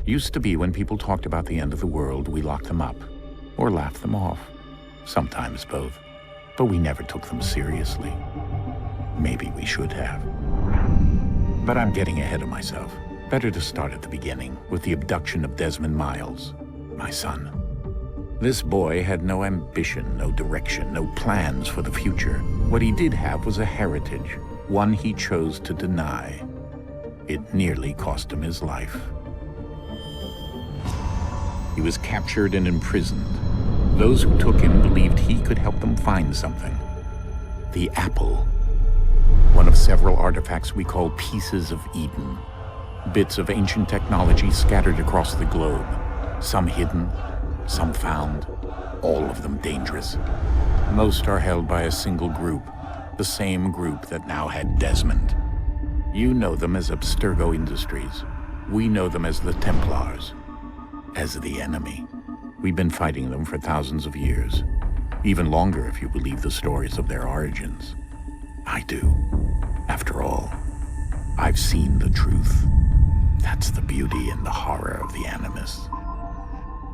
Used to be when people talked about the end of the world, we locked them up, or laughed them off. Sometimes both. But we never took them seriously. Maybe we should have. But I'm getting ahead of myself. Better to start at the beginning, with the abduction of Desmond Miles, my son. This boy had no ambition, no direction, no plans for the future. What he did have was a heritage, one he chose to deny. It nearly cost him his life. He was captured and imprisoned. Those who took him believed he could help them find something. The apple. One of several artifacts we call pieces of Eden. Bits of ancient technology scattered across the globe. Some hidden, some found, all of them dangerous. Most are held by a single group, the same group that now had Desmond. You know them as Abstergo Industries. We know them as the Templars. As the enemy. We've been fighting them for thousands of years. Even longer if you believe the stories of their origins. I do. After all, I've seen the truth. That's the beauty and the horror of the Animus.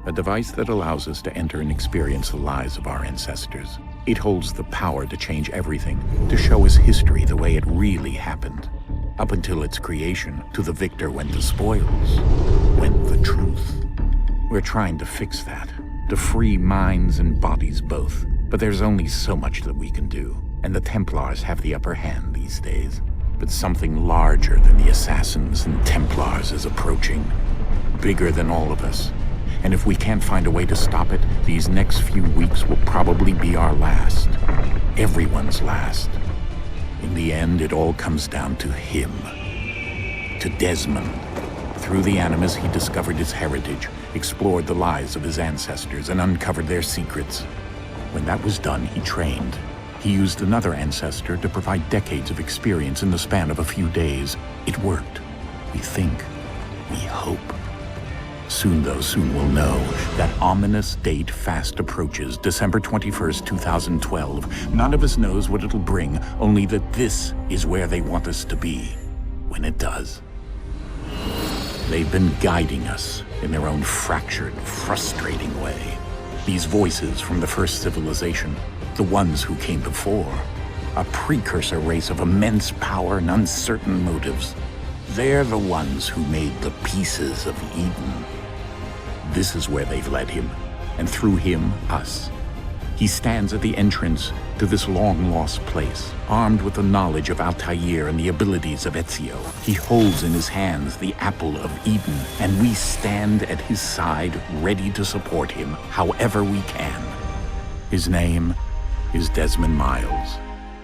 A device that allows us to enter and experience the lives of our ancestors. It holds the power to change everything, to show us history the way it really happened. Up until its creation, to the victor went the spoils, went the truth. We're trying to fix that, to free minds and bodies both. But there's only so much that we can do, and the Templars have the upper hand these days. But something larger than the Assassins and Templars is approaching, bigger than all of us. And if we can't find a way to stop it, these next few weeks will probably be our last. Everyone's last. In the end, it all comes down to him. To Desmond. Through the Animus, he discovered his heritage, explored the lives of his ancestors, and uncovered their secrets. When that was done, he trained. He used another ancestor to provide decades of experience in the span of a few days. It worked. We think. We hope. Soon, though, soon we'll know. That ominous date fast approaches, December 21st, 2012. None of us knows what it'll bring, only that this is where they want us to be, when it does. They've been guiding us in their own fractured, frustrating way. These voices from the first civilization, the ones who came before, a precursor race of immense power and uncertain motives. They're the ones who made the pieces of Eden. This is where they've led him, and through him, us. He stands at the entrance to this long-lost place, armed with the knowledge of Altair and the abilities of Ezio. He holds in his hands the apple of Eden, and we stand at his side, ready to support him however we can. His name is Desmond Miles,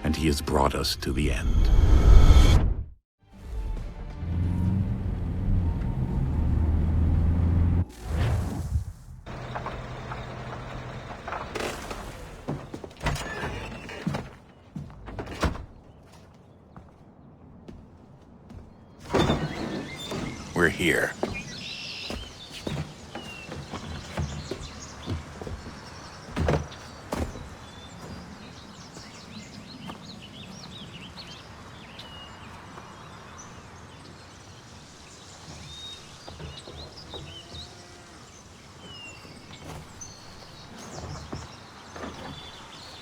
and he has brought us to the end. We're here.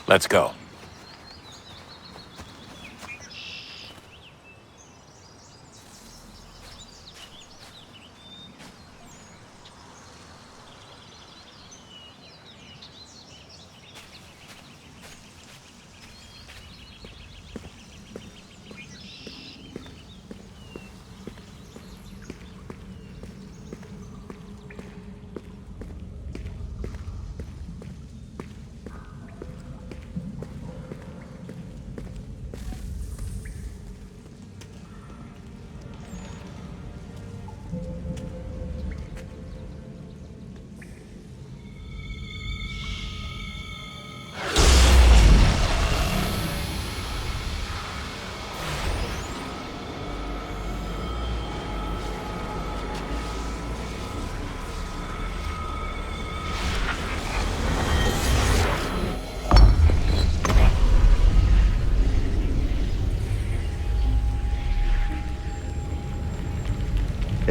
Let's go.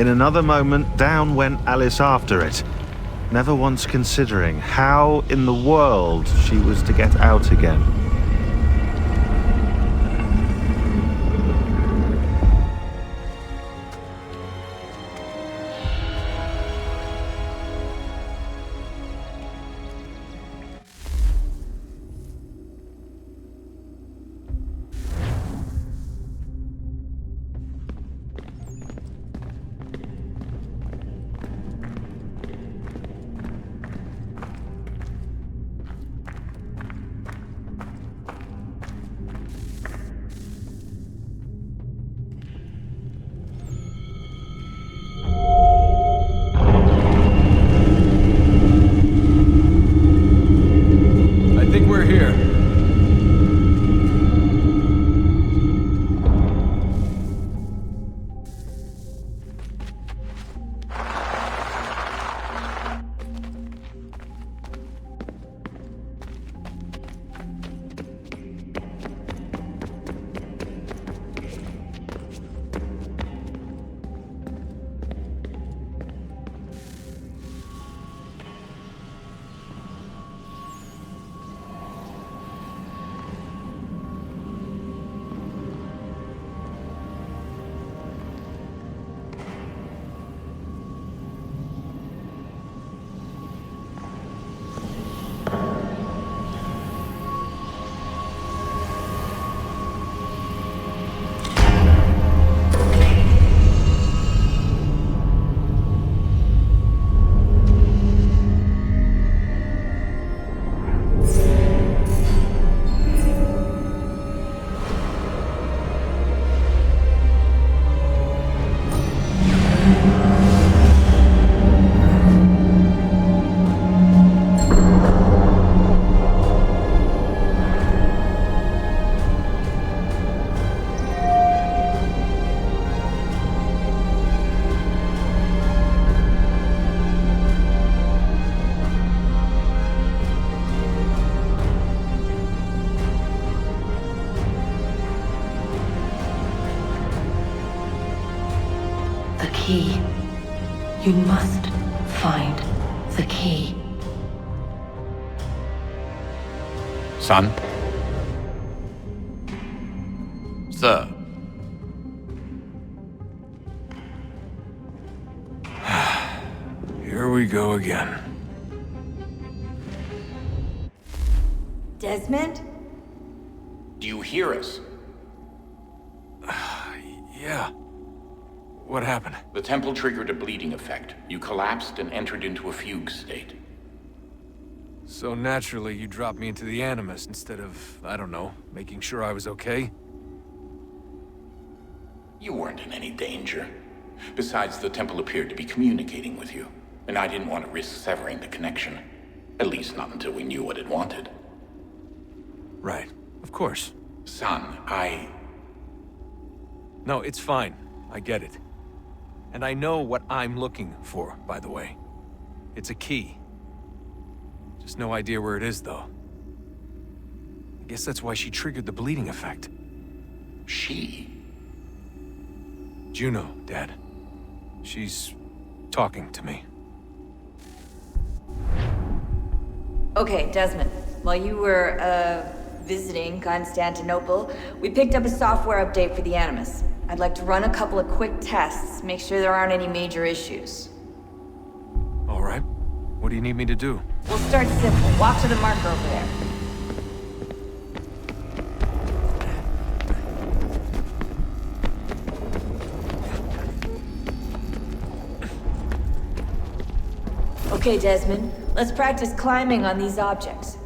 In another moment, down went Alice after it, never once considering how in the world she was to get out again. Key. You must find the key. Son? Sir. Here we go again. Desmond? Do you hear us? Yeah. What happened? The temple triggered a bleeding effect. You collapsed and entered into a fugue state. So naturally, you dropped me into the Animus instead of, I don't know, making sure I was okay? You weren't in any danger. Besides, the temple appeared to be communicating with you, and I didn't want to risk severing the connection. At least not until we knew what it wanted. Right. Of course. Son, No, it's fine. I get it. And I know what I'm looking for, by the way. It's a key. Just no idea where it is, though. I guess that's why she triggered the bleeding effect. She? Juno, Dad. She's talking to me. Okay, Desmond. While you were, visiting Constantinople, we picked up a software update for the Animus. I'd like to run a couple of quick tests, make sure there aren't any major issues. All right. What do you need me to do? We'll start simple. Walk to the marker over there. Okay, Desmond. Let's practice climbing on these objects.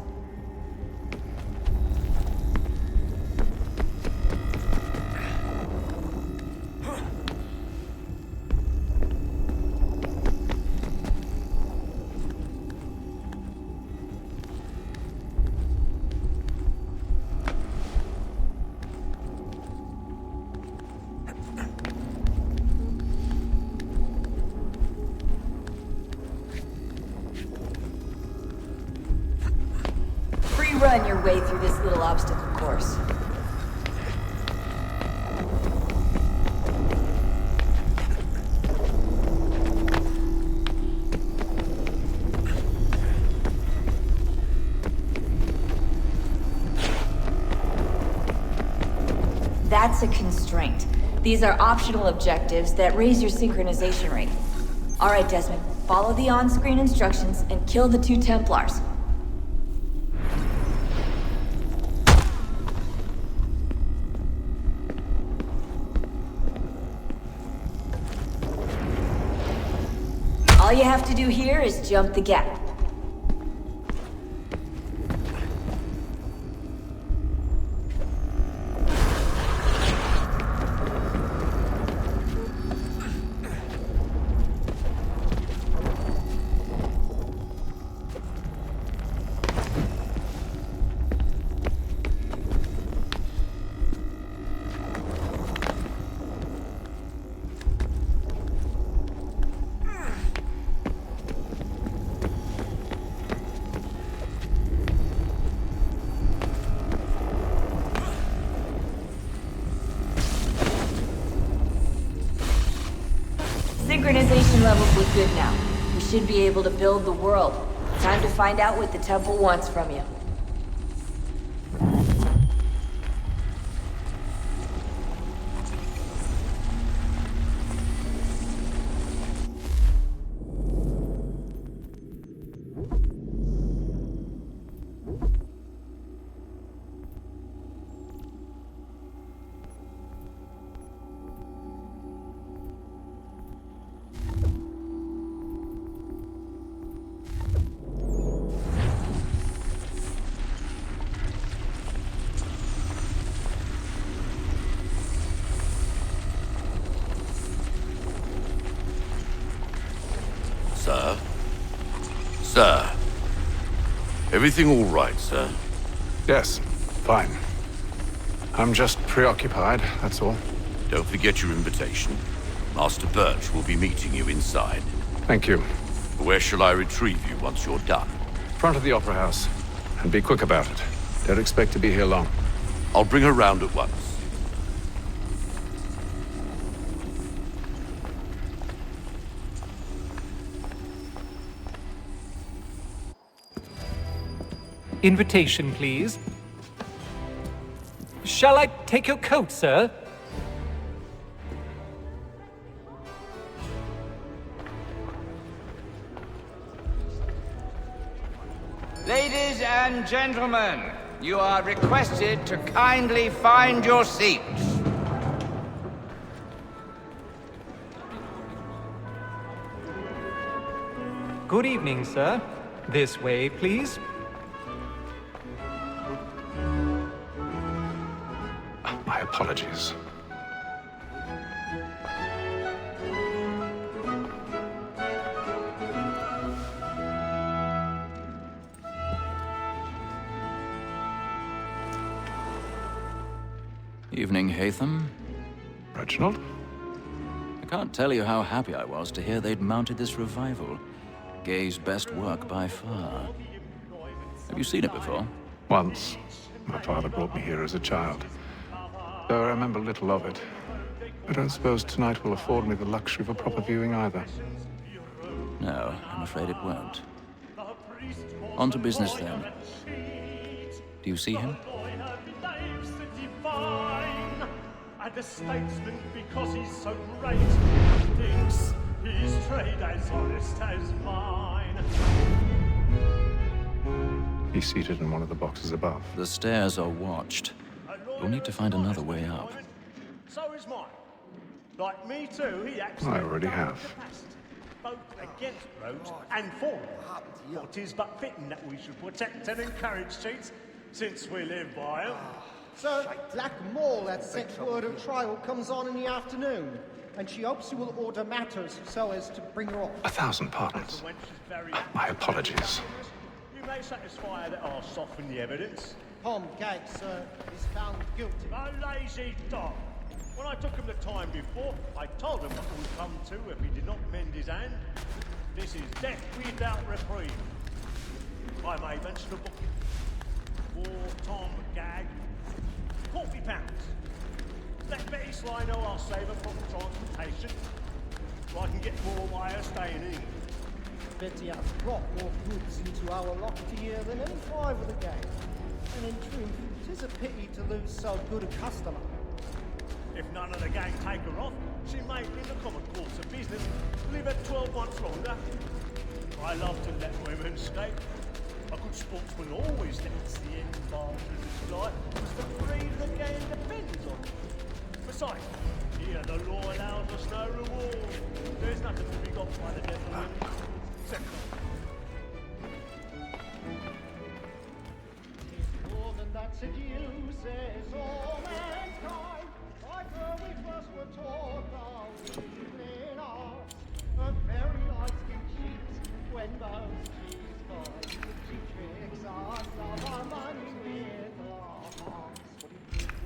Run your way through this little obstacle course. That's a constraint. These are optional objectives that raise your synchronization rate. Alright, Desmond, follow the on-screen instructions and kill the 2 Templars. All you have to do here is jump the gap. Synchronization levels look good now. We should be able to build the world. Time to find out what the temple wants from you. Sir? Sir? Everything all right, sir? Yes, fine. I'm just preoccupied, that's all. Don't forget your invitation. Master Birch will be meeting you inside. Thank you. Where shall I retrieve you once you're done? Front of the Opera House. And be quick about it. Don't expect to be here long. I'll bring her round at once. Invitation, please. Shall I take your coat, sir? Ladies and gentlemen, you are requested to kindly find your seats. Good evening, sir. This way, please. My apologies. Evening, Haytham. Reginald? I can't tell you how happy I was to hear they'd mounted this revival. Gay's best work by far. Have you seen it before? Once. My father brought me here as a child. Though I remember little of it. I don't suppose tonight will afford me the luxury of a proper viewing either. No, I'm afraid it won't. On to business then. Do you see him? And the statesman, because he's so great, thinks his trade as honest as mine. He's seated in one of the boxes above. The stairs are watched. You'll need to find another way up. So is mine. Like me too, he actually... I already have. Both against roads and for them. What is but fitting that we should protect and encourage cheats, since we live by them. So, Black Mall, that set word of trial, comes on in the afternoon, and she hopes you will order matters so as to bring her off. 1,000 pardons. My apologies. You may satisfy that I'll soften the evidence. Tom Gag, sir, is found guilty. A lazy dog. When I took him the time before, I told him what would come to if he did not mend his hand. This is death without reprieve. I may mention the book. For Tom Gag. £40. Let Betty Sly know I'll save her from transportation, so I can get more by her staying in. Betty has brought more goods into our locked year than any five of the gang. And in truth, 'tis a pity to lose so good a customer. If none of the gang take her off, she may, in the common course of business, live at 12 months longer. I love to let women escape. A good sportsman always lets the end bar through his life, because the freedom of the game depends on it. Besides, here the law allows us no reward. There's nothing to be got by the devil in it. Except more than that seduces all mankind. Like her we first were taught the weakling arts. Her very eyes can cheat when those cheats find. She tricks us of our money with her hearts.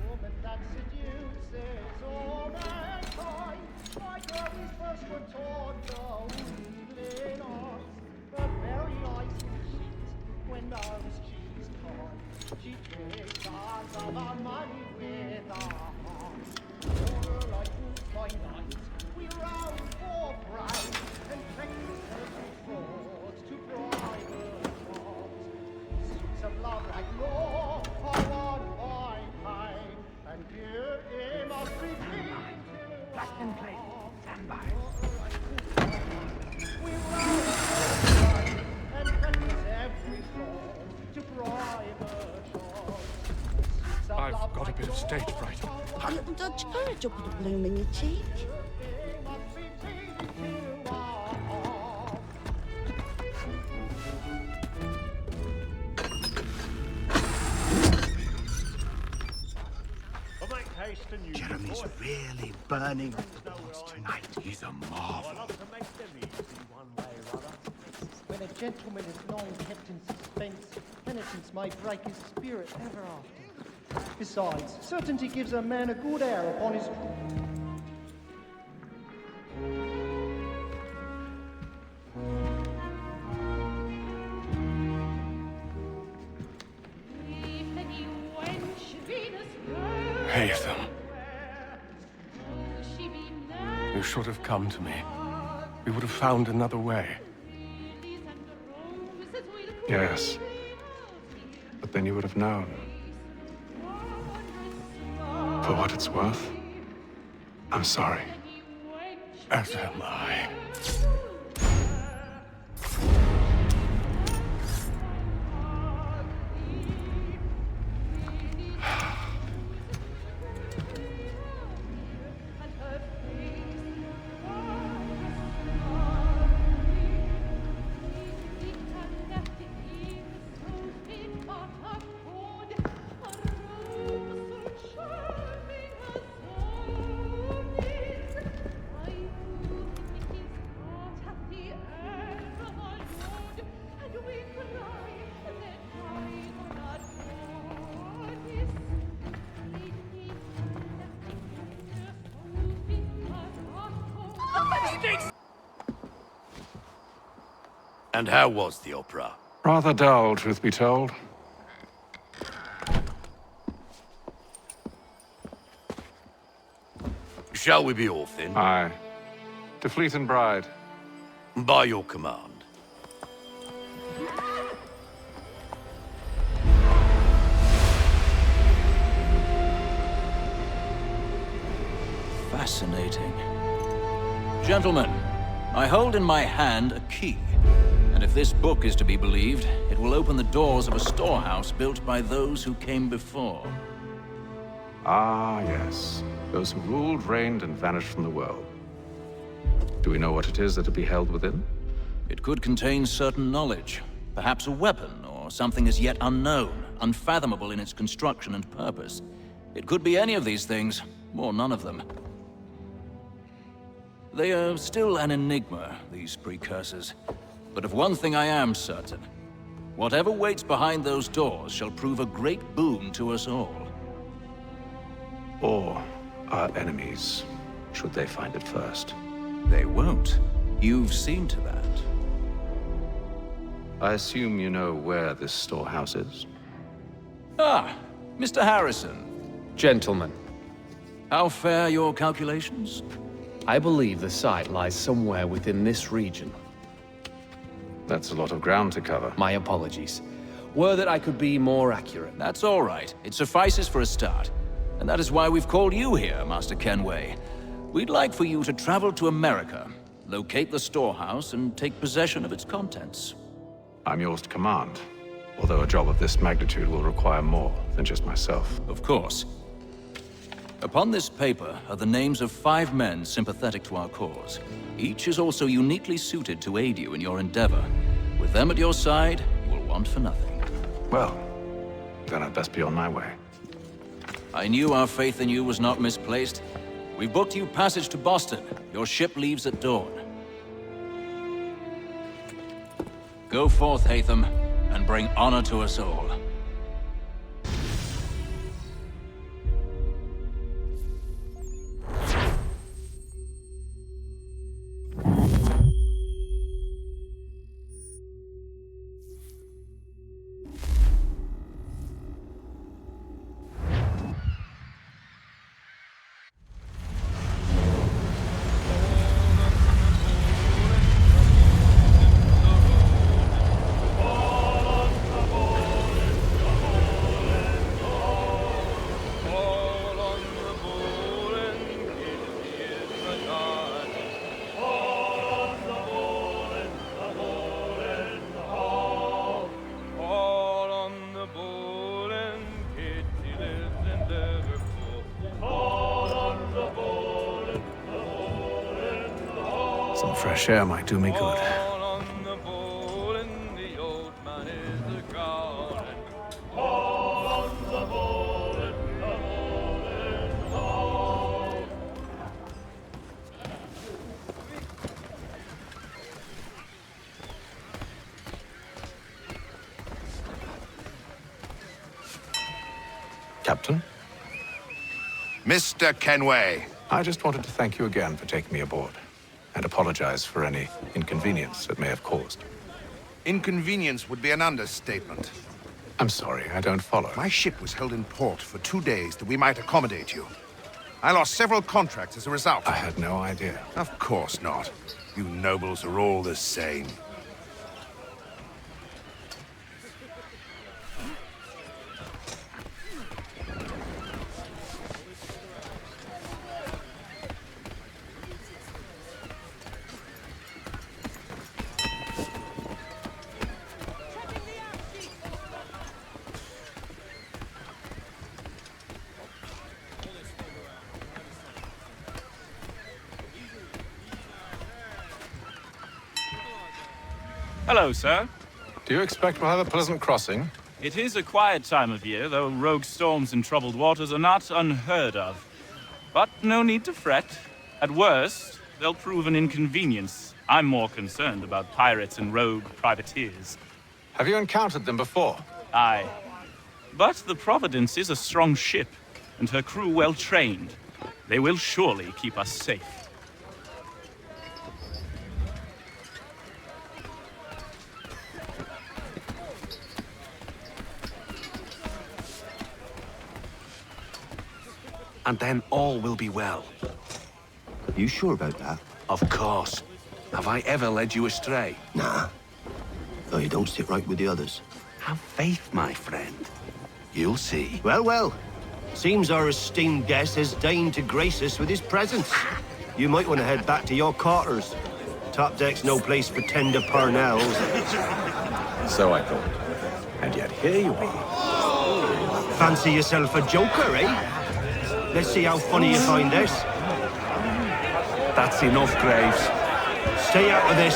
Woman that seduces all mankind. Like her we first were taught the weakling arts. Her very eyes can cheat when those cheats find. She tricks us of our money with our hearts. For like wolves by night, we round for pride and practice every fraud to bribe her jobs. Suits of love like law are won by pain, and here it must be clean to Black and plate, stand by. We round for pride and practice every fraud to bribe her jobs. I've got a bit of stage fright. A little Dutch courage up with a bloom in your cheek. Jeremy's really burning the boards tonight. He's a marvel. When a gentleman is long kept in suspense, penitence may break his spirit ever after. Besides, certainty gives a man a good air upon his... Hatham. You should have come to me. We would have found another way. Yes. But then you would have known. For what it's worth, I'm sorry. As am I. And how was the opera? Rather dull, truth be told. Shall we be off then? Aye. To Fleet and Bride. By your command. Fascinating. Gentlemen, I hold in my hand a key. And if this book is to be believed, it will open the doors of a storehouse built by those who came before. Ah, yes. Those who ruled, reigned, and vanished from the world. Do we know what it is that will be held within? It could contain certain knowledge. Perhaps a weapon, or something as yet unknown, unfathomable in its construction and purpose. It could be any of these things, or none of them. They are still an enigma, these precursors. But of one thing I am certain. Whatever waits behind those doors shall prove a great boon to us all. Or our enemies, should they find it first. They won't. You've seen to that. I assume you know where this storehouse is? Ah, Mr. Harrison. Gentlemen, How fare your calculations? I believe the site lies somewhere within this region. That's a lot of ground to cover. My apologies. Were that I could be more accurate. That's all right. It suffices for a start. And that is why we've called you here, Master Kenway. We'd like for you to travel to America, locate the storehouse, and take possession of its contents. I'm yours to command, although a job of this magnitude will require more than just myself. Of course. Upon this paper are the names of 5 men sympathetic to our cause. Each is also uniquely suited to aid you in your endeavor. With them at your side, you will want for nothing. Well, then I'd best be on my way. I knew our faith in you was not misplaced. We've booked you passage to Boston. Your ship leaves at dawn. Go forth, Hatham, and bring honor to us all. Some fresh air might do me good. Captain? Mr. Kenway. I just wanted to thank you again for taking me aboard, and apologize for any inconvenience it may have caused. Inconvenience would be an understatement. I'm sorry, I don't follow. My ship was held in port for 2 days that we might accommodate you. I lost several contracts as a result. I had no idea. Of course not. You nobles are all the same. Hello, sir. Do you expect we'll have a pleasant crossing? It is a quiet time of year, though rogue storms in troubled waters are not unheard of. But no need to fret. At worst, they'll prove an inconvenience. I'm more concerned about pirates and rogue privateers. Have you encountered them before? Aye. But the Providence is a strong ship, and her crew well trained. They will surely keep us safe. And then all will be well. You sure about that? Of course. Have I ever led you astray? Nah. Though you don't sit right with the others. Have faith, my friend. You'll see. Well, well. Seems our esteemed guest has deigned to grace us with his presence. You might want to head back to your quarters. Top deck's no place for tender parnells. So I thought. And yet here you are. Fancy yourself a joker, eh? Let's see how funny you find this. That's enough, Graves. Stay out of this.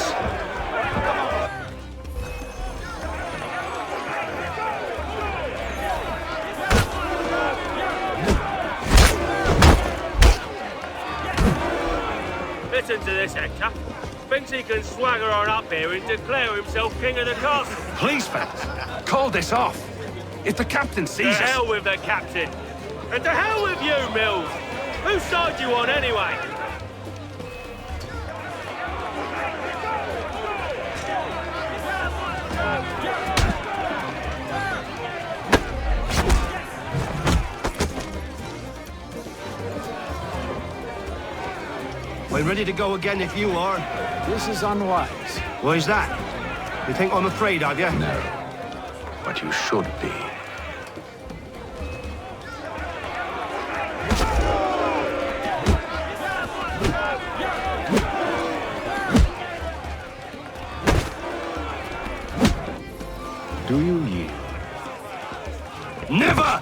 Listen to this, Hector. Thinks he can swagger on up here and declare himself king of the castle. Please, fellas, call this off. If the captain sees us... To hell with the captain. And to hell with you, Mills! Whose side you on, anyway? We're ready to go again if you are. This is unwise. Why's that? You think I'm afraid of you? No. But you should be. Do you yield? Never!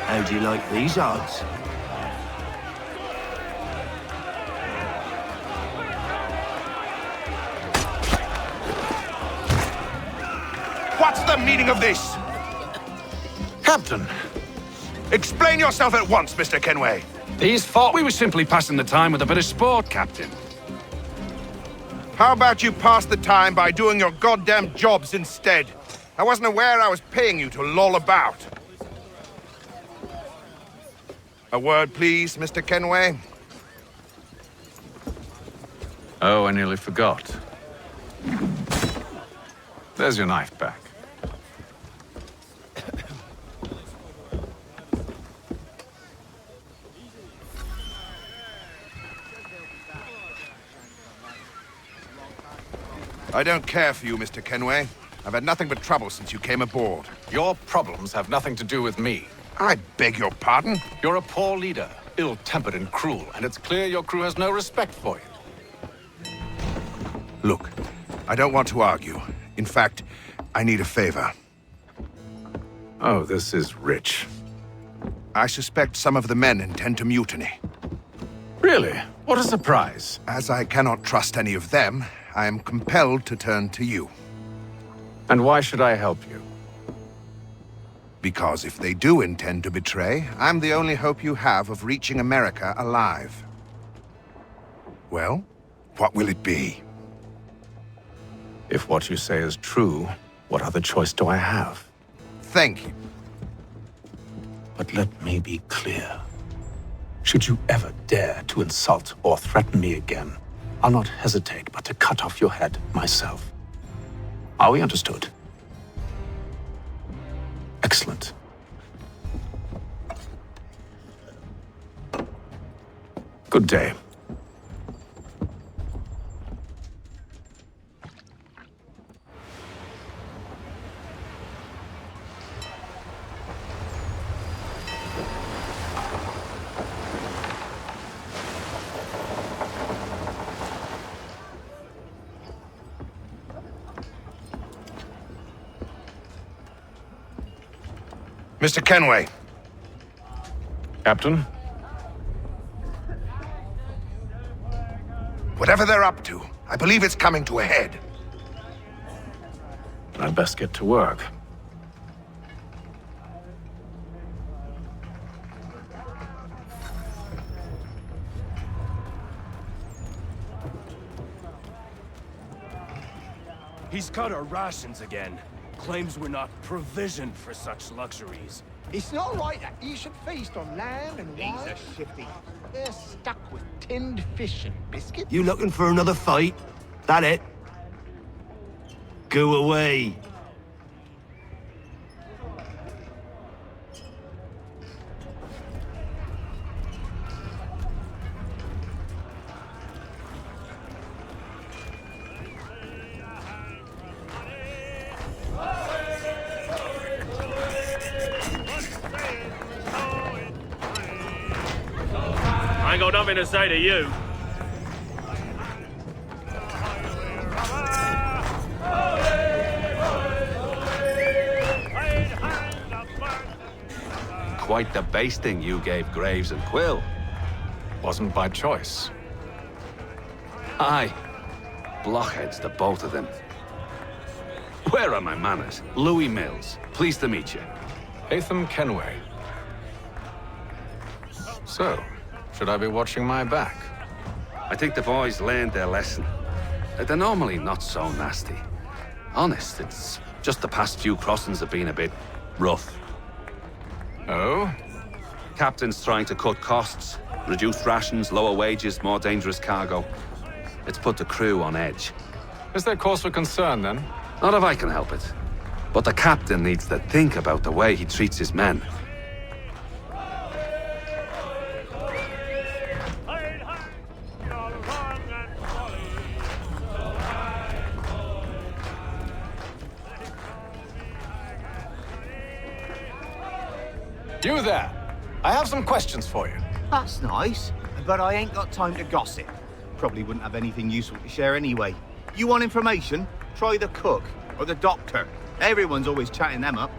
How do you like these odds? What's the meaning of this? Captain, Explain yourself at once, Mr. Kenway. these thought we were simply passing the time with a bit of sport, Captain. How about you pass the time by doing your goddamn jobs instead? I wasn't aware I was paying you to loll about. A word, please, Mr. Kenway. Oh, I nearly forgot. There's your knife back. I don't care for you, Mr. Kenway. I've had nothing but trouble since you came aboard. Your problems have nothing to do with me. I beg your pardon? You're a poor leader, ill-tempered and cruel, and it's clear your crew has no respect for you. Look, I don't want to argue. In fact, I need a favor. Oh, this is rich. I suspect some of the men intend to mutiny. Really? What a surprise. As I cannot trust any of them, I am compelled to turn to you. And why should I help you? Because if they do intend to betray, I'm the only hope you have of reaching America alive. Well, what will it be? If what you say is true, what other choice do I have? Thank you. But let me be clear. Should you ever dare to insult or threaten me again, I'll not hesitate but to cut off your head myself. Are we understood? Excellent. Good day. Mr. Kenway. Captain? Whatever they're up to, I believe it's coming to a head. I'd best get to work. He's cut our rations again. Claims we're not provisioned for such luxuries. It's not right that you should feast on lamb and wine. These are shifty. They're stuck with tinned fish and biscuits. You looking for another fight? That it? Go away. I ain't got nothing to say to you. Quite the basting you gave Graves and Quill. Wasn't by choice. Aye. Blockheads, the both of them. Where are my manners? Louis Mills. Pleased to meet you. Atham Kenway. So, should I be watching my back? I think the boys learned their lesson. They're normally not so nasty. Honest, it's just the past few crossings have been a bit rough. Oh? Captain's trying to cut costs, reduce rations, lower wages, more dangerous cargo. It's put the crew on edge. Is there cause for concern, then? Not if I can help it. But the captain needs to think about the way he treats his men. You there! I have some questions for you. That's nice, but I ain't got time to gossip. Probably wouldn't have anything useful to share anyway. You want information? Try the cook or the doctor. Everyone's always chatting them up.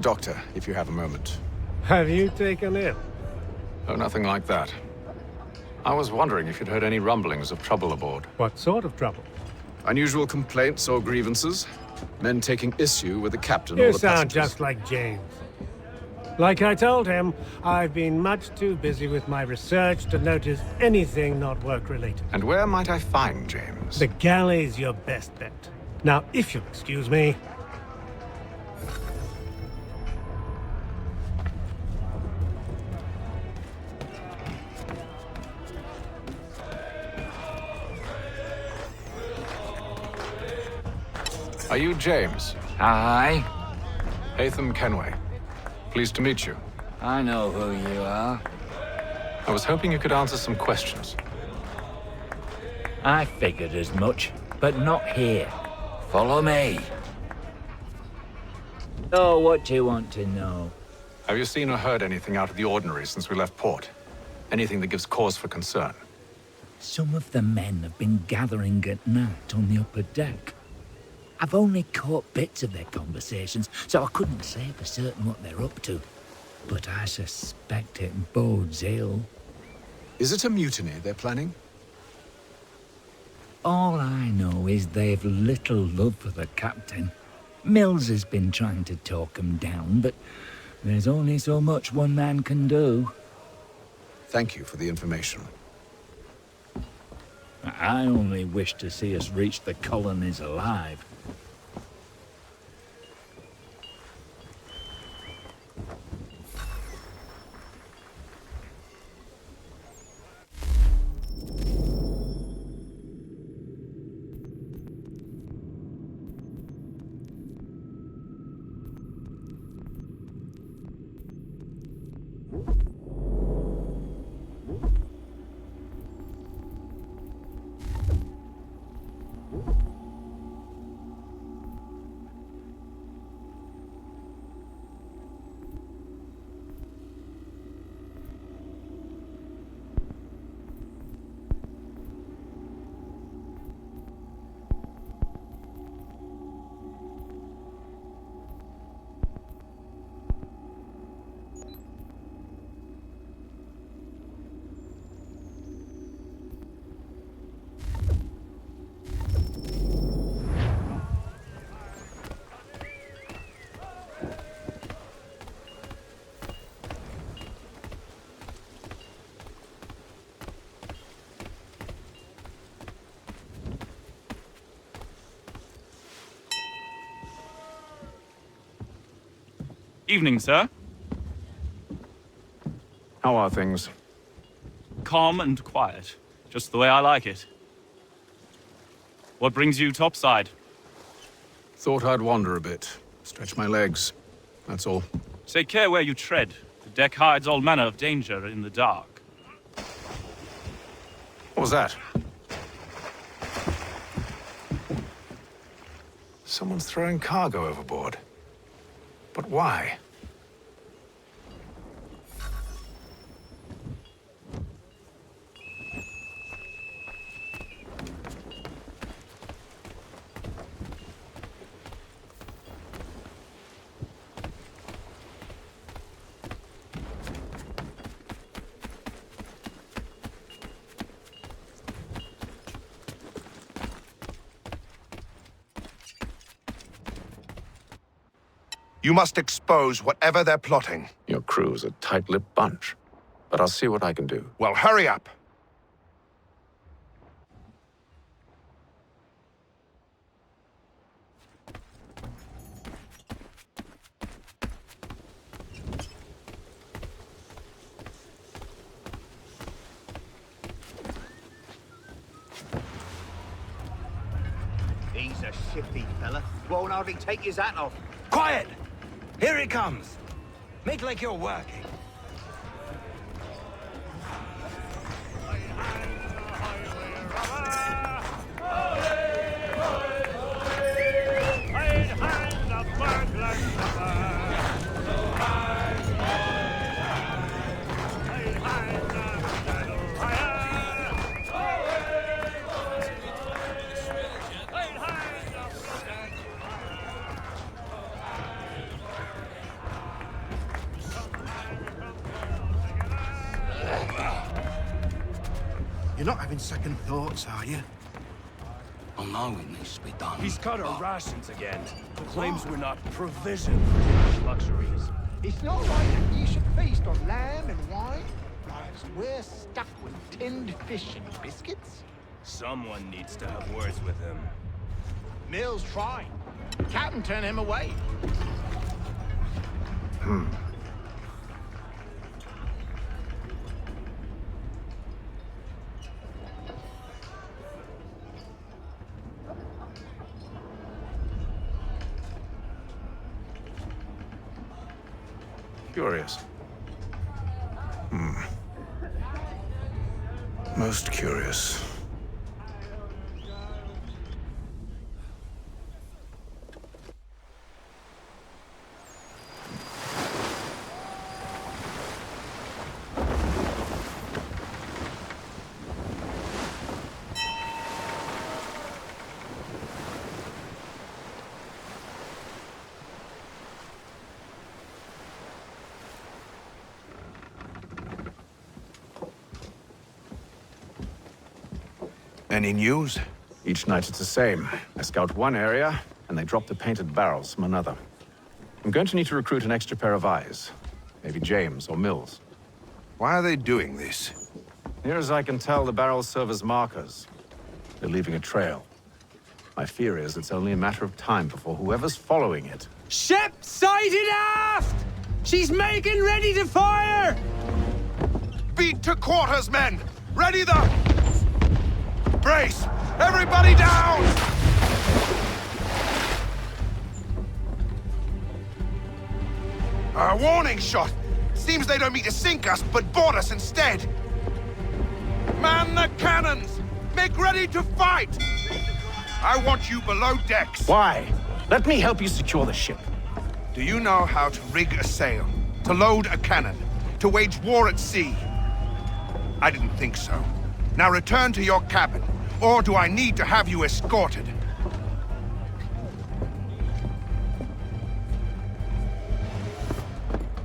Doctor, if you have a moment. Have you taken ill? Oh, nothing like that. I was wondering if you'd heard any rumblings of trouble aboard. What sort of trouble? Unusual complaints or grievances? Men taking issue with the captain You or the sound passengers? just like James. Like I told him, I've been much too busy with my research to notice anything not work-related. And where might I find James? The galley's your best bet. Now, if you'll excuse me... Are you James? Aye. Hatham Kenway. Pleased to meet you. I know who you are. I was hoping you could answer some questions. I figured as much, but not here. Follow me. Oh, what do you want to know? Have you seen or heard anything out of the ordinary since we left port? Anything that gives cause for concern? Some of the men have been gathering at night on the upper deck. I've only caught bits of their conversations, so I couldn't say for certain what they're up to. But I suspect it bodes ill. Is it a mutiny they're planning? All I know is they've little love for the captain. Mills has been trying to talk 'em down, but there's only so much one man can do. Thank you for the information. I only wish to see us reach the colonies alive. Evening, sir. How are things? Calm and quiet. Just the way I like it. What brings you topside? Thought I'd wander a bit. Stretch my legs. That's all. Take care where you tread. The deck hides all manner of danger in the dark. What was that? Someone's throwing cargo overboard. But why? You must expose whatever they're plotting. Your crew's a tight-lipped bunch. But I'll see what I can do. Well, hurry up! shifty fella. Won't hardly take his hat off. Quiet! Here it comes. Make like you're working. You're not having second thoughts, are you? Well, no, it needs to be done. He's cut our rations again. Claims we're not provisioned for such luxuries. It's not right that you should feast on lamb and wine. As we're stuck with tinned fish and biscuits. Someone needs to have words with him. Mills tried. Captain turned him away. Curious. Most curious. Any news? Each night it's the same. I scout one area, and they drop the painted barrels from another. I'm going to need to recruit an extra pair of eyes. Maybe James or Mills. Why are they doing this? Near as I can tell, the barrels serve as markers. They're leaving a trail. My fear is it's only a matter of time before whoever's following it... Ship sighted aft! She's making ready to fire! Beat to quarters, men! Ready the... Brace! Everybody down! A warning shot! Seems they don't mean to sink us, but board us instead! Man the cannons! Make ready to fight! I want you below decks. Why? Let me help you secure the ship. Do you know how to rig a sail? To load a cannon? To wage war at sea? I didn't think so. Now return to your cabin, or do I need to have you escorted?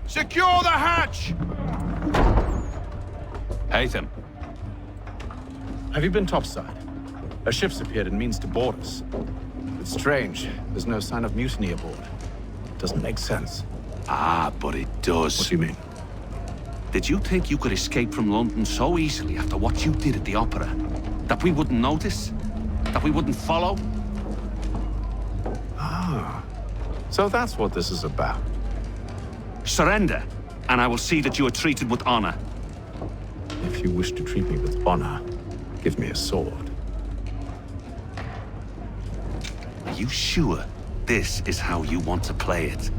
Secure the hatch! Haytham. Have you been topside? A ship's appeared and means to board us. It's strange. There's no sign of mutiny aboard. Doesn't make sense. Ah, but it does. What do you mean? Did you think you could escape from London so easily after what you did at the opera? That we wouldn't notice? That we wouldn't follow? Ah. So that's what this is about. Surrender, and I will see that you are treated with honor. If you wish to treat me with honor, give me a sword. Are you sure this is how you want to play it?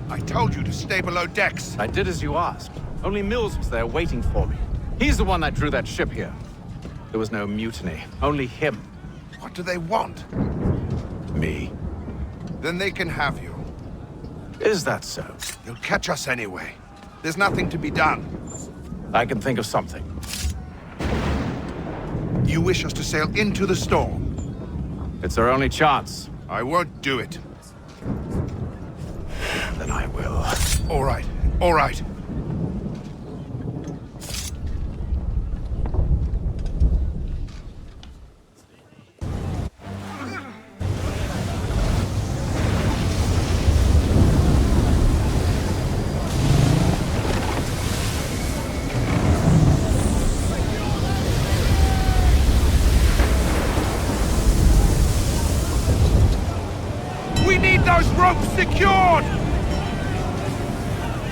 I told you to stay below decks. I did as you asked. Only Mills was there waiting for me. He's the one that drew that ship here. There was no mutiny. Only him. What do they want? Me. Then they can have you. Is that so? They'll catch us anyway. There's nothing to be done. I can think of something. You wish us to sail into the storm? It's our only chance. I won't do it. Then I will. All right. All right. We need those ropes secured!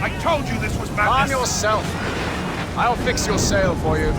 I told you this was madness. Arm yourself. I'll fix your sail for you.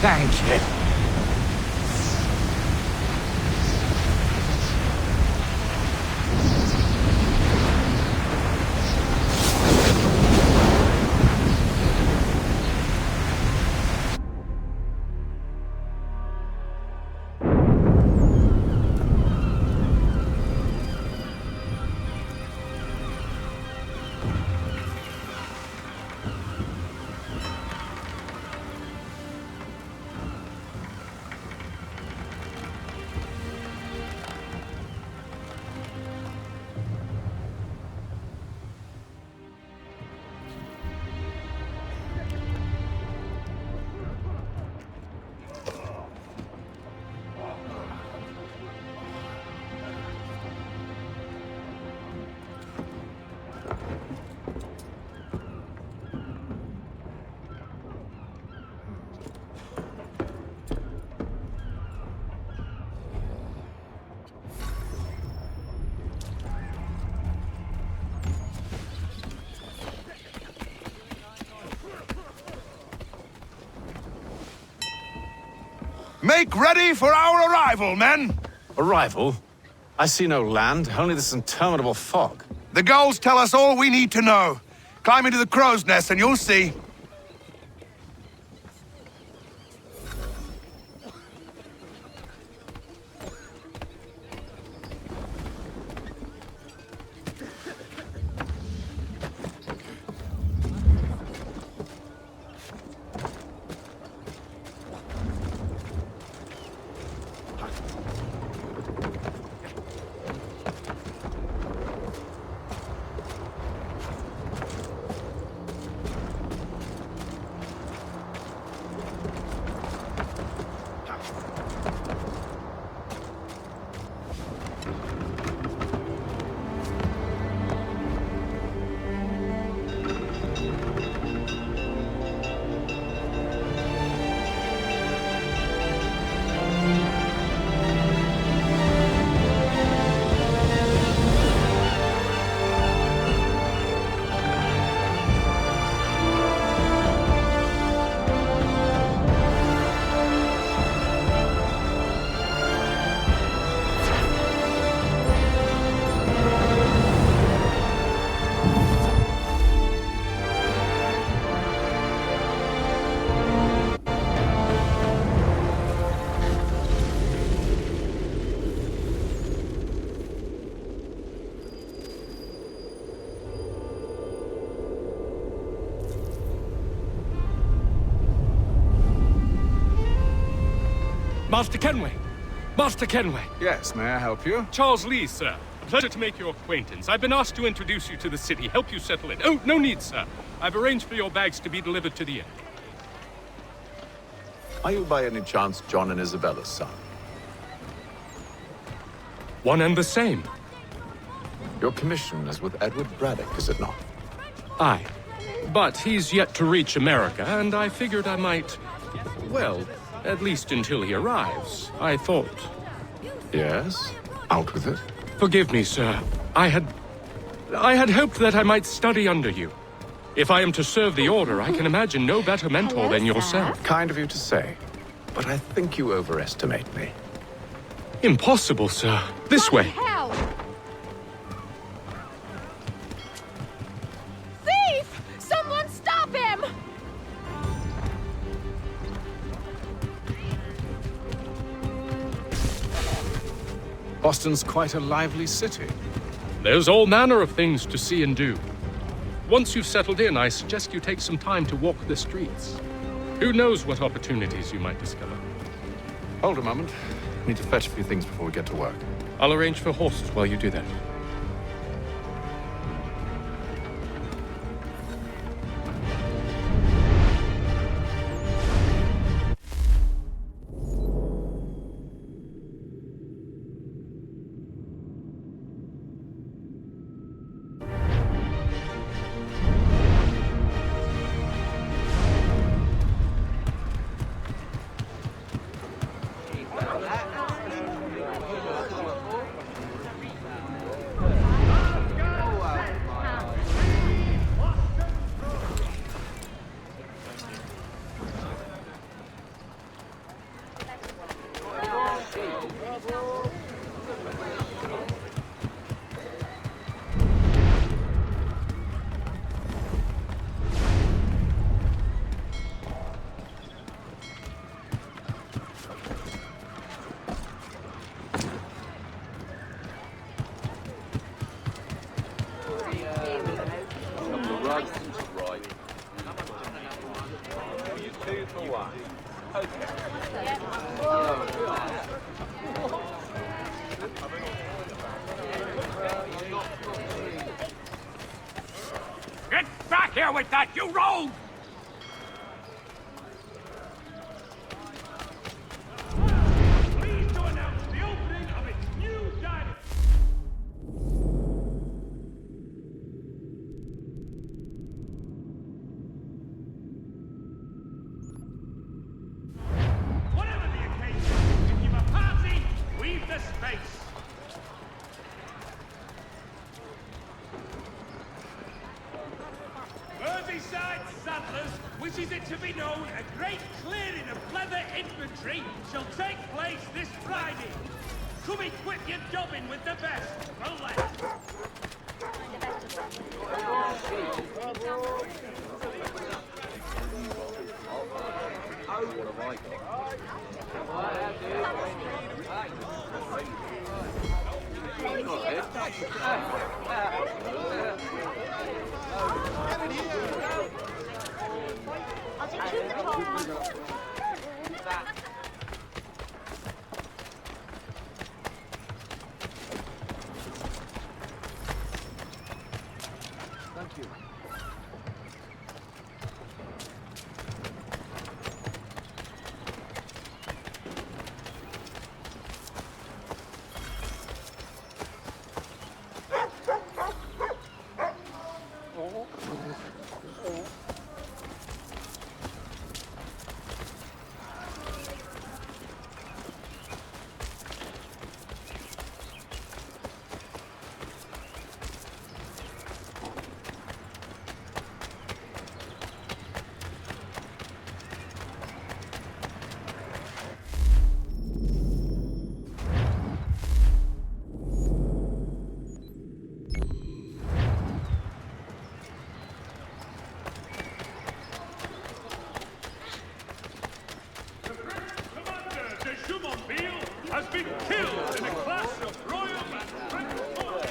Thank you. Make ready for our arrival, men! Arrival? I see no land, only this interminable fog. The gulls tell us all we need to know. Climb into the crow's nest and you'll see. Master Kenway! Master Kenway! Yes, may I help you? Charles Lee, sir. A pleasure to make your acquaintance. I've been asked to introduce you to the city, help you settle in. Oh, no need, sir. I've arranged for your bags to be delivered to the inn. Are you by any chance John and Isabella's son? One and the same. Your commission is with Edward Braddock, is it not? Aye. But he's yet to reach America, and I figured I might... well, at least until he arrives, I thought. Yes? Out with it. Forgive me, sir. I had hoped that I might study under you. If I am to serve the Order, I can imagine no better mentor than yourself. Kind of you to say, but I think you overestimate me. Impossible, sir. This way. Hell! Thief! Someone stop him! Boston's quite a lively city. There's all manner of things to see and do. Once you've settled in, I suggest you take some time to walk the streets. Who knows what opportunities you might discover. Hold a moment. Need to fetch a few things before we get to work. I'll arrange for horses while you do that. Get back here with that, you rogue! Pleased to announce the opening of its new dining. Whatever the occasion, if you've a party, we've the space. Merseyside Saddlers wishes it to be known a great clearing of leather infantry shall take place this Friday. Come equip your jobbing with the best. Roll left. Thank you. Has been killed in a clash of royal and French forces.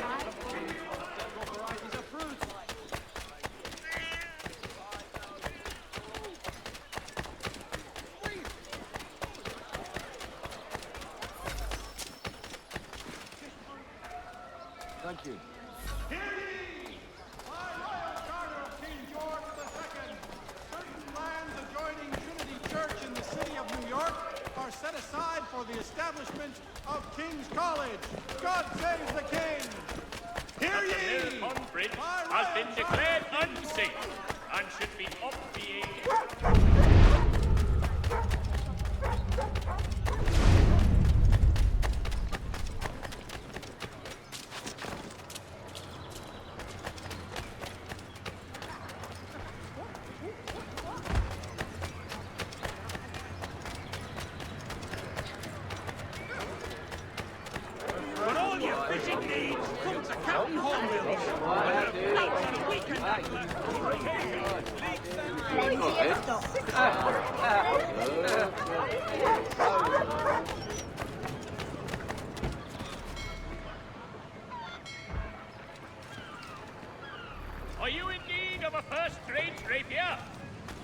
Thank you. Hear ye! By royal charter of King George II, certain lands adjoining Trinity Church in the city of New York are set aside for the establishment of King's College. God save the King! Hear ye! The Mill Bridge has been declared unsafe and should be obviated. When all your fishing needs come to Captain Hornbill's, Are you in need of a first-rate rapier?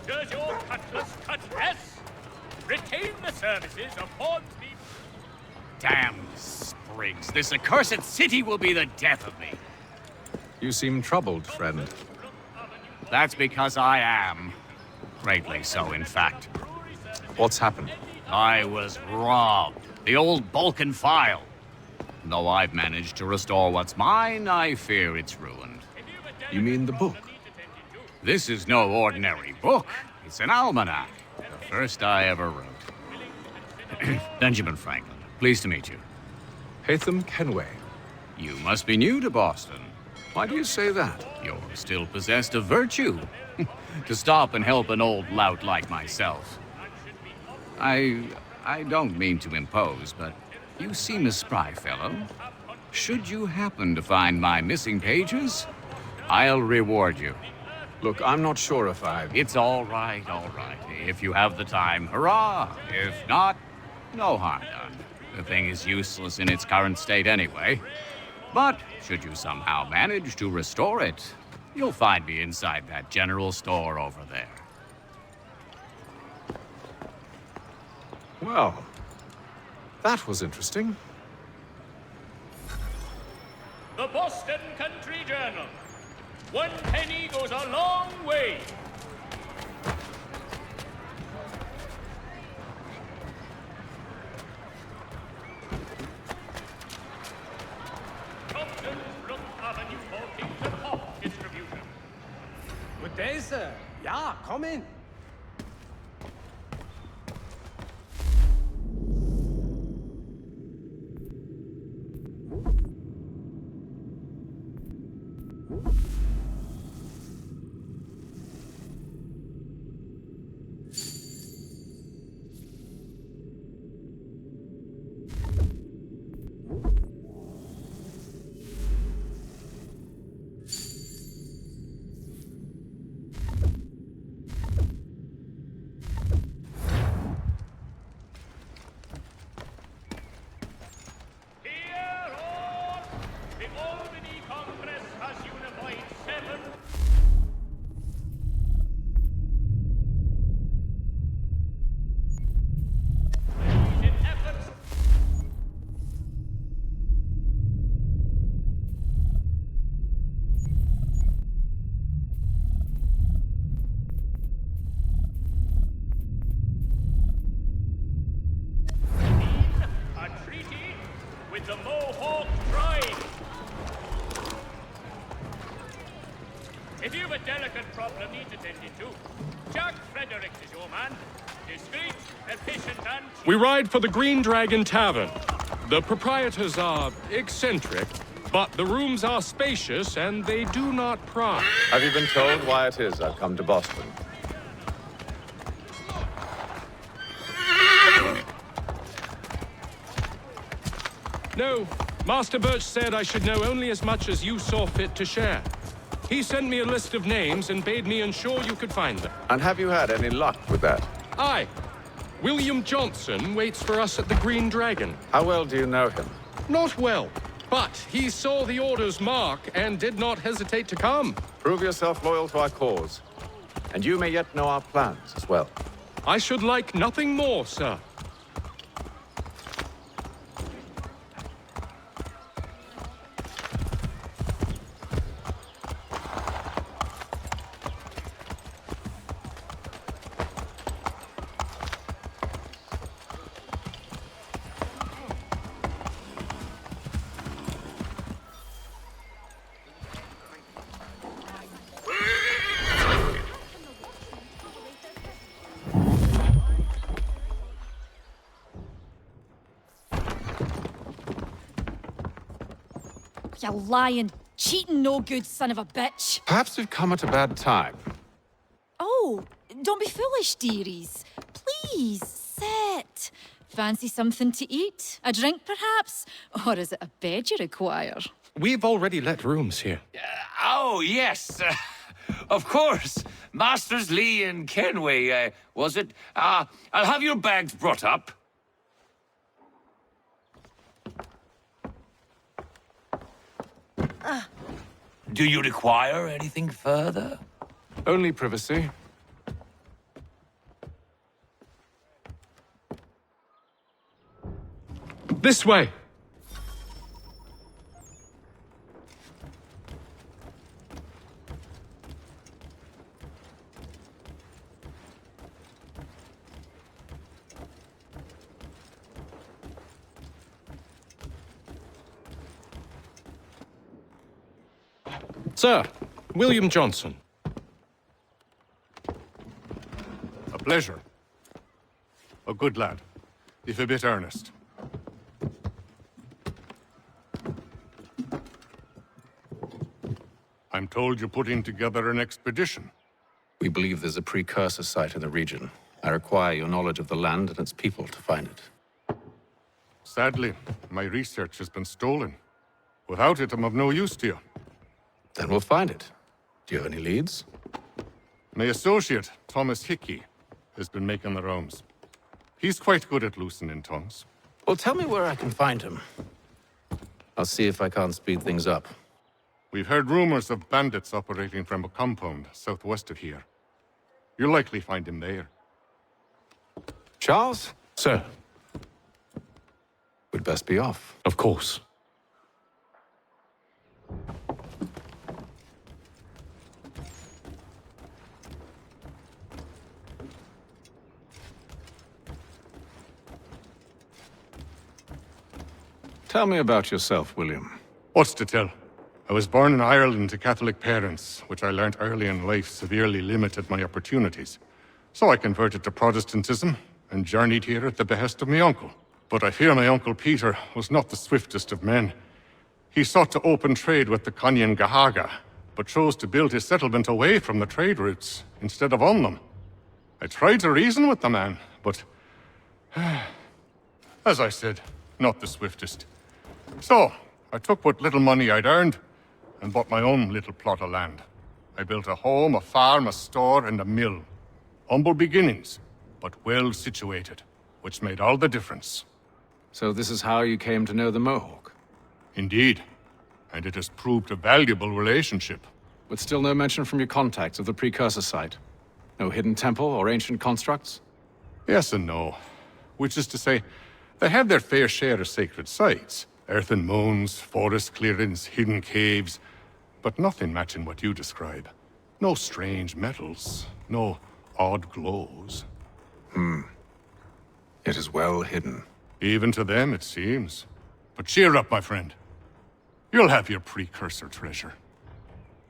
Does your cutlass cut less? Retain the services of Hornsby. Damn sprigs. This accursed city will be the death of me. You seem troubled, friend. That's because I am. Greatly so, in fact. What's happened? I was robbed. The old Balkan file. Though I've managed to restore what's mine, I fear it's ruined. You mean the book? This is no ordinary book. It's an almanac. The first I ever wrote. Benjamin Franklin, pleased to meet you. Haytham Kenway. You must be new to Boston. Why do you say that? You're still possessed of virtue. To stop and help an old lout like myself. I don't mean to impose, but you seem a spry fellow. Should you happen to find my missing pages, I'll reward you. Look, I'm not sure if It's all right, all right. If you have the time, hurrah! If not, no harm done. The thing is useless in its current state anyway. But should you somehow manage to restore it, You'll find me inside that general store over there. Well, that was interesting. The Boston Country Journal. 1 penny goes a long way. Compton, Brook Avenue, 14 to Pop Distribution. Good day, sir. Yeah, come in. The Mohawk tribe. If you've a delicate problem needs attending to, Jack Fredericks is your man. Discreet, efficient, and... We ride for the Green Dragon Tavern. The proprietors are eccentric, but the rooms are spacious and they do not pry. Have you been told why it is I've come to Boston? No, Master Birch said I should know only as much as you saw fit to share. He sent me a list of names and bade me ensure you could find them. And have you had any luck with that? Aye. William Johnson waits for us at the Green Dragon. How well do you know him? Not well, but he saw the order's mark and did not hesitate to come. Prove yourself loyal to our cause. And you may yet know our plans as well. I should like nothing more, sir. You lying, cheating, no good son of a bitch. Perhaps we've come at a bad time. Oh, don't be foolish, dearies. Please, sit. Fancy something to eat? A drink, perhaps? Or is it a bed you require? We've already let rooms here. Oh, yes. Of course. Masters Lee and Kenway, was it? I'll have your bags brought up. Do you require anything further? Only privacy. This way. Sir, William Johnson. A pleasure. A good lad, if a bit earnest. I'm told you're putting together an expedition. We believe there's a precursor site in the region. I require your knowledge of the land and its people to find it. Sadly, my research has been stolen. Without it, I'm of no use to you. Then we'll find it. Do you have any leads? My associate, Thomas Hickey, has been making the rounds. He's quite good at loosening tongues. Well, tell me where I can find him. I'll see if I can't speed things up. We've heard rumors of bandits operating from a compound southwest of here. You'll likely find him there. Charles? Sir. We'd best be off. Of course. Tell me about yourself, William. What's to tell? I was born in Ireland to Catholic parents, which I learnt early in life severely limited my opportunities. So I converted to Protestantism and journeyed here at the behest of my uncle. But I fear my uncle Peter was not the swiftest of men. He sought to open trade with the Conyan Gahaga, but chose to build his settlement away from the trade routes instead of on them. I tried to reason with the man, but as I said, not the swiftest. So, I took what little money I'd earned and bought my own little plot of land. I built a home, a farm, a store, and a mill. Humble beginnings, but well situated, which made all the difference. So this is how you came to know the Mohawk? Indeed, and it has proved a valuable relationship. But still no mention from your contacts of the precursor site? No hidden temple or ancient constructs? Yes and no. Which is to say, they have their fair share of sacred sites. Earthen mounds, forest clearings, hidden caves, but nothing matching what you describe. No strange metals, no odd glows. It is well hidden. Even to them, it seems. But cheer up, my friend. You'll have your precursor treasure.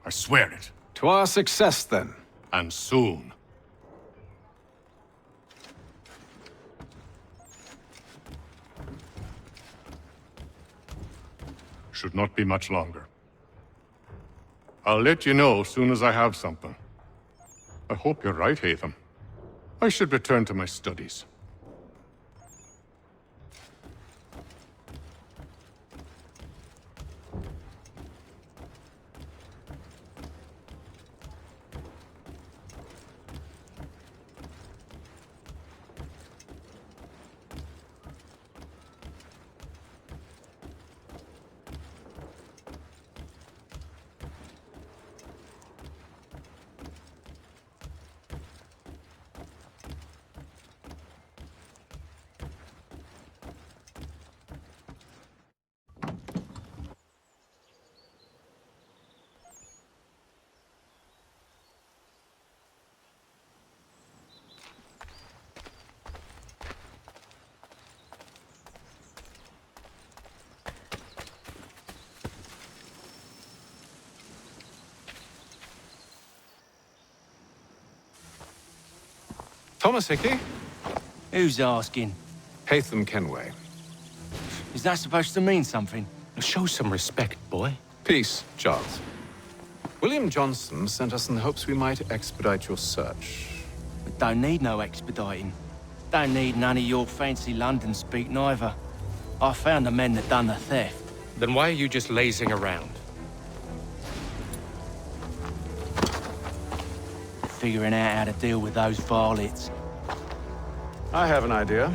I swear it. To our success, then. And soon. Should not be much longer. I'll let you know as soon as I have something. I hope you're right, Hatham. I should return to my studies. Thomas Hickey? Who's asking? Hatham Kenway. Is that supposed to mean something? Show some respect, boy. Peace, Charles. William Johnson sent us in the hopes we might expedite your search. We don't need no expediting. Don't need none of your fancy London speak neither. I found the men that done the theft. Then why are you just lazing around? Figuring out how to deal with those varlets. I have an idea.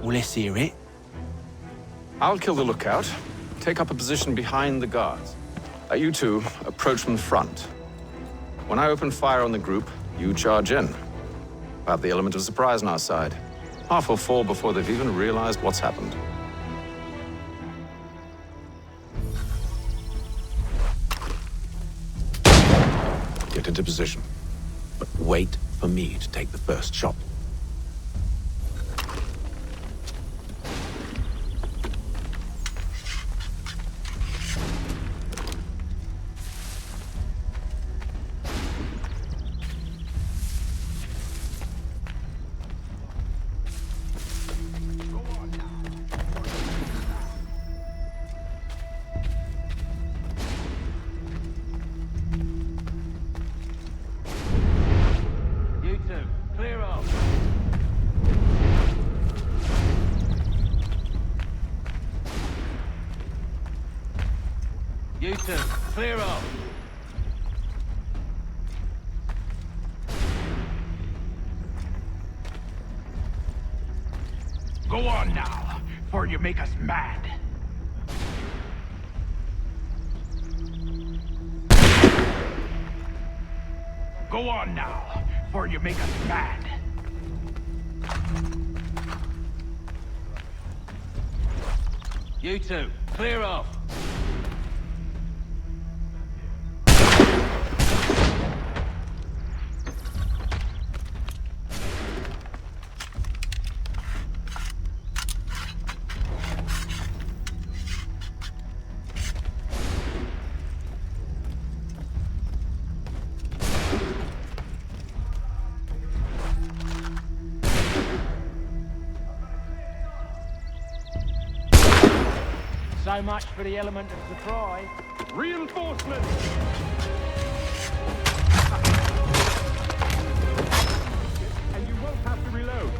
Well, let's hear it. I'll kill the lookout, take up a position behind the guards. You two approach from the front. When I open fire on the group, you charge in. We'll have the element of surprise on our side. Half will fall before they've even realized what's happened. Get into position. But wait for me to take the first shot. You two, clear off. Go on now, before you make us mad. Go on now, before you make us mad. You two, clear off. So much for the element of surprise. Reinforcements! And you won't have to reload.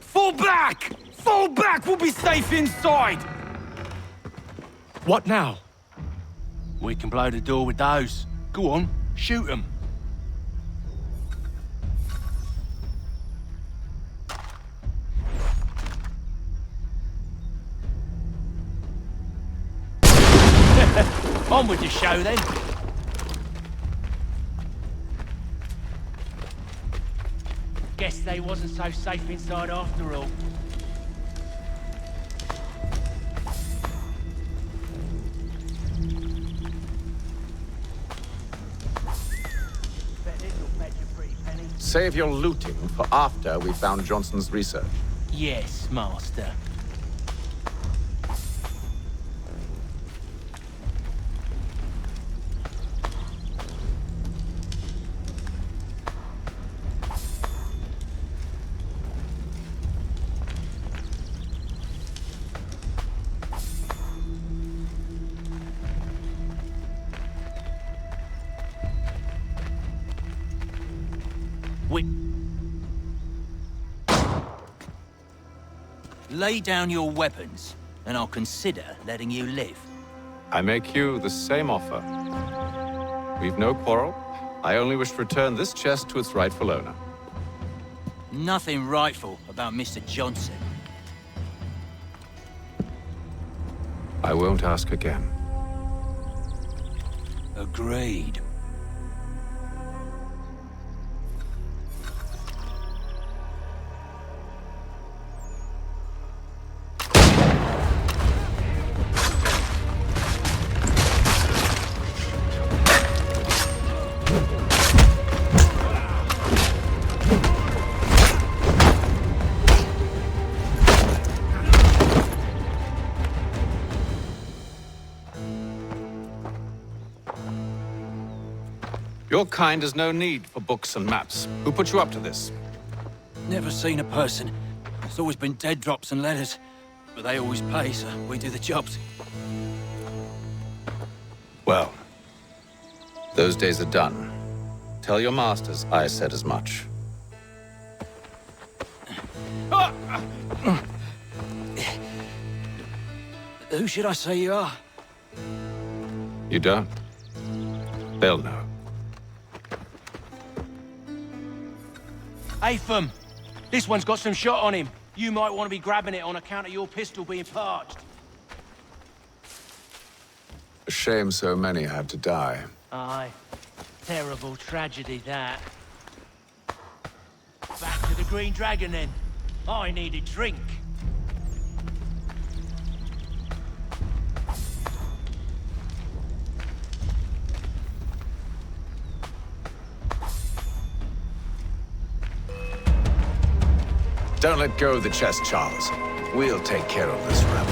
Fall back! Fall back! We'll be safe inside! What now? We can blow the door with those. Go on, shoot them. On with the show then. Guess they wasn't so safe inside after all. Bet this'll fetch a pretty penny. Save your looting for after we found Johnson's research. Yes, Master. Lay down your weapons, and I'll consider letting you live. I make you the same offer. We've no quarrel. I only wish to return this chest to its rightful owner. Nothing rightful about Mr. Johnson. I won't ask again. Agreed. Your kind has no need for books and maps. Who put you up to this? Never seen a person. It's always been dead drops and letters. But they always pay, so we do the jobs. Well, those days are done. Tell your masters I said as much. Who should I say you are? You don't? They'll know. Atham, this one's got some shot on him. You might want to be grabbing it on account of your pistol being parched. A shame so many had to die. Aye. Terrible tragedy, that. Back to the Green Dragon, then. I need a drink. Don't let go of the chest, Charles. We'll take care of this rebel.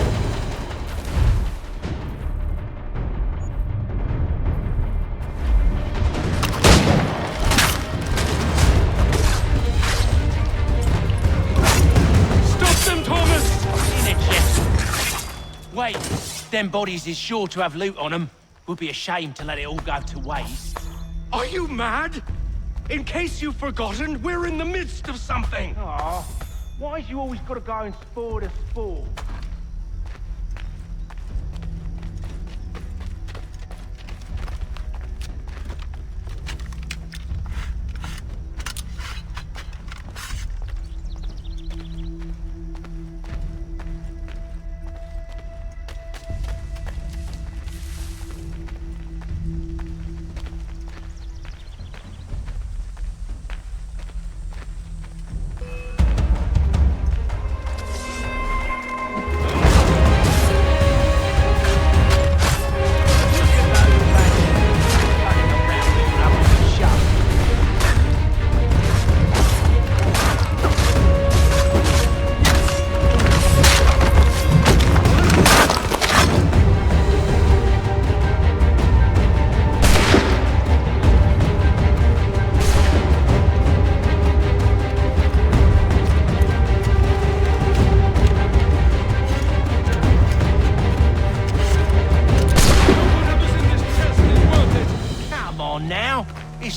Stop them, Thomas! In a chest. Wait, them bodies is sure to have loot on them. Would be a shame to let it all go to waste. Are you mad? In case you've forgotten, we're in the midst of something! Aw, why's you always gotta go and spoil the sport?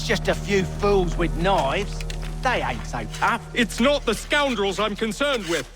Just a few fools with knives. They ain't so tough. It's not the scoundrels I'm concerned with.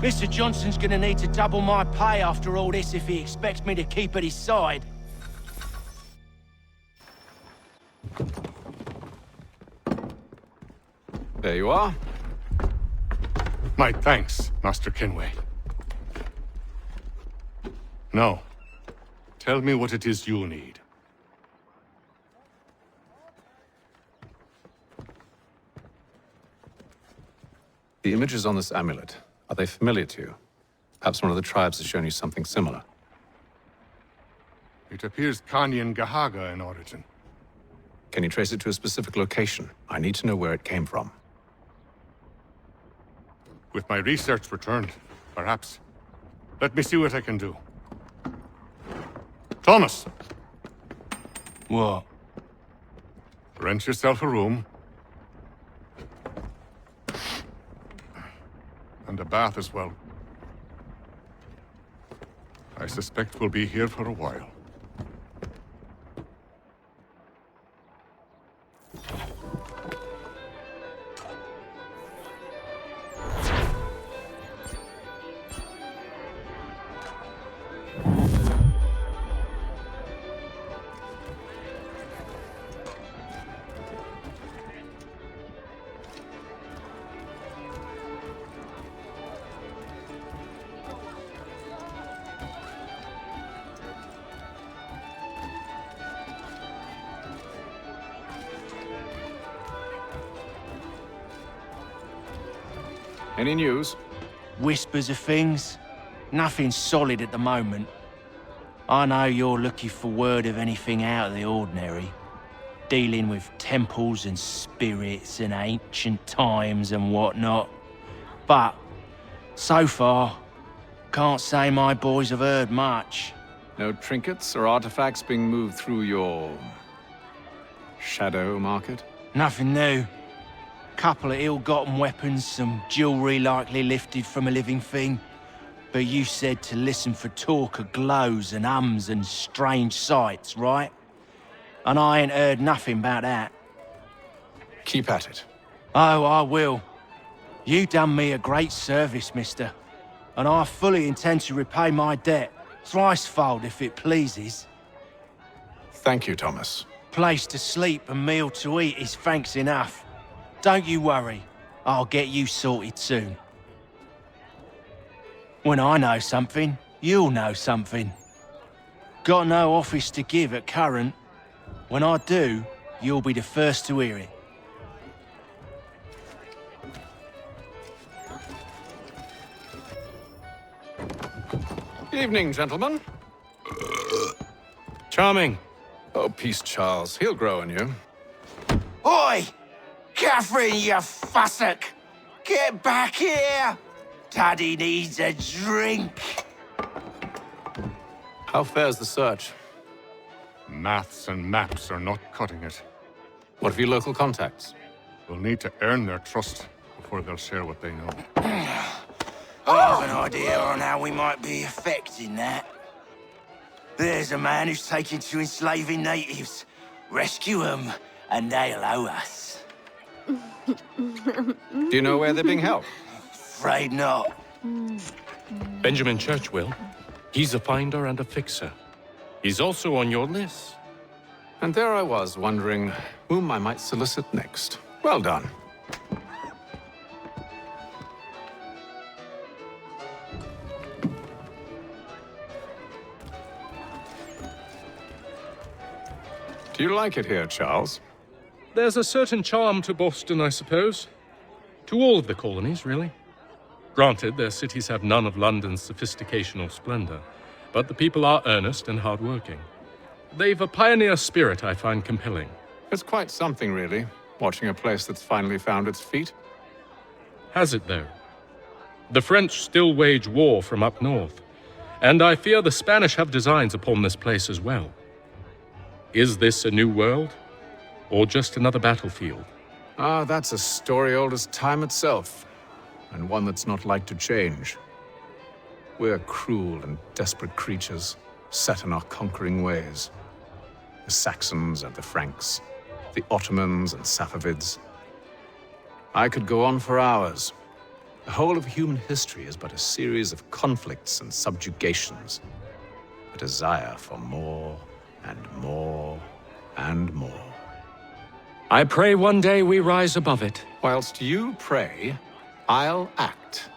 Mr. Johnson's gonna need to double my pay after all this if he expects me to keep at his side. There you are. My thanks, Master Kenway. Now, tell me what it is you need. The images on this amulet, are they familiar to you? Perhaps one of the tribes has shown you something similar. It appears Kanyan Gahaga in origin. Can you trace it to a specific location? I need to know where it came from. With my research returned, perhaps. Let me see what I can do. Thomas! What? Rent yourself a room. And a bath as well. I suspect we'll be here for a while. Any news? Whispers of things. Nothing solid at the moment. I know you're looking for word of anything out of the ordinary. Dealing with temples and spirits and ancient times and whatnot. But, so far, can't say my boys have heard much. No trinkets or artifacts being moved through your... shadow market? Nothing new. Couple of ill-gotten weapons, some jewelry likely lifted from a living thing. But you said to listen for talk of glows and ums and strange sights, right? And I ain't heard nothing about that. Keep at it. Oh, I will. You done me a great service, mister. And I fully intend to repay my debt. Thricefold, if it pleases. Thank you, Thomas. Place to sleep and meal to eat is thanks enough. Don't you worry. I'll get you sorted soon. When I know something, you'll know something. Got no office to give at current. When I do, you'll be the first to hear it. Evening, gentlemen. Charming. Oh, peace, Charles. He'll grow on you. Oi! Catherine, you fussock! Get back here! Daddy needs a drink. How fares the search? Maths and maps are not cutting it. What of your local contacts? We'll need to earn their trust before they'll share what they know. I have an idea on how we might be affecting that. There's a man who's taken to enslaving natives. Rescue them, and they'll owe us. Do you know where they're being held? Afraid not. Benjamin Church will. He's a finder and a fixer. He's also on your list. And there I was, wondering whom I might solicit next. Well done. Do you like it here, Charles? There's a certain charm to Boston, I suppose. To all of the colonies, really. Granted, their cities have none of London's sophistication or splendor, but the people are earnest and hardworking. They've a pioneer spirit I find compelling. It's quite something, really, watching a place that's finally found its feet. Has it, though? The French still wage war from up north, and I fear the Spanish have designs upon this place as well. Is this a new world, or just another battlefield? Ah, that's a story old as time itself, and one that's not like to change. We're cruel and desperate creatures, set in our conquering ways. The Saxons and the Franks, the Ottomans and Safavids. I could go on for hours. The whole of human history is but a series of conflicts and subjugations. A desire for more and more and more. I pray one day we rise above it. Whilst you pray, I'll act.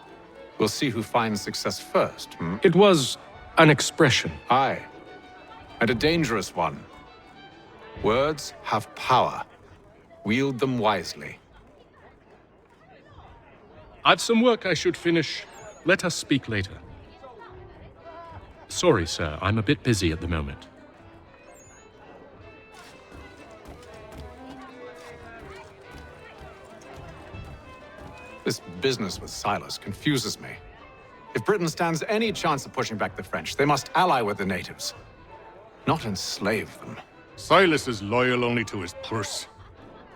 We'll see who finds success first, It was an expression. Aye, and a dangerous one. Words have power. Wield them wisely. I've some work I should finish. Let us speak later. Sorry, sir, I'm a bit busy at the moment. This business with Silas confuses me. If Britain stands any chance of pushing back the French, they must ally with the natives, not enslave them. Silas is loyal only to his purse.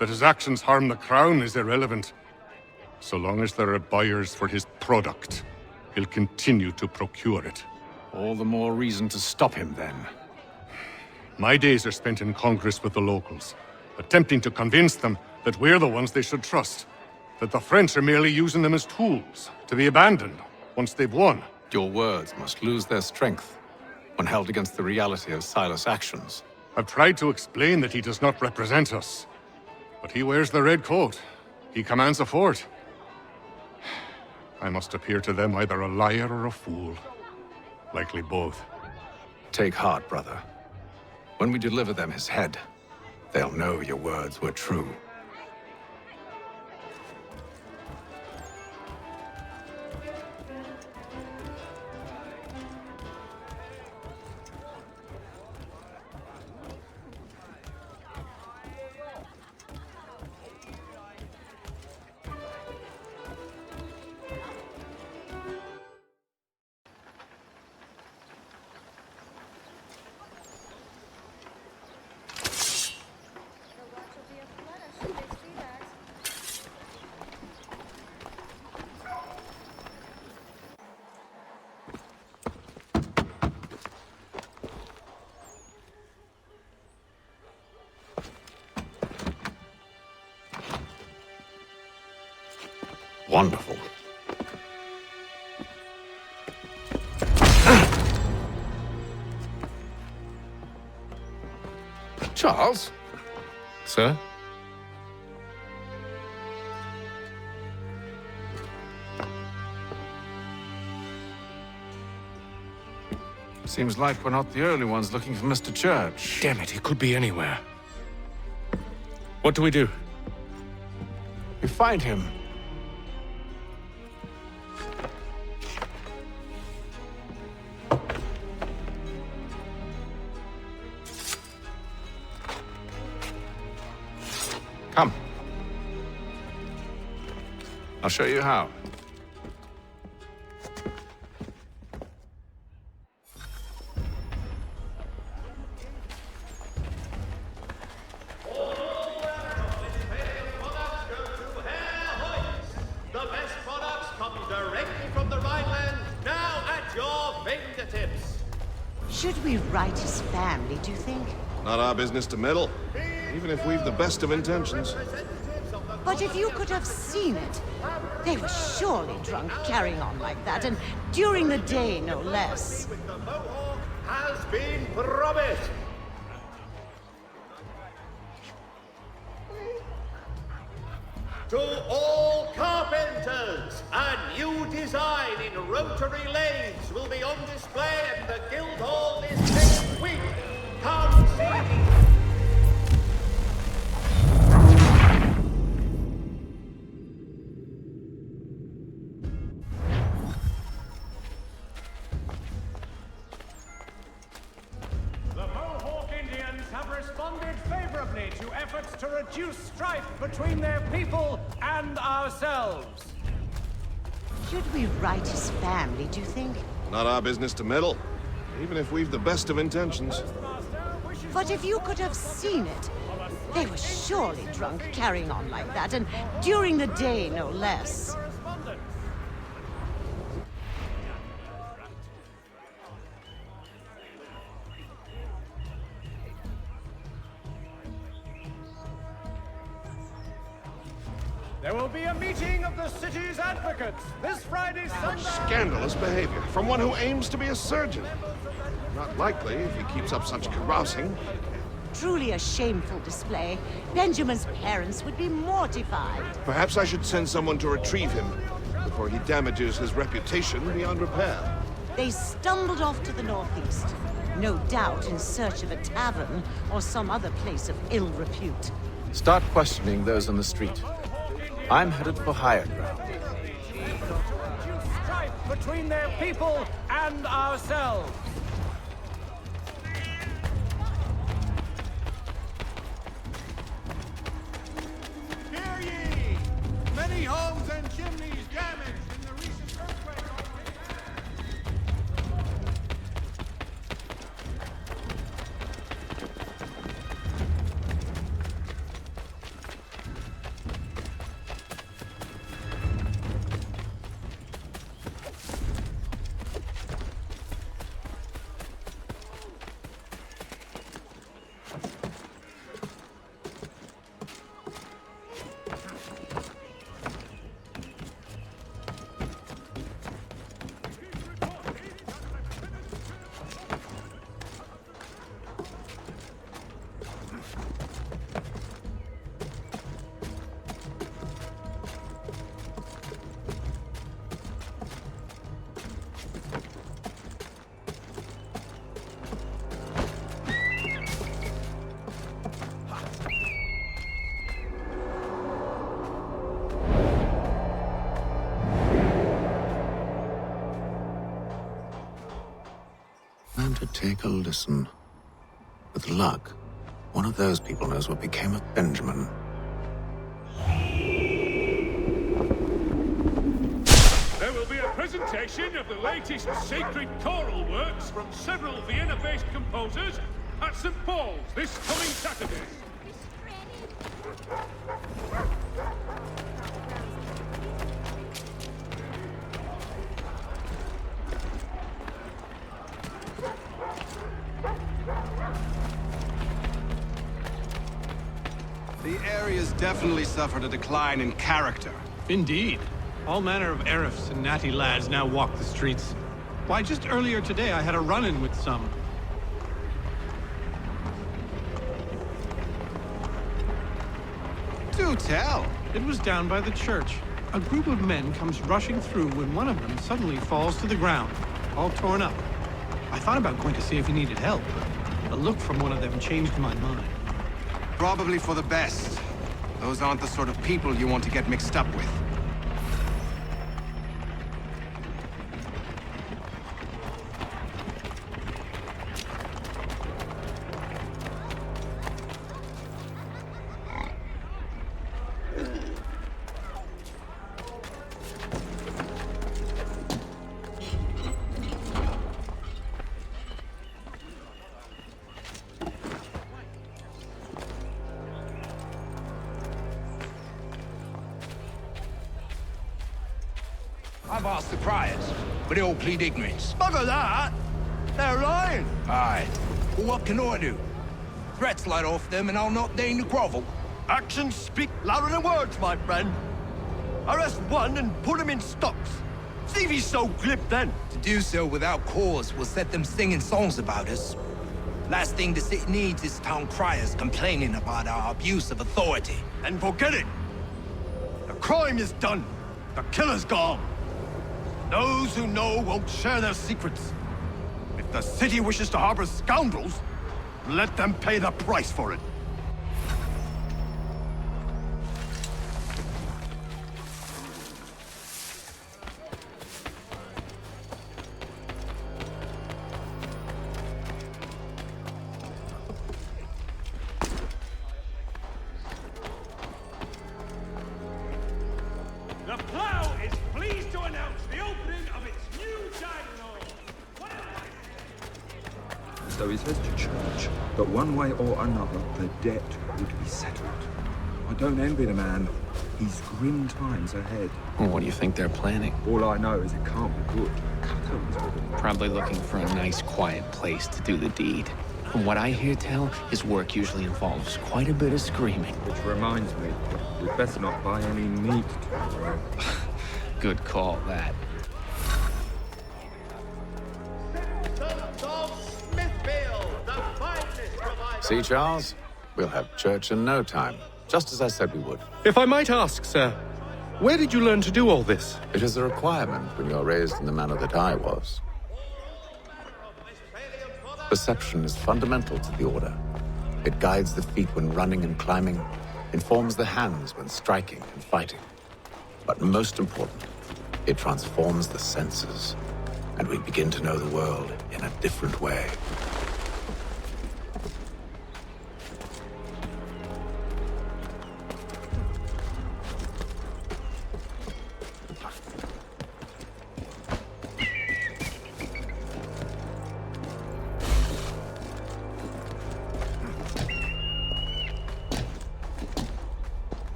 That his actions harm the crown is irrelevant. So long as there are buyers for his product, he'll continue to procure it. All the more reason to stop him, then. My days are spent in Congress with the locals, attempting to convince them that we're the ones they should trust. That the French are merely using them as tools, to be abandoned once they've won. Your words must lose their strength when held against the reality of Silas' actions. I've tried to explain that he does not represent us. But he wears the red coat. He commands a fort. I must appear to them either a liar or a fool. Likely both. Take heart, brother. When we deliver them his head, they'll know your words were true. Wonderful. Charles? Sir? Seems like we're not the only ones looking for Mr. Church. Damn it, he could be anywhere. What do we do? We find him. Come. I'll show you how. The best products come directly from the Rhineland, now at your fingertips. Should we write his family, do you think? Not our business to meddle, even if we've the best of intentions. But if you could have seen it, they were surely drunk carrying on like that, and during the day, no less. Has been promised. To all carpenters, a new design in rotary lathes will be on display at the Guildhall this next week. Come see. The Mohawk Indians have responded favorably to efforts to reduce strife between their people and ourselves. Should we write his family, do you think? Not our business to meddle, even if we've the best of intentions. But if you could have seen it, they were surely drunk carrying on like that, and during the day, no less. There will be a meeting of the city's advocates this Friday, Sunday. Scandalous behavior from one who aims to be a surgeon. Not likely if he keeps up such carousing. Truly a shameful display. Benjamin's parents would be mortified. Perhaps I should send someone to retrieve him before he damages his reputation beyond repair. They stumbled off to the northeast, no doubt in search of a tavern or some other place of ill repute. Start questioning those on the street. I'm headed for higher ground. Strife between their people and ourselves. Hear ye! Many homes and chimneys damaged in the recent earthquake. Time to take a listen. With luck, one of those people knows what became of Benjamin. There will be a presentation of the latest sacred choral works from several Vienna-based composers at St. Paul's this coming Saturday. The area's definitely suffered a decline in character. Indeed. All manner of Arifs and natty lads now walk the streets. Why, just earlier today I had a run-in with some. Do tell! It was down by the church. A group of men comes rushing through when one of them suddenly falls to the ground, all torn up. I thought about going to see if he needed help, but a look from one of them changed my mind. Probably for the best. Those aren't the sort of people you want to get mixed up with. I've asked the criers, but they all plead ignorance. Bugger that! They're lying! Aye. Well, what can I do? Threats light off them and I'll not deign to grovel. Actions speak louder than words, my friend. Arrest one and put him in stocks. See if he's so glib then. To do so without cause will set them singing songs about us. Last thing the city needs is town criers complaining about our abuse of authority. And forget it! The crime is done. The killer's gone. Those who know won't share their secrets. If the city wishes to harbor scoundrels, let them pay the price for it. The Plough is pleased to announce the opening of its new dining hall. So he says to church that one way or another the debt would be settled. I don't envy the man. He's grim times ahead. Well, what do you think they're planning? All I know is it can't be good. Probably looking for a nice, quiet place to do the deed. From what I hear tell, his work usually involves quite a bit of screaming. Which reminds me, we'd best not buy any meat tomorrow. Good call, that. See, Charles? We'll have church in no time, just as I said we would. If I might ask, sir, where did you learn to do all this? It is a requirement when you're raised in the manner that I was. Perception is fundamental to the Order. It guides the feet when running and climbing, informs the hands when striking and fighting. But most important, it transforms the senses, and we begin to know the world in a different way.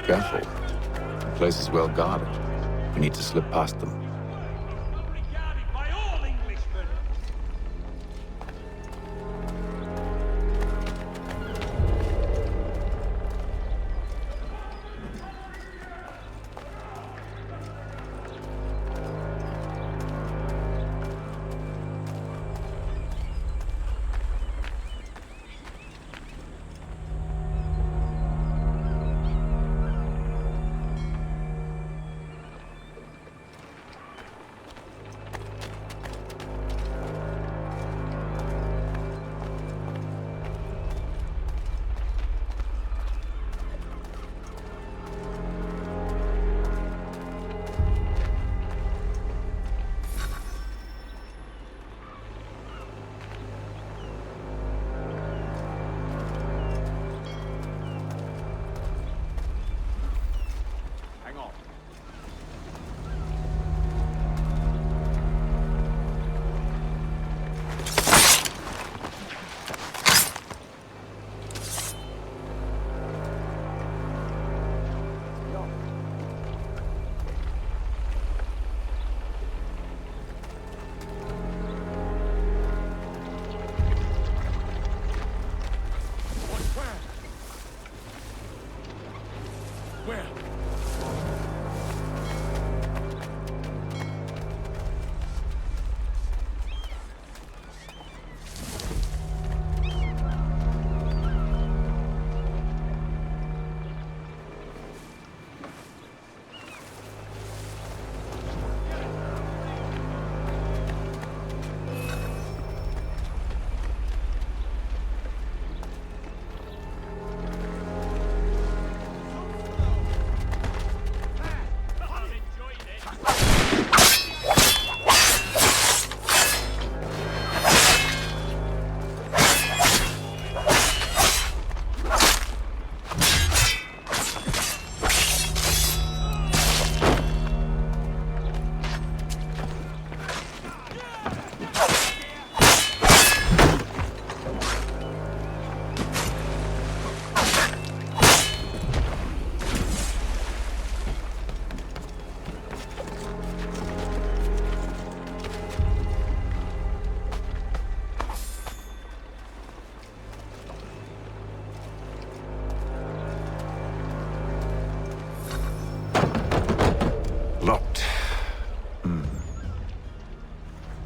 Careful. The place is well guarded. We need to slip past them.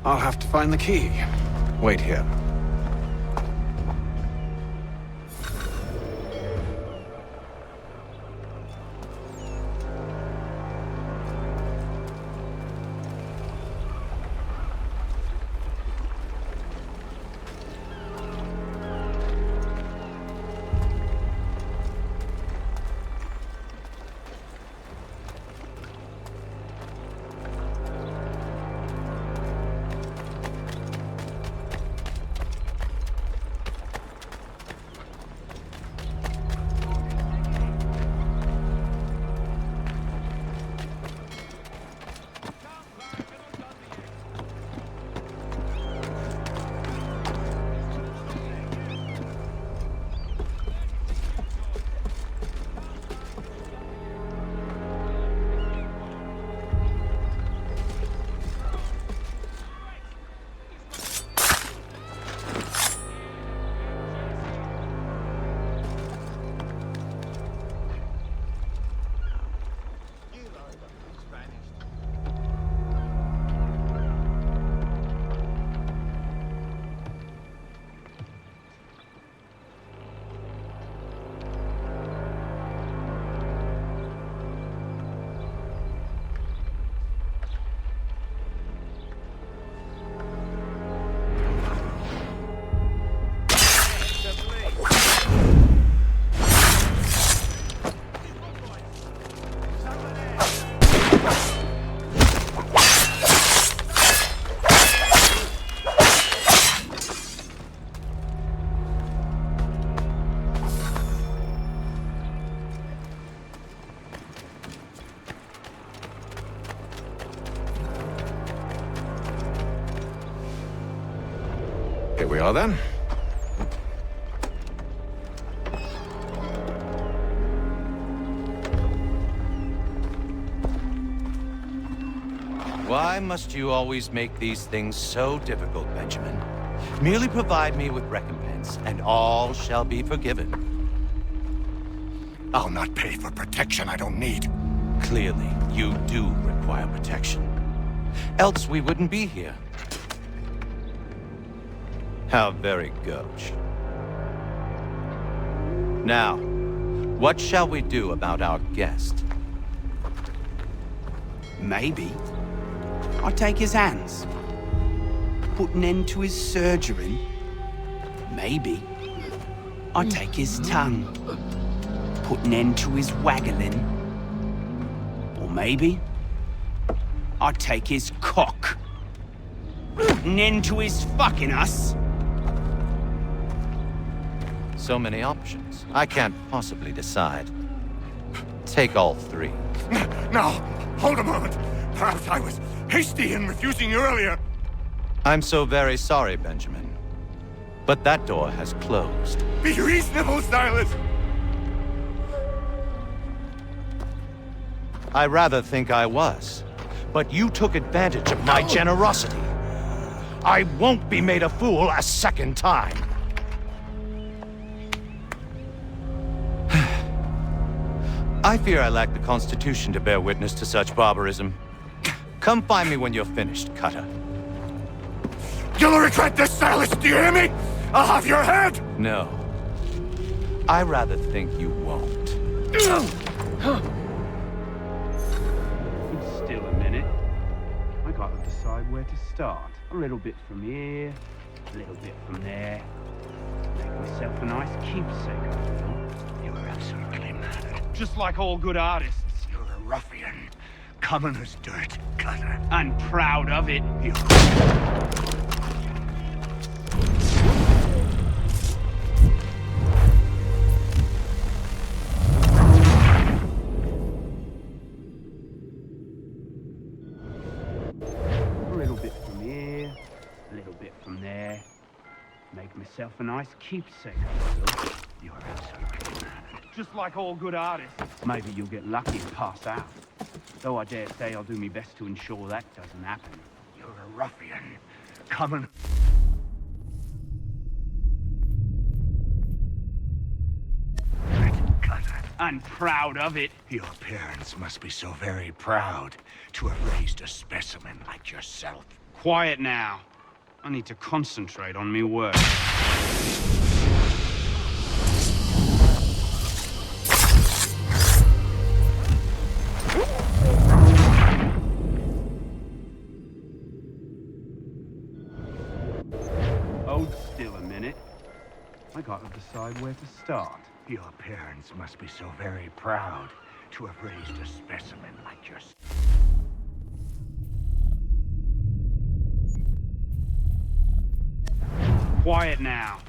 I'll have to find the key. Wait here. Here we are, then. Why must you always make these things so difficult, Benjamin? Merely provide me with recompense, and all shall be forgiven. I'll not pay for protection I don't need. Clearly, you do require protection. Else we wouldn't be here. How very gauche. Now, what shall we do about our guest? Maybe I'll take his hands. Put an end to his surgery. Maybe I'll take his tongue. Put an end to his waggling. Or maybe I'll take his cock. Put an end to his fucking us. So many options. I can't possibly decide. Take all three. Now, hold a moment. Perhaps I was hasty in refusing you earlier. I'm so very sorry, Benjamin. But that door has closed. Be reasonable, Silas. I rather think I was. But you took advantage of my generosity. I won't be made a fool a second time. I fear I lack the constitution to bear witness to such barbarism. Come find me when you're finished, Cutter. You'll regret this, Silas, do you hear me? I'll have your head! No. I rather think you won't. Still a minute. I gotta decide where to start. A little bit from here, a little bit from there. Make myself a nice keepsake, I feel. You were absolutely mad. Just like all good artists. You're a ruffian. Common as dirt, Cutter. And proud of it. You. A little bit from here, a little bit from there. Make myself a nice keepsake, I feel. You're absolutely mad. Just like all good artists. Maybe you'll get lucky and pass out. Though I dare say I'll do my best to ensure that doesn't happen. You're a ruffian. Coming. And proud of it. Your parents must be so very proud to have raised a specimen like yourself. Quiet now. I need to concentrate on me work. Hold still a minute. I gotta decide where to start. Your parents must be so very proud to have raised a specimen like yourself. Quiet now.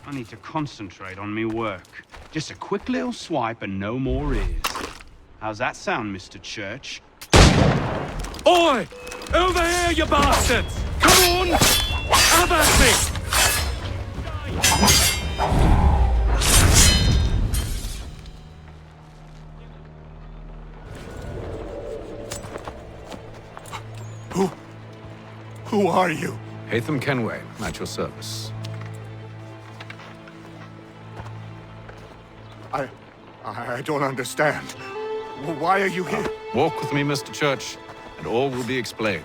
I need to concentrate on me work. Just a quick little swipe and no more is. How's that sound, Mr. Church? Oi! Over here, you bastards! Come on! Have at me! Who are you? Hatham Kenway, at your service. I don't understand. Why are you here? Walk with me, Mr. Church, and all will be explained.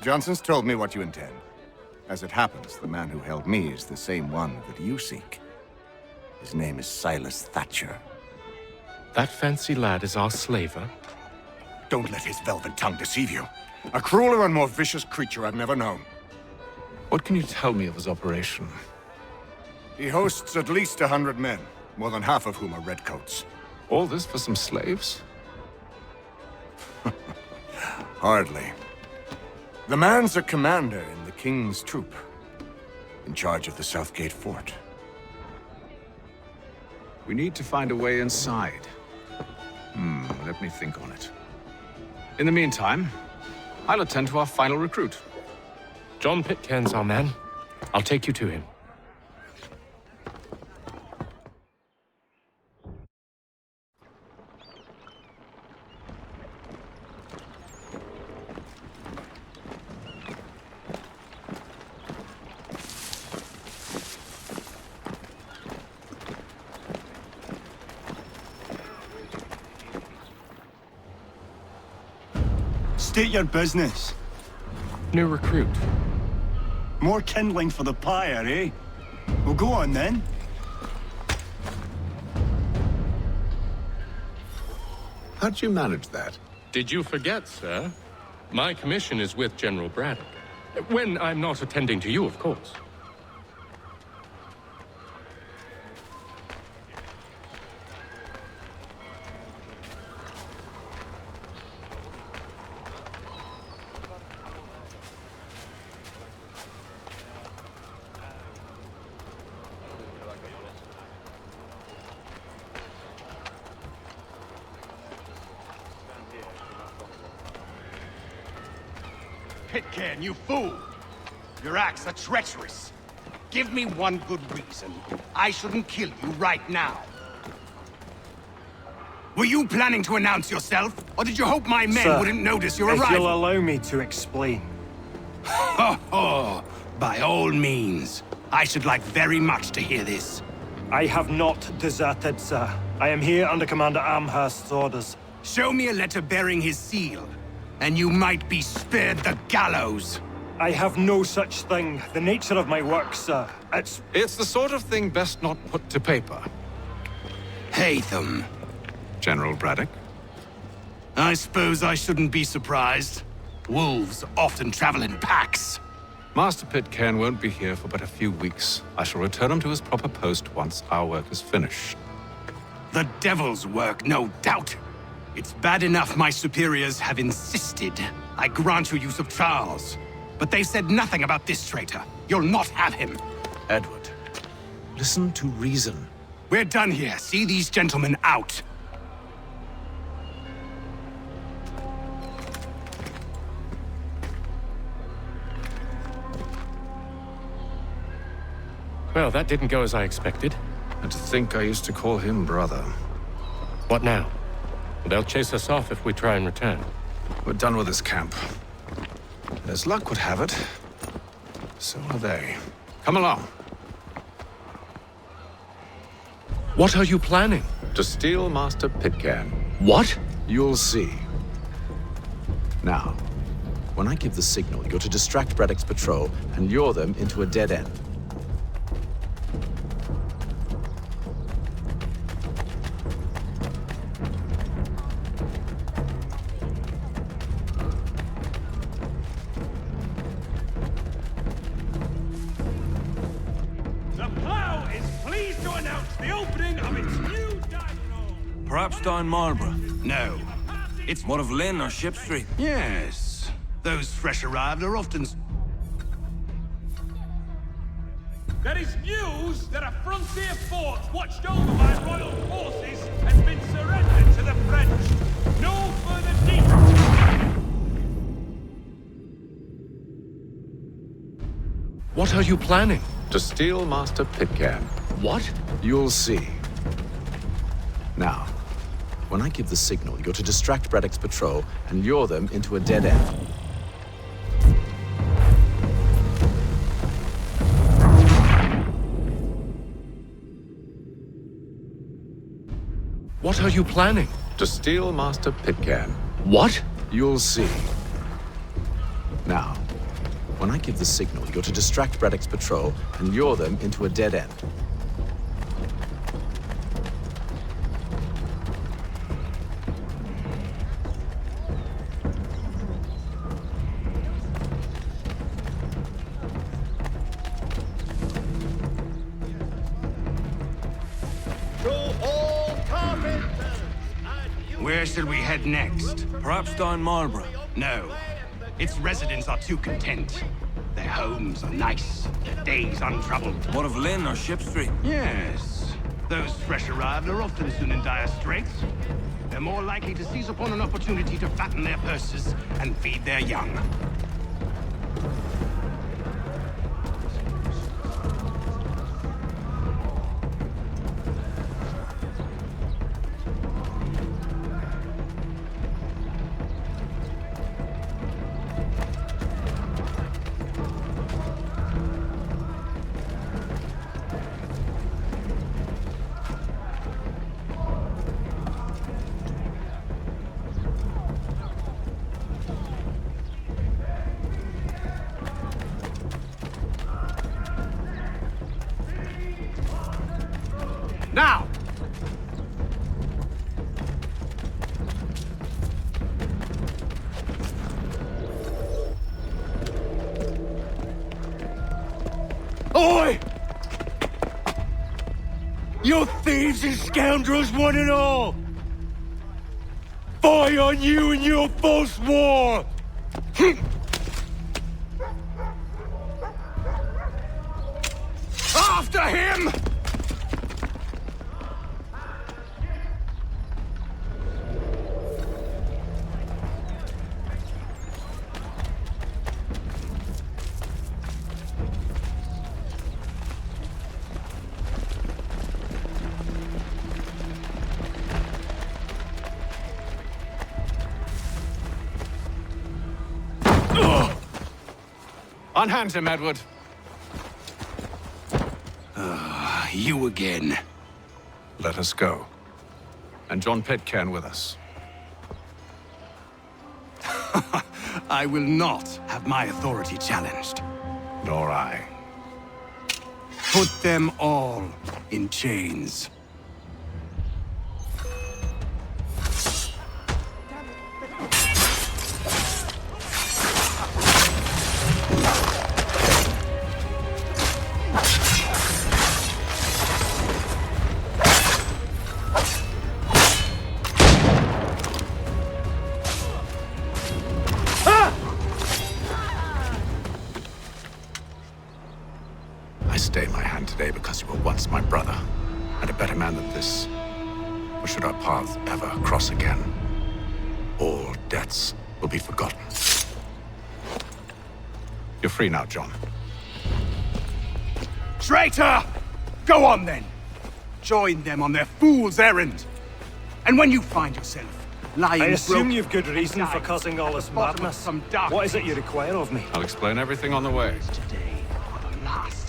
Johnson's told me what you intend. As it happens, the man who held me is the same one that you seek. His name is Silas Thatcher. That fancy lad is our slaver? Don't let his velvet tongue deceive you. A crueler and more vicious creature I've never known. What can you tell me of his operation? He hosts at least 100 men, more than half of whom are redcoats. All this for some slaves? Hardly. The man's a commander in the King's troop, in charge of the Southgate Fort. We need to find a way inside. Let me think on it. In the meantime, I'll attend to our final recruit. John Pitcairn's our man. I'll take you to him. State your business. New recruit. More kindling for the pyre, eh? Well, go on then. How'd you manage that? Did you forget, sir? My commission is with General Braddock. When I'm not attending to you, of course. Pitcairn, you fool! Your acts are treacherous. Give me one good reason I shouldn't kill you right now. Were you planning to announce yourself, or did you hope my men Sir, wouldn't notice your if arrival? you'll allow me to explain. Oh, by all means. I should like very much to hear this. I have not deserted, sir. I am here under Commander Amherst's orders. Show me a letter bearing his seal, and you might be spared the gallows. I have no such thing. The nature of my work, sir, It's the sort of thing best not put to paper. Haytham. General Braddock? I suppose I shouldn't be surprised. Wolves often travel in packs. Master Pitcairn won't be here for but a few weeks. I shall return him to his proper post once our work is finished. The devil's work, no doubt. It's bad enough my superiors have insisted I grant you use of Charles. But they said nothing about this traitor. You'll not have him. Edward, listen to reason. We're done here. See these gentlemen out. Well, that didn't go as I expected. And to think I used to call him brother. What now? They'll chase us off if we try and return. We're done with this camp. As luck would have it, so are they. Come along. What are you planning? To steal Master Pitcairn. What? You'll see. Now, when I give the signal, you're to distract Braddock's patrol and lure them into a dead end. Perhaps down Marlborough? No. It's more of Lynn or Ship Street. Yes. Those fresh arrived are often... There is news that a frontier fort watched over by royal forces has been surrendered to the French. No further details. What are you planning? To steal Master Pitcairn. What? You'll see. Now, when I give the signal, you're to distract Braddock's patrol and lure them into a dead end. What are you planning? To steal Master Pitcairn. What? You'll see. Now, when I give the signal, you're to distract Braddock's patrol and lure them into a dead end. Where shall we head next? Perhaps down Marlborough. No. Its residents are too content. Their homes are nice, their days untroubled. What of Lynn or Ship Street? Yes. Those fresh arrived are often soon in dire straits. They're more likely to seize upon an opportunity to fatten their purses and feed their young. Now! Oi! You thieves and scoundrels, one and all! Fie on you and your false war! After him! Unhand him, Edward. You again. Let us go. And John Pitcairn with us. I will not have my authority challenged. Nor I. Put them all in chains. I stay my hand today because you were once my brother, and a better man than this. Or should our paths ever cross again, all debts will be forgotten. You're free now, John. Traitor! Go on then! Join them on their fool's errand! And when you find yourself lying I assume broke you've good reason for causing all this madness. What is it you require of me? I'll explain everything on the way. last.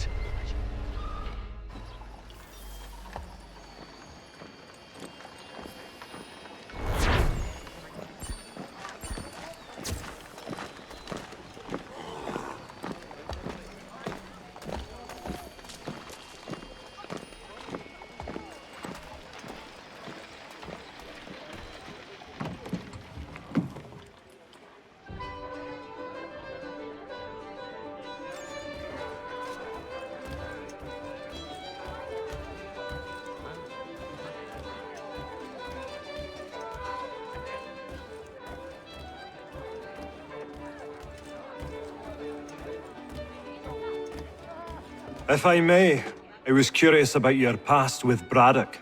If I may, I was curious about your past with Braddock.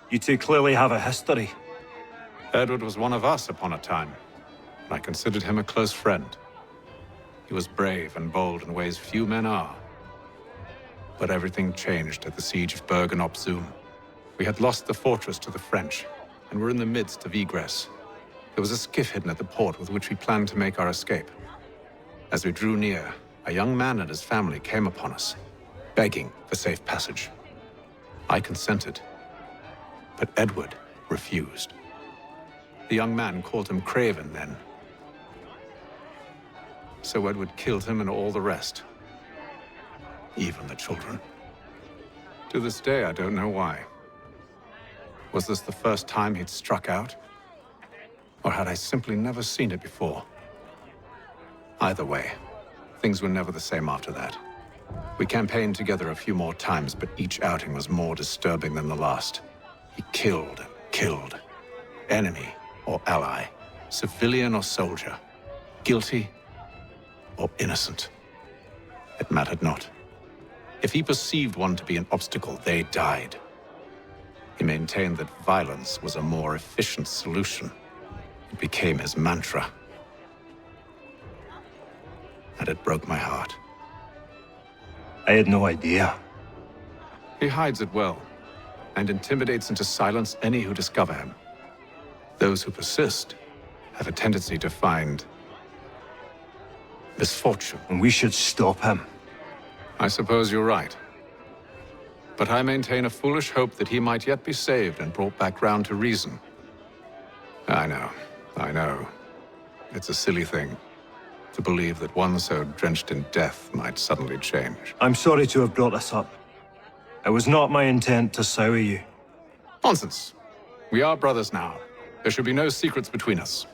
You two clearly have a history. Edward was one of us upon a time, and I considered him a close friend. He was brave and bold in ways few men are. But everything changed at the siege of Bergen op Zoom. We had lost the fortress to the French, and were in the midst of egress. There was a skiff hidden at the port with which we planned to make our escape. As we drew near, a young man and his family came upon us, begging for safe passage. I consented, but Edward refused. The young man called him Craven then. So Edward killed him and all the rest, even the children. To this day, I don't know why. Was this the first time he'd struck out? Or had I simply never seen it before? Either way, things were never the same after that. We campaigned together a few more times, but each outing was more disturbing than the last. He killed and killed. Enemy or ally, civilian or soldier, guilty or innocent. It mattered not. If he perceived one to be an obstacle, they died. He maintained that violence was a more efficient solution. It became his mantra. And it broke my heart. I had no idea. He hides it well, and intimidates into silence any who discover him. Those who persist have a tendency to find misfortune. And we should stop him. I suppose you're right. But I maintain a foolish hope that he might yet be saved and brought back round to reason. I know. It's a silly thing to believe that one so drenched in death might suddenly change. I'm sorry to have brought this up. It was not my intent to sour you. Nonsense. We are brothers now. There should be no secrets between us.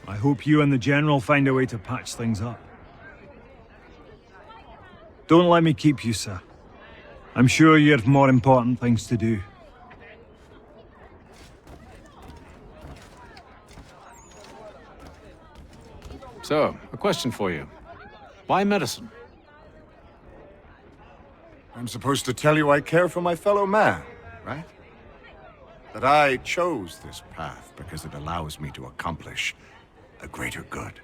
I hope you and the General find a way to patch things up. Don't let me keep you, sir. I'm sure you have more important things to do. So, a question for you. Why medicine? I'm supposed to tell you I care for my fellow man, right? That I chose this path because it allows me to accomplish a greater good.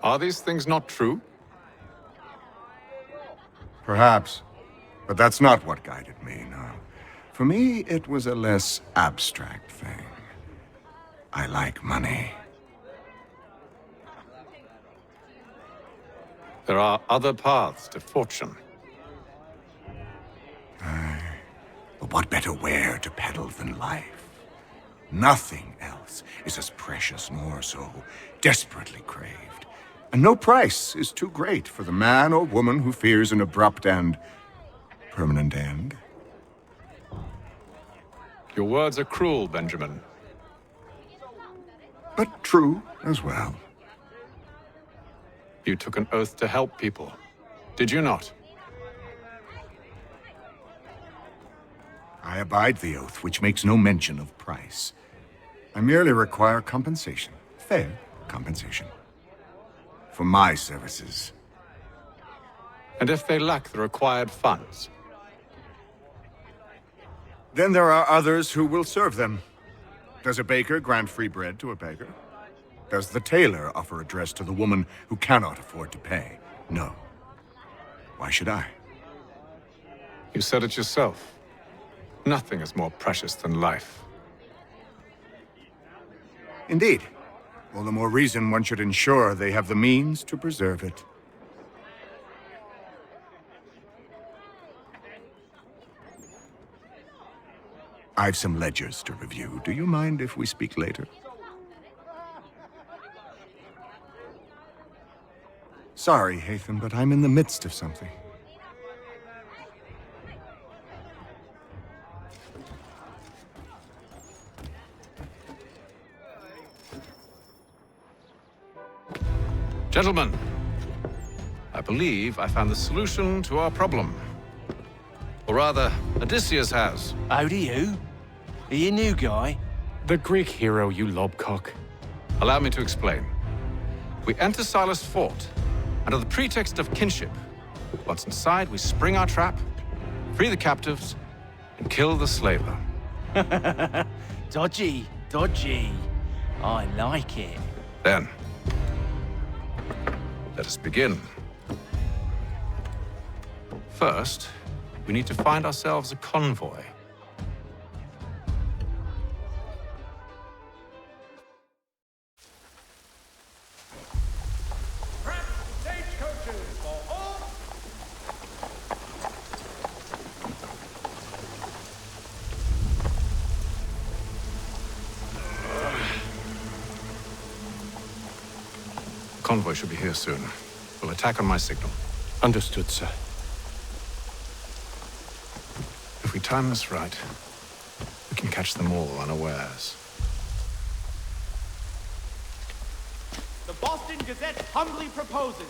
Are these things not true? Perhaps. But that's not what guided me, no. For me, it was a less abstract thing. I like money. There are other paths to fortune. But what better ware to peddle than life? Nothing else is as precious nor so desperately craved. And no price is too great for the man or woman who fears an abrupt and permanent end. Your words are cruel, Benjamin. But true as well. You took an oath to help people, did you not? I abide the oath, which makes no mention of price. I merely require compensation, fair compensation, for my services. And if they lack the required funds? Then there are others who will serve them. Does a baker grant free bread to a beggar? Does the tailor offer a dress to the woman who cannot afford to pay? No. Why should I? You said it yourself. Nothing is more precious than life. Indeed. All the more reason one should ensure they have the means to preserve it. I've some ledgers to review. Do you mind if we speak later? Sorry, Hatham, but I'm in the midst of something. Gentlemen, I believe I found the solution to our problem. Or rather, Odysseus has. How do you? Are you a new guy? The Greek hero, you lobcock. Allow me to explain. We enter Silas' fort, under the pretext of kinship. Once inside, we spring our trap, free the captives, and kill the slaver. Dodgy, dodgy. I like it. Then, let us begin. First, we need to find ourselves a convoy. Convoy should be here soon. We'll attack on my signal. Understood, sir. If we time this right, we can catch them all unawares. The Boston Gazette humbly proposes.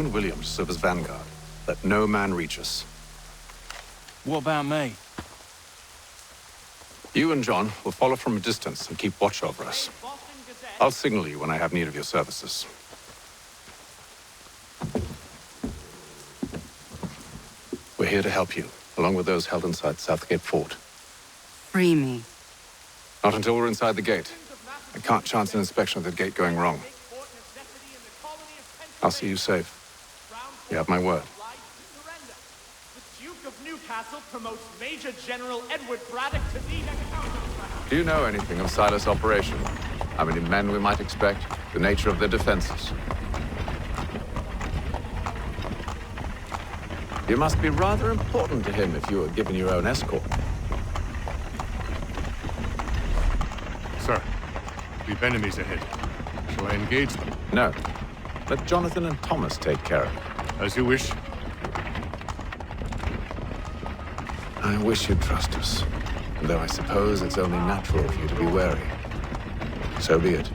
Captain William to serve as vanguard. Let no man reach us. What about me? You and John will follow from a distance and keep watch over us. I'll signal you when I have need of your services. We're here to help you, along with those held inside Southgate Fort. Free me. Not until we're inside the gate. I can't chance an inspection of the gate going wrong. I'll see you safe. You have my word. The Duke of Newcastle promotes Major General Edward Braddock to lead a counter. Do you know anything of Silas' operation? How many men we might expect? The nature of their defenses? You must be rather important to him if you were given your own escort. Sir, we've enemies ahead. Shall I engage them? No. Let Jonathan and Thomas take care of it. As you wish. I wish you'd trust us. Though I suppose it's only natural for you to be wary. So be it.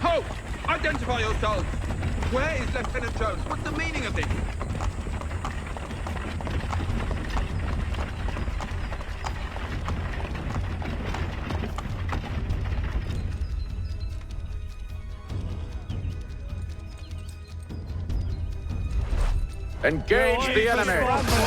Halt! Identify yourselves! Where is Lieutenant Jones? What's the meaning of this? Engage the enemy!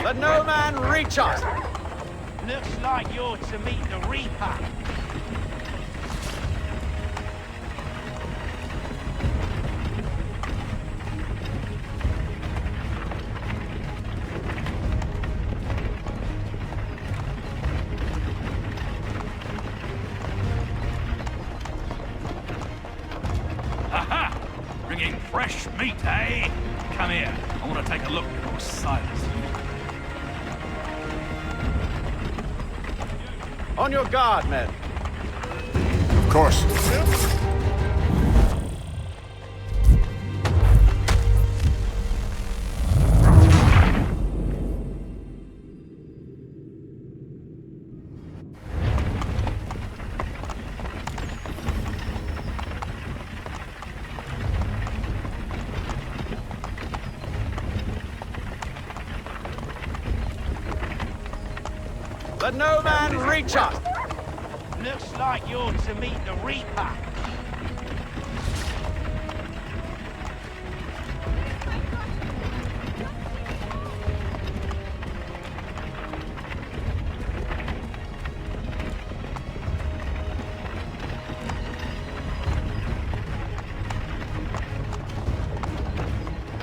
Let no man reach us! Looks like you're to meet the Reaper. Aha! Bringing fresh meat, eh? Come here. I want to take a look at your Silas. On your guard, men. Of course. Let no man reach us! Looks like you're to meet the Reaper.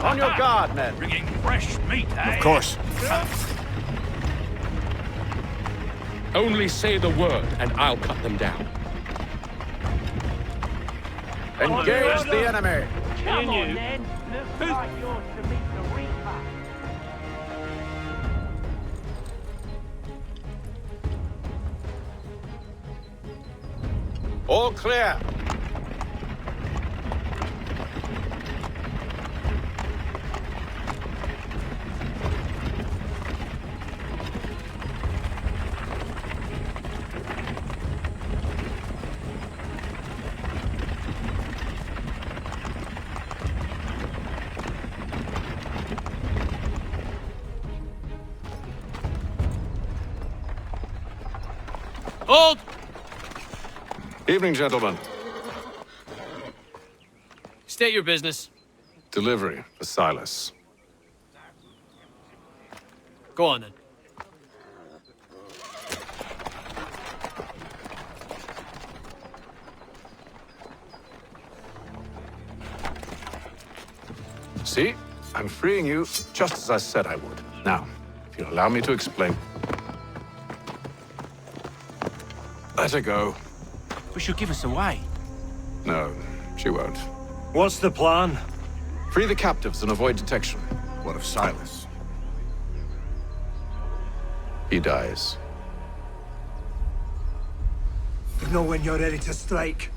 On your guard, men. Bringing fresh meat, eh? Of course. Only say the word, and I'll cut them down. Engage the enemy! Come on, then. Looks like you're to meet the Reaper. All clear. Hold! Evening, gentlemen. State your business. Delivery for Silas. Go on, then. See? I'm freeing you just as I said I would. Now, if you'll allow me to explain. Let her go. But she'll give us away. No, she won't. What's the plan? Free the captives and avoid detection. What of Silas? He dies. Know when you're ready to strike.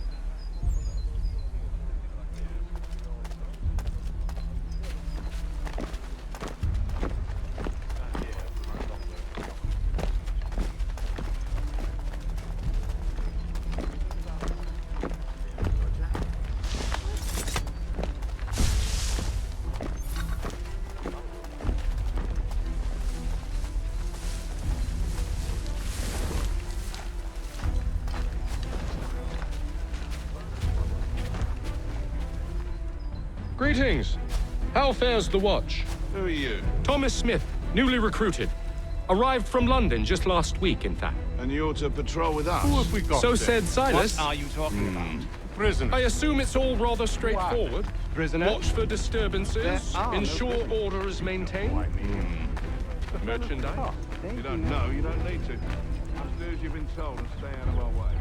Greetings. How fares the watch? Who are you? Thomas Smith, newly recruited. Arrived from London just last week, in fact. And you're to patrol with us? Who have we got So there? said Silas. What are you talking about? Prison. I assume it's all rather straightforward. Prisoner? Watch for disturbances, There are no ensure prisoners. order is maintained. Merchandise. You don't know, you don't need to. Just do as you've been told and stay out of our way.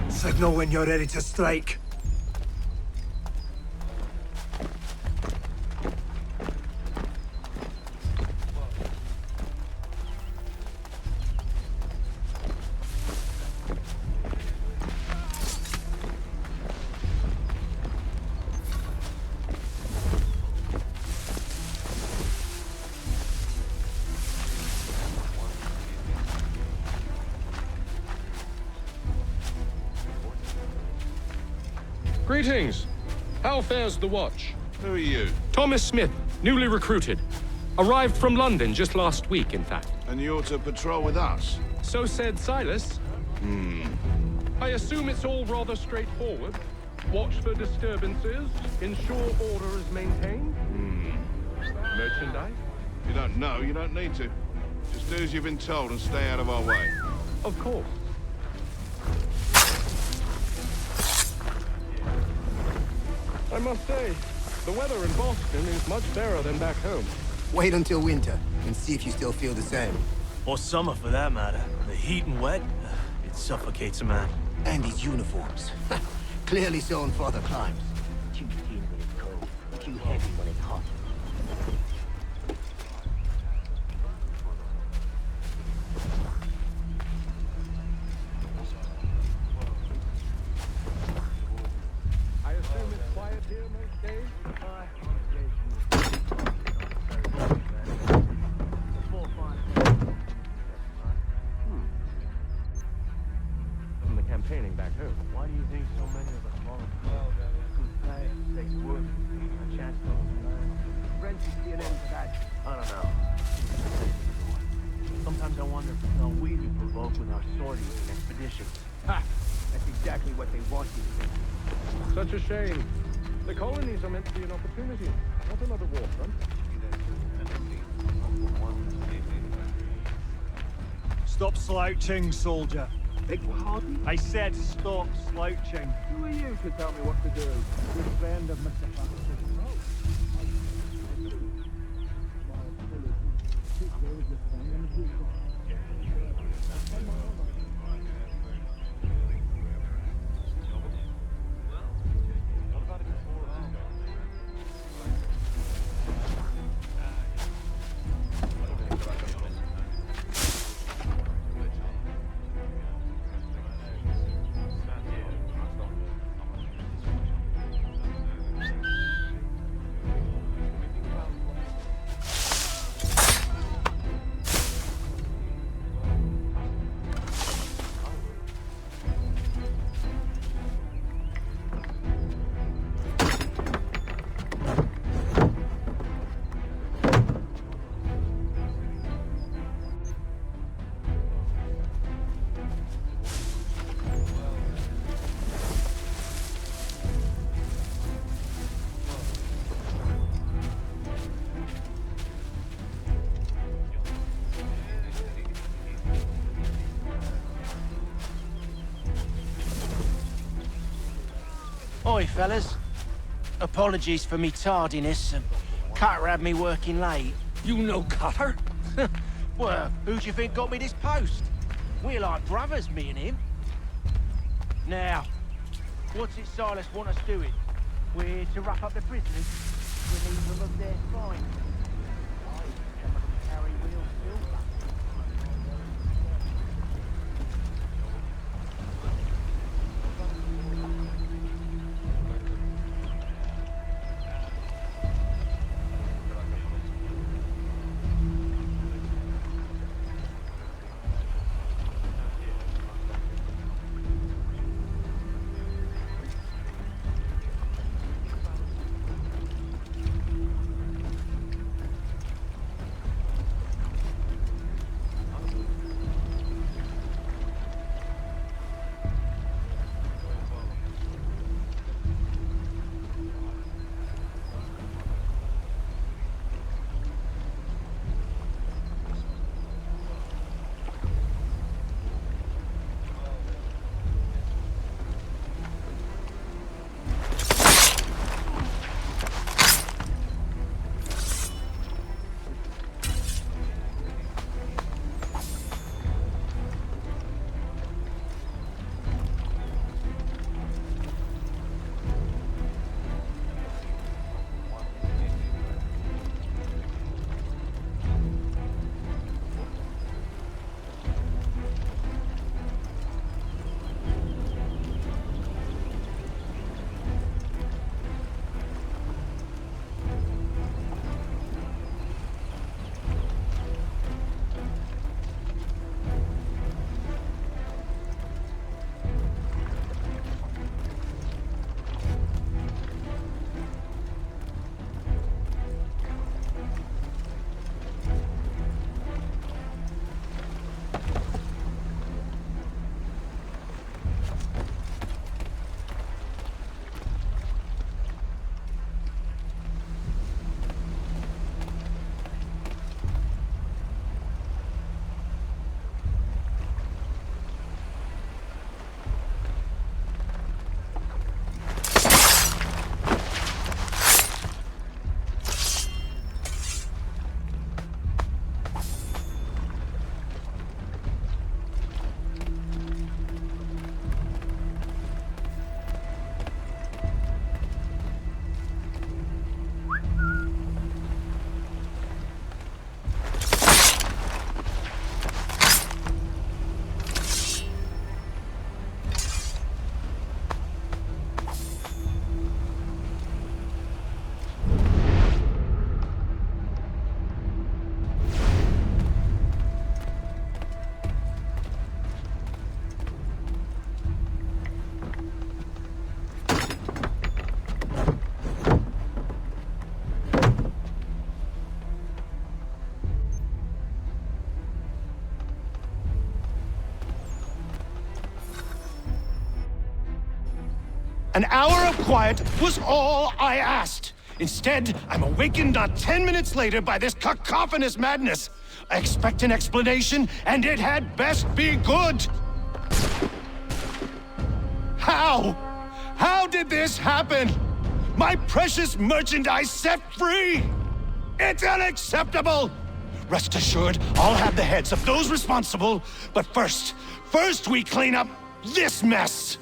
Signal when you're ready to strike. Greetings. How fares the watch? Who are you? Thomas Smith, newly recruited. Arrived from London just last week, in fact. And you're to patrol with us? So said Silas. I assume it's all rather straightforward. Watch for disturbances, ensure order is maintained. Merchandise? You don't know, you don't need to. Just do as you've been told and stay out of our way. Of course. I must say, the weather in Boston is much better than back home. Wait until winter and see if you still feel the same. Or summer, for that matter. The heat and wet, it suffocates a man. And these uniforms. Clearly sewn for the climes. Too thin when it's cold, too heavy when it's hot. I assume it's quiet here most days? From the campaigning back home. Why do you think so many of us volunteer? Good pay, takes work, a chance to learn. Friends see an end to that. I don't know. Sometimes I wonder how we be provoked with our sorties and expeditions. Ha! That's exactly what they want you to think. Such a shame. The colonies are meant to be an opportunity, not another war front. Stop slouching, soldier. Beg pardon? I said stop slouching. Who are you to tell me what to do? Good friend of Mr. Oi, fellas. Apologies for me tardiness. Cutter had me working late. You know Cutter? Well, who do you think got me this post? We're like brothers, me and him. Now, what's it Silas want us doing? We're here to wrap up the prisoners. Relieve them of their fines. Some of them carry real silver. An hour of quiet was all I asked. Instead, I'm awakened not 10 minutes later by this cacophonous madness. I expect an explanation, and it had best be good. How? How did this happen? My precious merchandise set free! It's unacceptable! Rest assured, I'll have the heads of those responsible, but first we clean up this mess!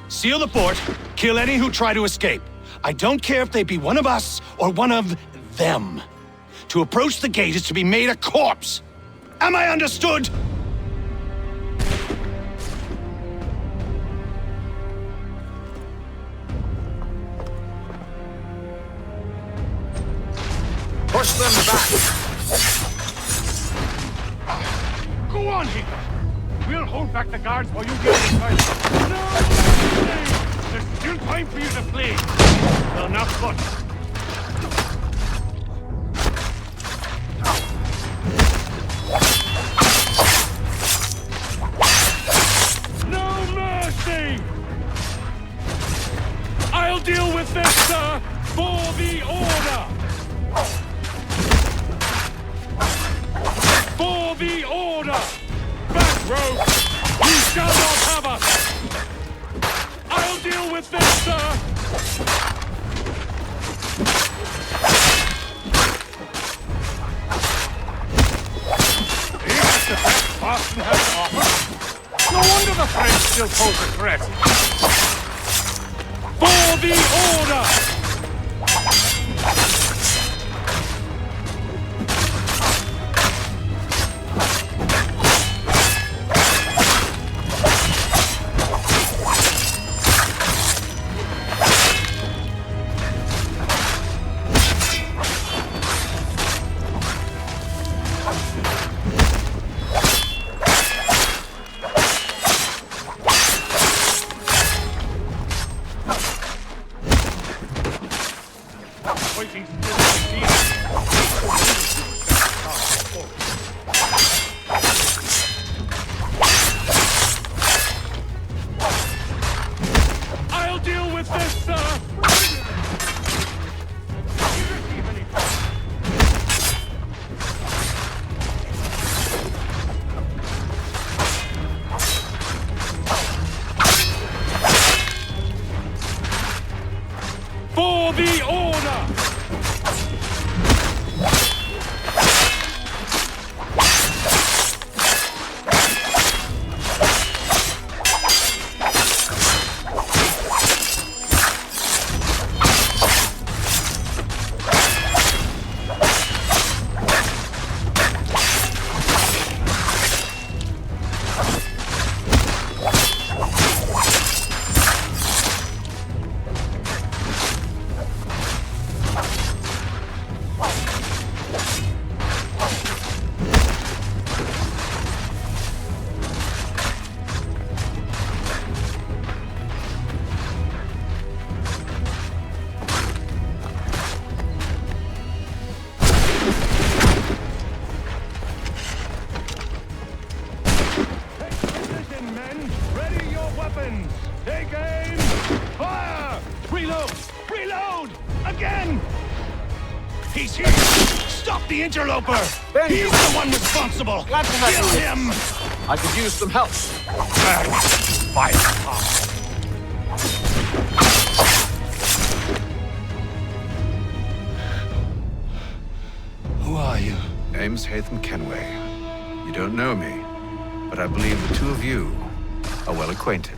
Seal the fort, kill any who try to escape. I don't care if they be one of us or one of them. To approach the gate is to be made a corpse. Am I understood? Push them back! Go on here! We'll hold back the guards while you get inside. No! There's still time for you to flee. Well, not foot. No mercy! I'll deal with this, sir, for the order! For the order! Back, row! shall not have us! I'll deal with this, sir! Here's the best Boston has to offer. No wonder the French still pose a threat. For the order! I'll deal with this, sir! For the order! Take aim! Fire! Reload! Reload! Again! He's here! Stop the interloper! He's the one responsible! Glad to have Kill you. him! I could use some help. Fire! Who are you? Name's Hatham Kenway. You don't know me, but I believe the two of you are well acquainted.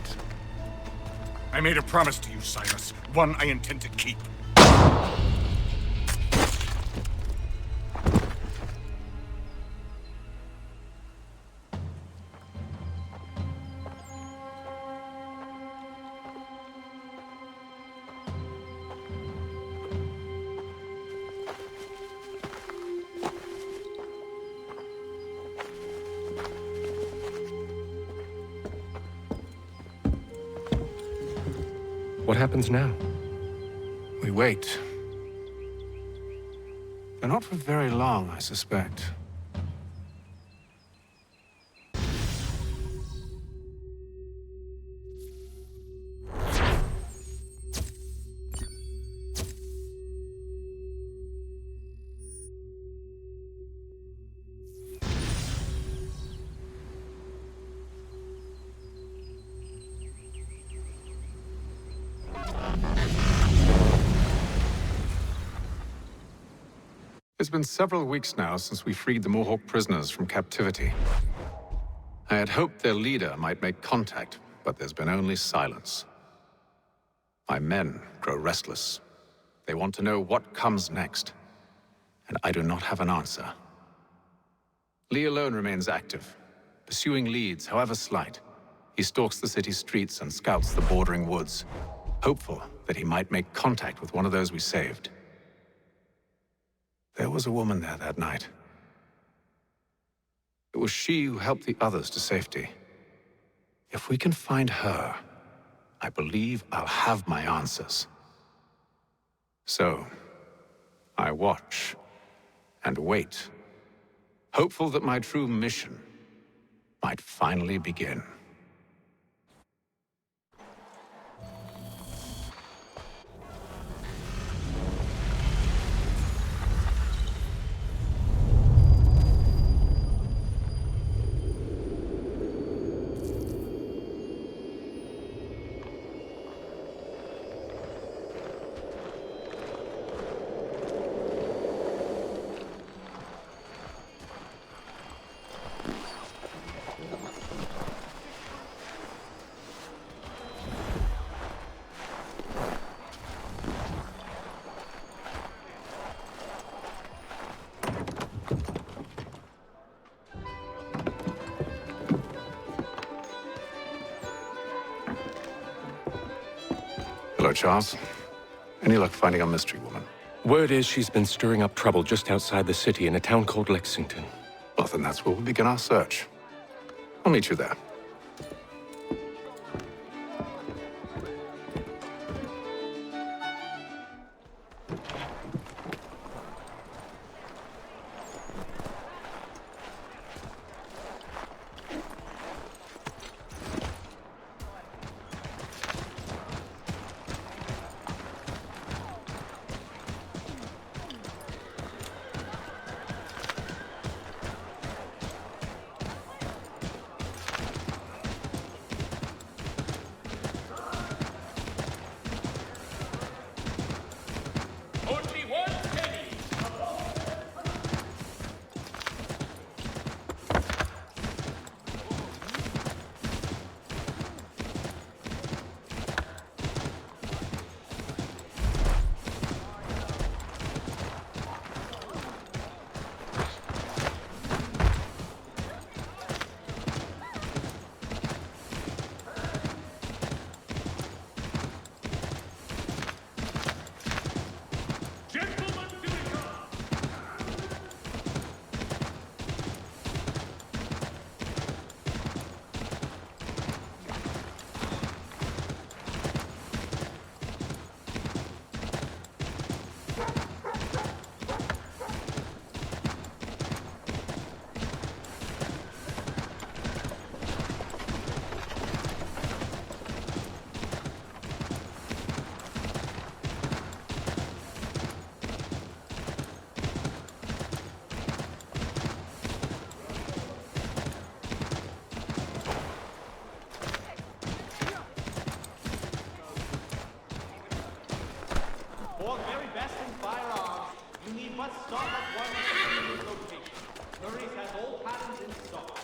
I made a promise to you, Silas. One I intend to keep. What happens now? We wait. But not for very long, I suspect. It's been several weeks now since we freed the Mohawk prisoners from captivity. I had hoped their leader might make contact, but there's been only silence. My men grow restless. They want to know what comes next, and I do not have an answer. Lee alone remains active, pursuing leads, however slight. He stalks the city streets and scouts the bordering woods, hopeful that he might make contact with one of those we saved. There was a woman there that night. It was she who helped the others to safety. If we can find her, I believe I'll have my answers. So, I watch and wait, hopeful that my true mission might finally begin. Charles. Any luck finding our mystery woman? Word is she's been stirring up trouble just outside the city in a town called Lexington. Well, then that's where we'll begin our search. I'll meet you there. For the very best in firearms, you need but stop at one convenient location. Murray's has all patterns in stock.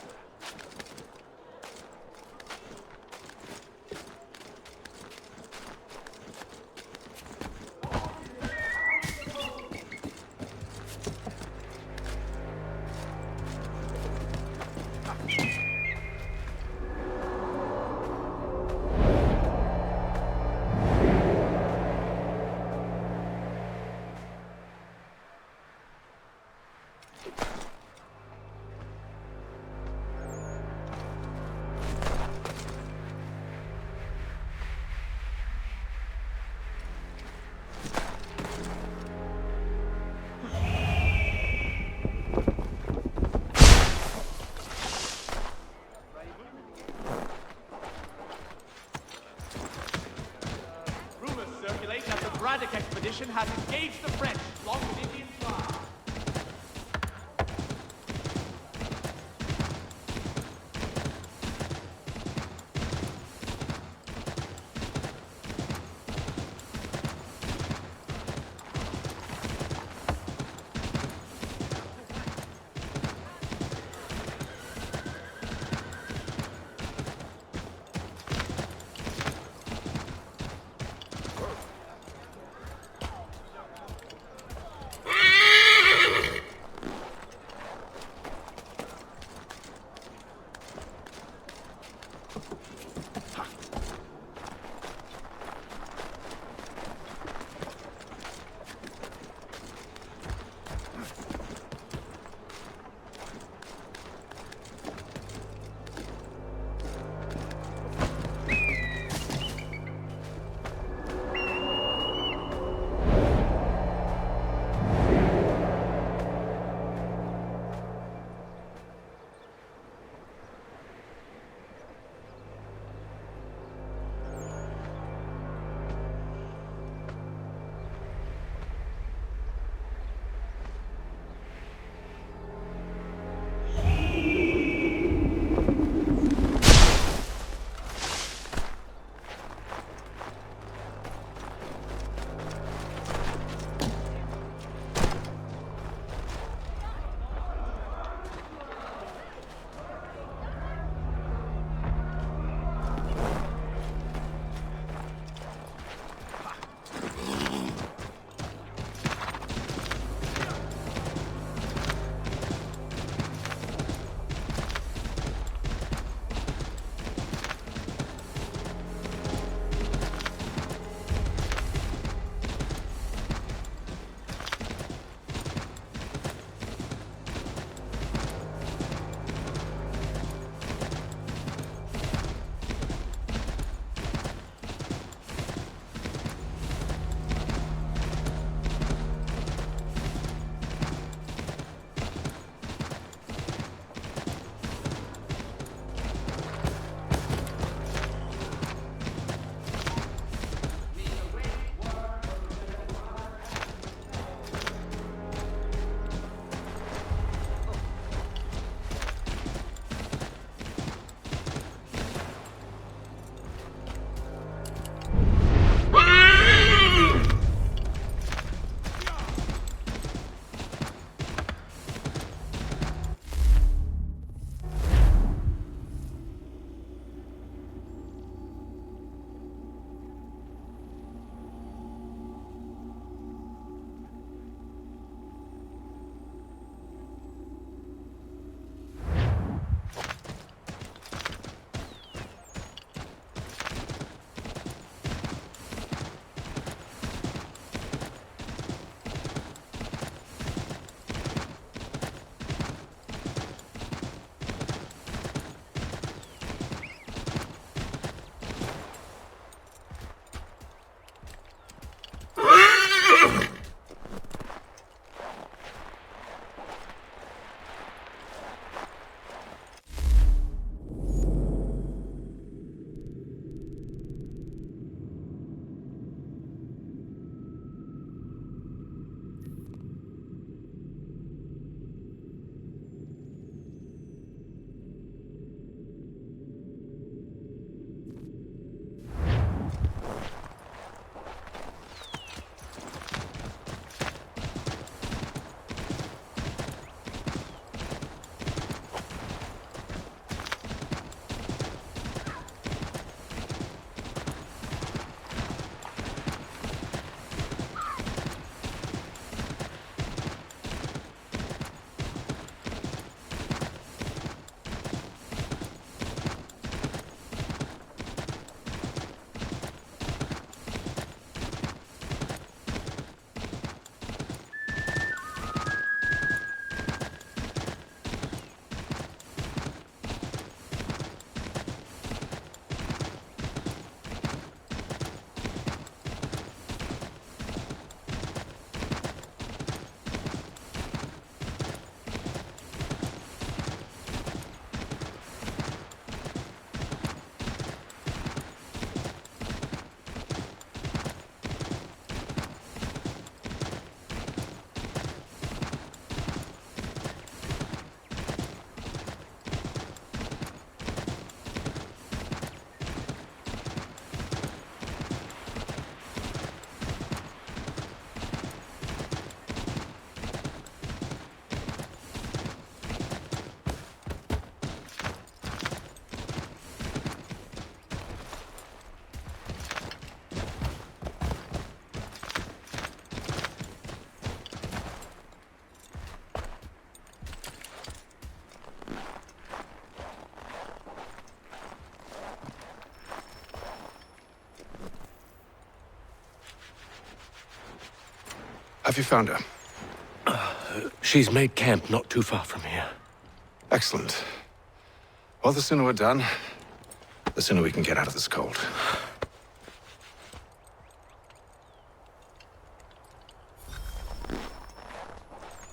Braddock expedition has engaged the French along with Indian flag. Have you found her? She's made camp not too far from here. Excellent. Well, the sooner we're done, the sooner we can get out of this cold.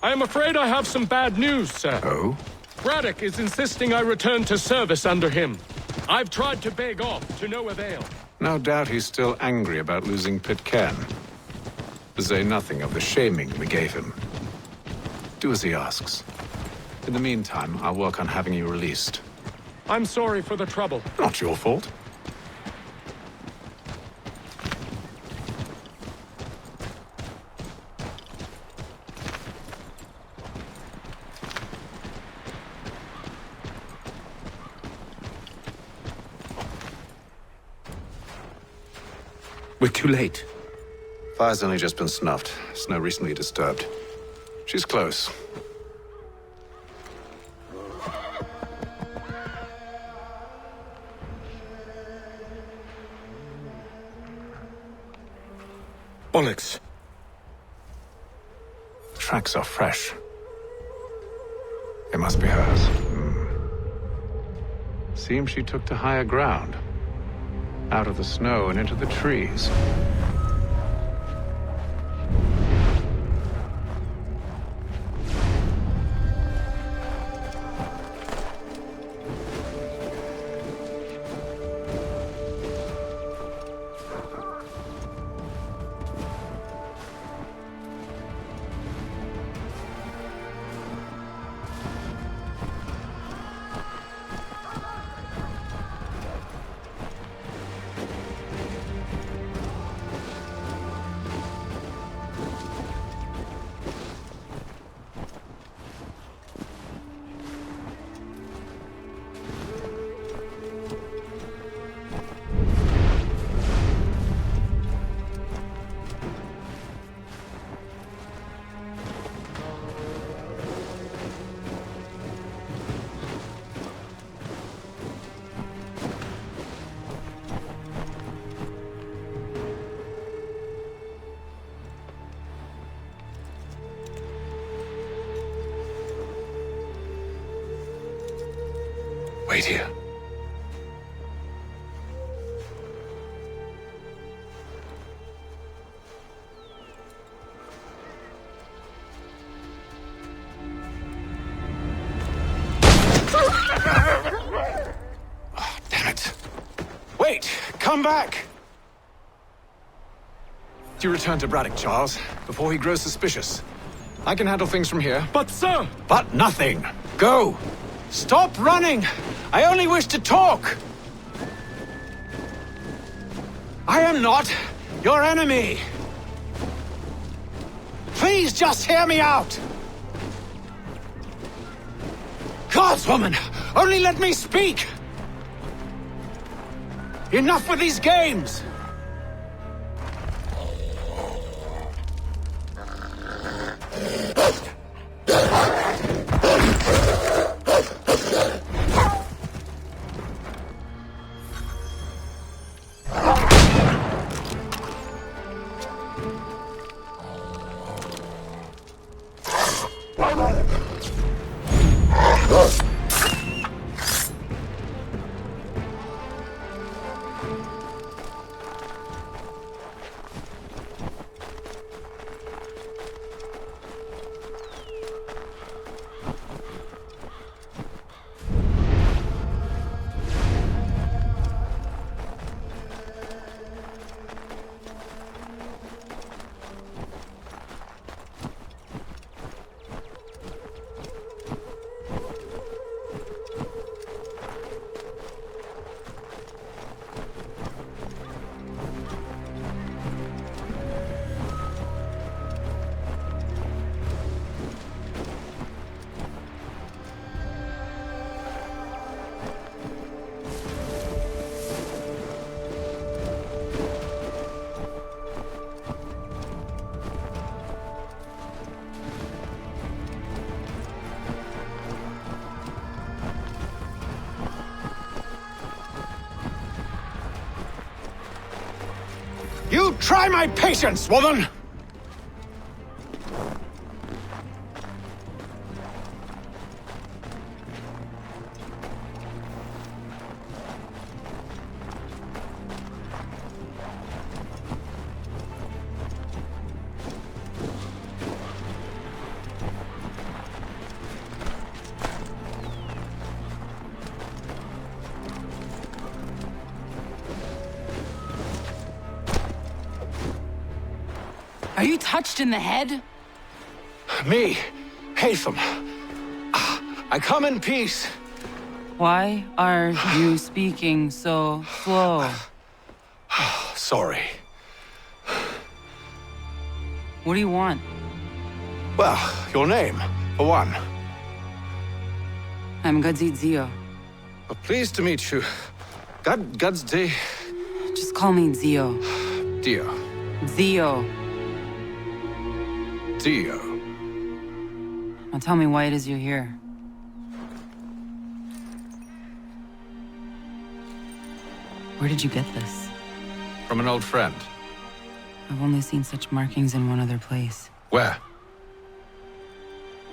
I am afraid I have some bad news, sir. Oh? Braddock is insisting I return to service under him. I've tried to beg off, to no avail. No doubt he's still angry about losing Pitcairn. To say nothing of the shaming we gave him. Do as he asks. In the meantime, I'll work on having you released. I'm sorry for the trouble. Not your fault. We're too late. Fire's only just been snuffed. Snow recently disturbed. She's close. Bollocks. The tracks are fresh. They must be hers. Seems she took to higher ground. Out of the snow and into the trees. Wait here. Oh, damn it. Wait! Come back! You return to Braddock, Charles, before he grows suspicious. I can handle things from here. But, sir! But nothing! Go! Stop running! I only wish to talk! I am not your enemy! Please just hear me out! Godswoman! Only let me speak! Enough with these games! You try my patience, woman! Are you touched in the head? Me, Hatham. I come in peace. Why are you speaking so slow? Sorry. What do you want? Well, your name, for one. I'm Gadzit Zio. Well, pleased to meet you. Gadsday. Just call me Zio. Dio. Zio. Dio. Now tell me why it is you're here. Where did you get this? From an old friend. I've only seen such markings in one other place. Where?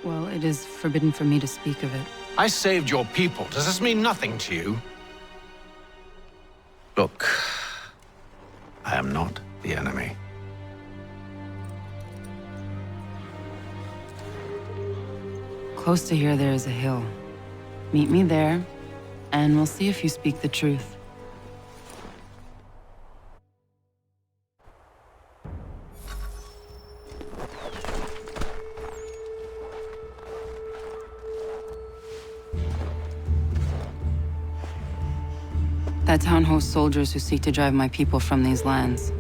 Well, it is forbidden for me to speak of it. I saved your people. Does this mean nothing to you? Look, I am not the enemy. Close to here, there is a hill. Meet me there, and we'll see if you speak the truth. That town hosts soldiers who seek to drive my people from these lands.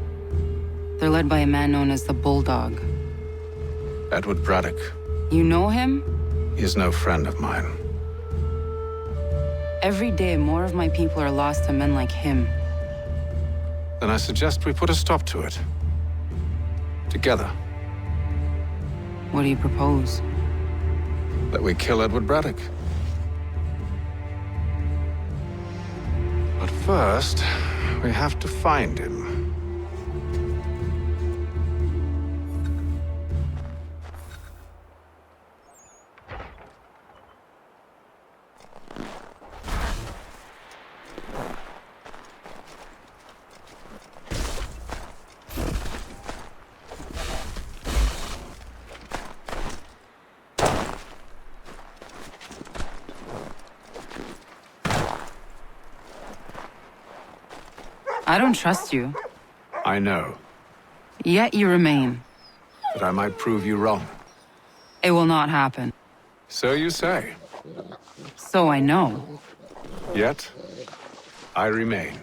They're led by a man known as the Bulldog. Edward Braddock. You know him? He is no friend of mine. Every day, more of my people are lost to men like him. Then I suggest we put a stop to it. Together. What do you propose? That we kill Edward Braddock. But first, we have to find him. I don't trust you. I know. Yet you remain. But I might prove you wrong. It will not happen. So you say. So I know. Yet, I remain.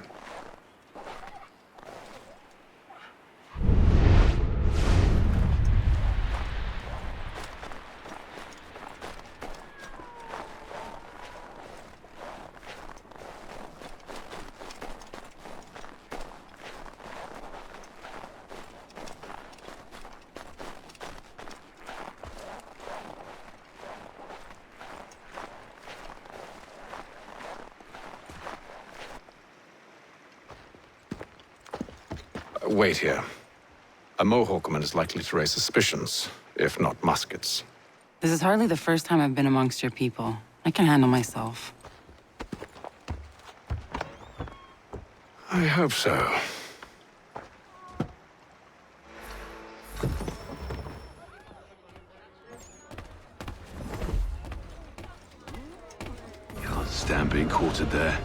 Wait here. A Mohawkman is likely to raise suspicions, if not muskets. This is hardly the first time I've been amongst your people. I can handle myself. I hope so. Can't stand being quartered there.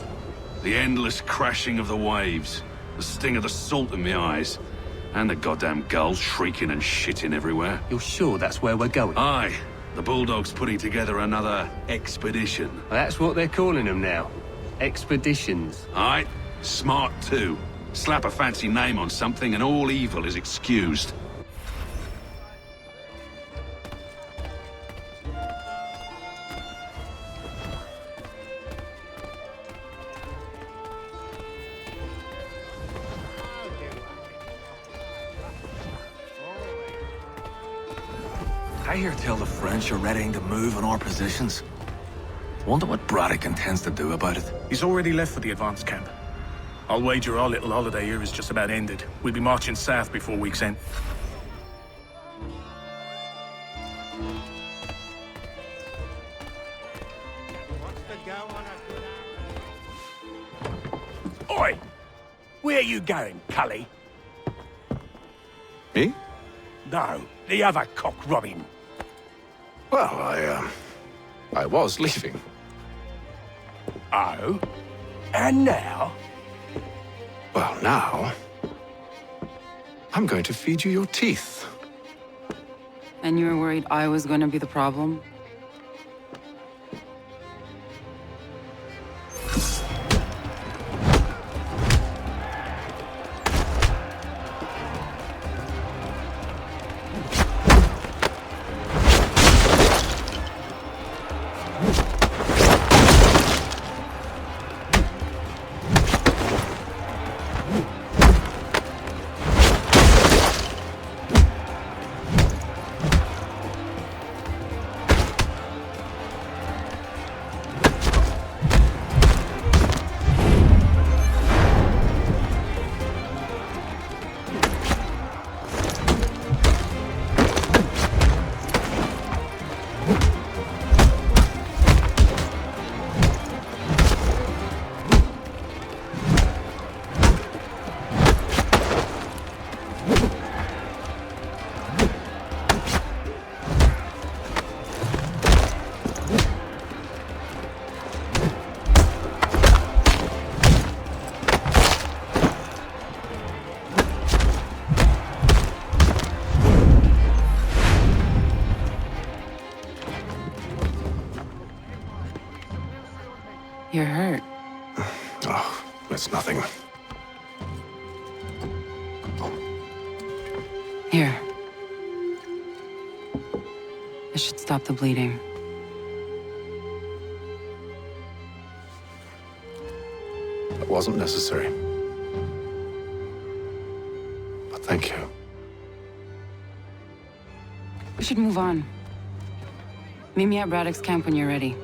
The endless crashing of the waves. The sting of the salt in my eyes. And the goddamn gulls shrieking and shitting everywhere. You're sure that's where we're going? Aye. The Bulldog's putting together another expedition. Well, that's what they're calling them now. Expeditions. Aye. Smart too. Slap a fancy name on something and all evil is excused. I hear tell the French are readying to move on our positions. Wonder what Braddock intends to do about it. He's already left for the advance camp. I'll wager our little holiday here is just about ended. We'll be marching south before week's end. Oi! Where you going, Cully? Me? No, the other cock Robin. Well, I was leaving. Oh? And now? Well, now... I'm going to feed you your teeth. And you were worried I was going to be the problem? You're hurt. Oh, that's nothing. Here. This should stop the bleeding. That wasn't necessary. But thank you. We should move on. Meet me at Braddock's camp when you're ready.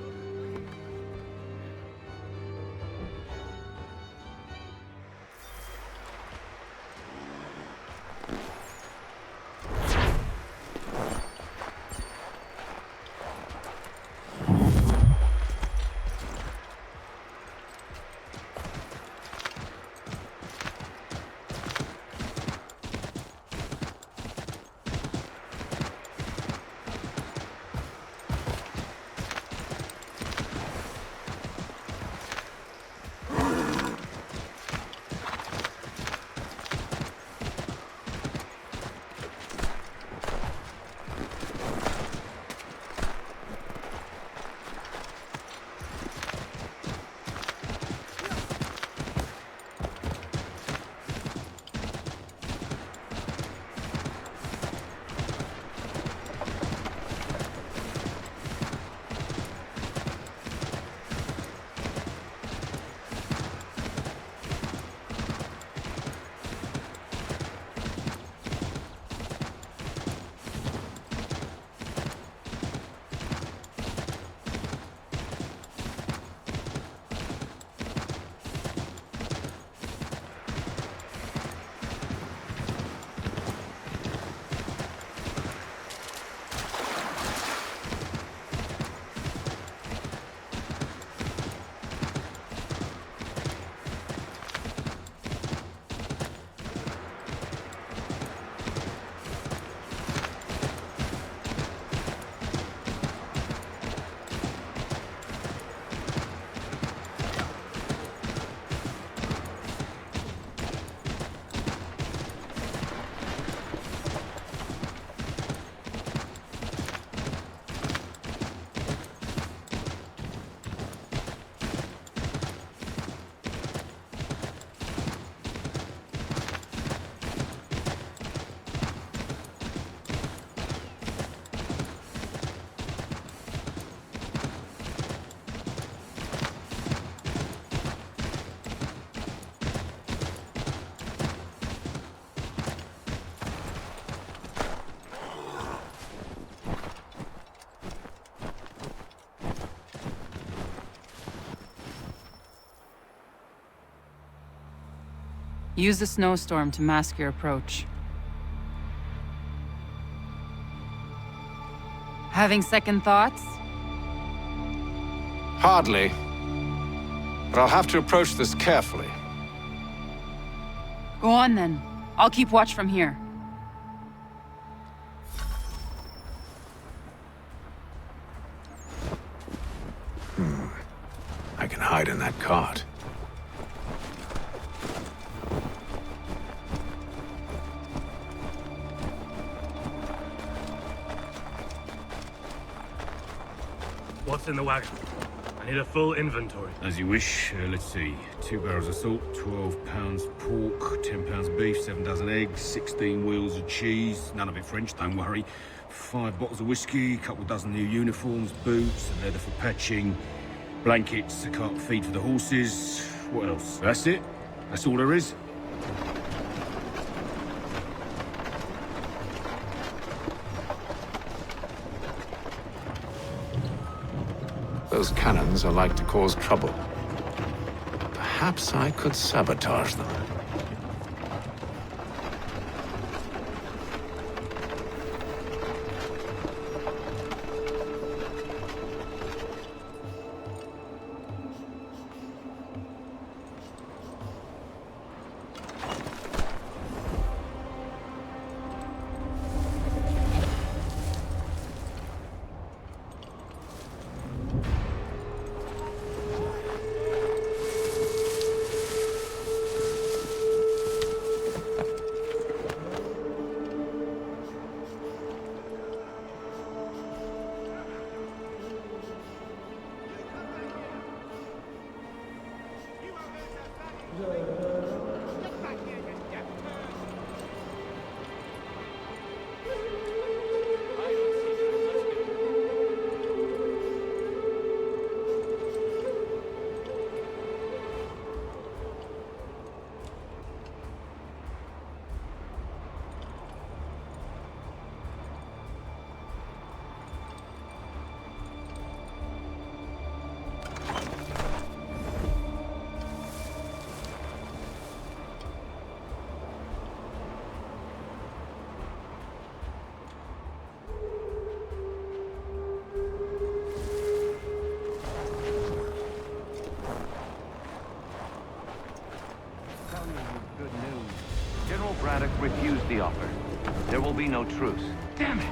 Use the snowstorm to mask your approach. Having second thoughts? Hardly. But I'll have to approach this carefully. Go on then. I'll keep watch from here. I can hide in that cart. What's in the wagon? I need a full inventory. As you wish. Let's see. 2 barrels of salt, 12 pounds pork, 10 pounds beef, 7 dozen eggs, 16 wheels of cheese. None of it French, don't worry. 5 bottles of whiskey, a couple dozen new uniforms, boots, and leather for patching, blankets, a cart feed for the horses. What else? That's it. That's all there is. Those cannons are like to cause trouble. Perhaps I could sabotage them. Good news. General Braddock refused the offer. There will be no truce. Damn it!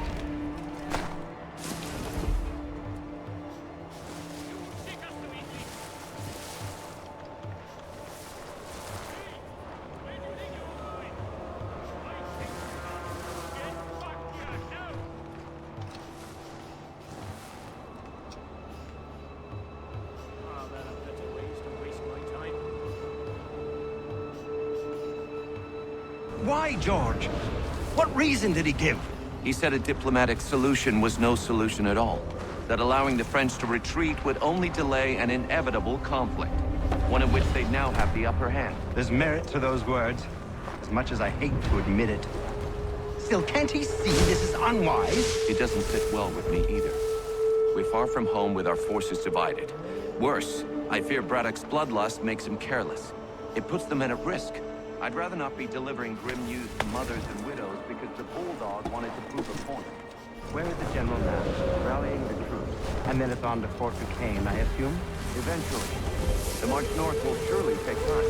Why, George? What reason did he give? He said a diplomatic solution was no solution at all. That allowing the French to retreat would only delay an inevitable conflict. One in which they'd now have the upper hand. There's merit to those words, as much as I hate to admit it. Still, can't he see this is unwise? It doesn't sit well with me either. We're far from home with our forces divided. Worse, I fear Braddock's bloodlust makes him careless. It puts the men at risk. I'd rather not be delivering grim news to mothers and widows because the bulldog wanted to prove a point. Where is the general now? Rallying the troops. And then it's on to Fort Duquesne, I assume? Eventually. The march north will surely take time.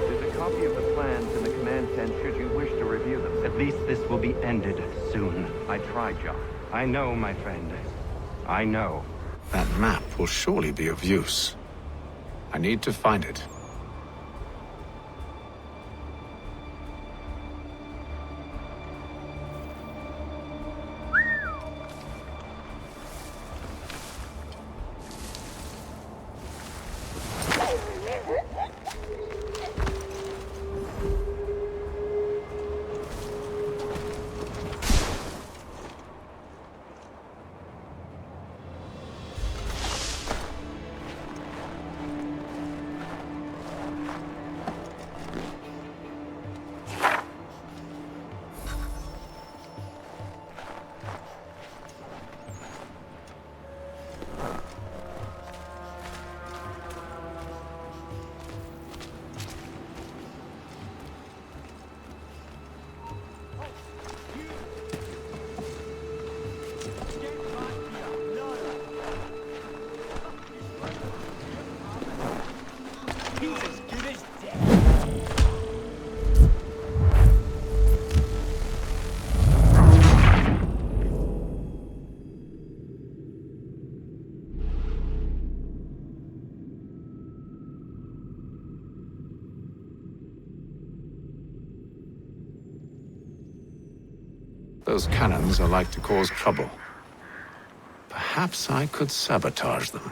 There's a copy of the plans in the command tent should you wish to review them. At least this will be ended soon. I tried, John. I know, my friend. I know. That map will surely be of use. I need to find it. Those cannons are like to cause trouble. perhaps I could sabotage them.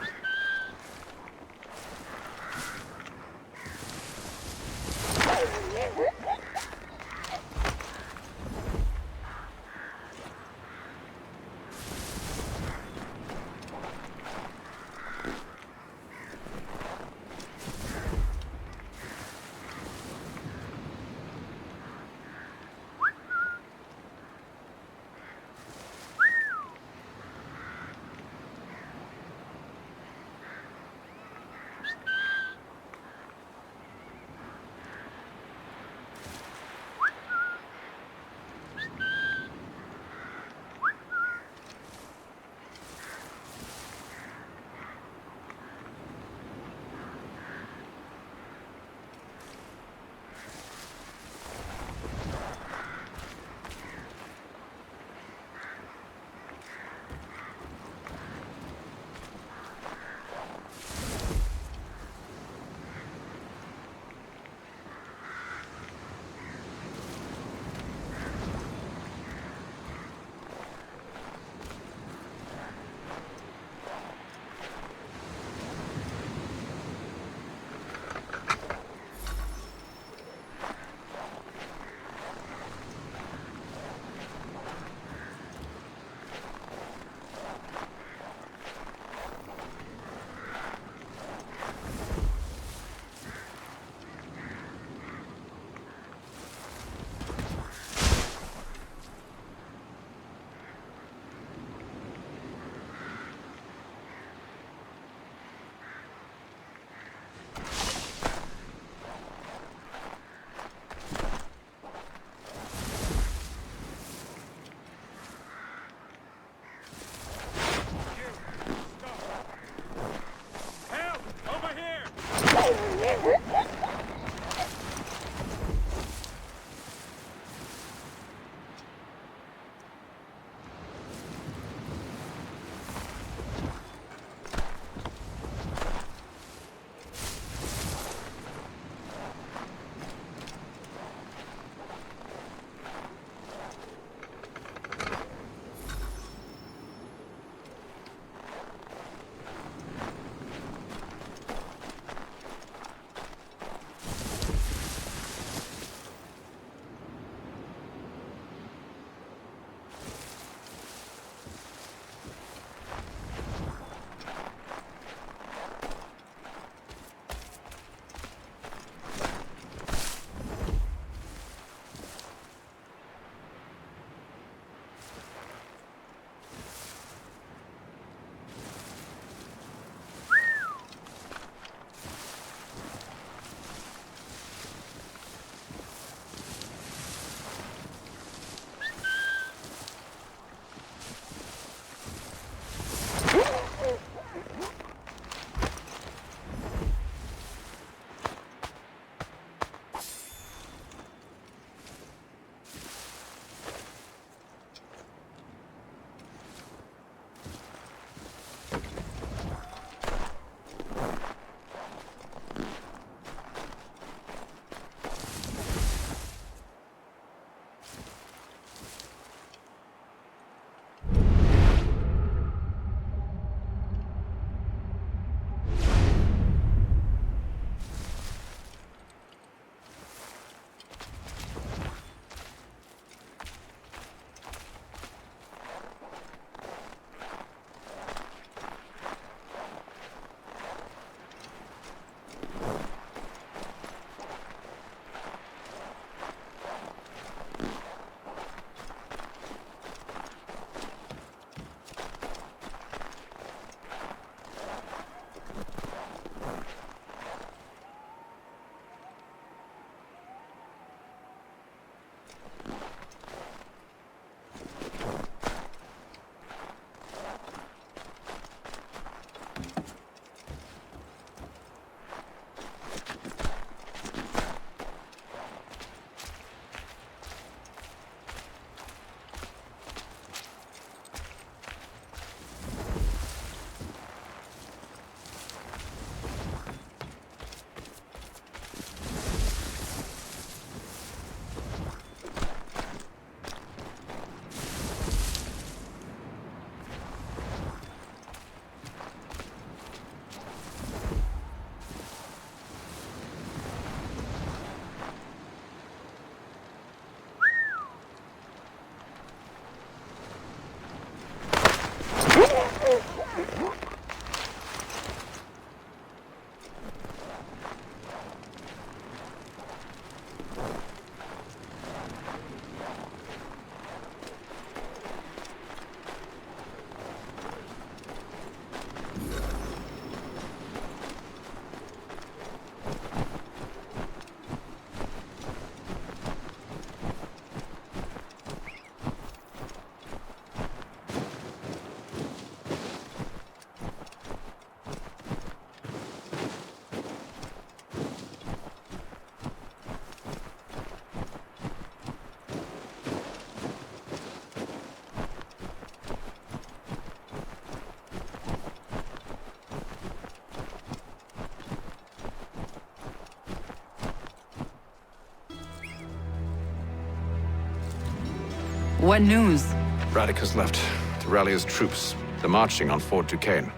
What news? Braddock has left to rally his troops. They're marching on Fort Duquesne.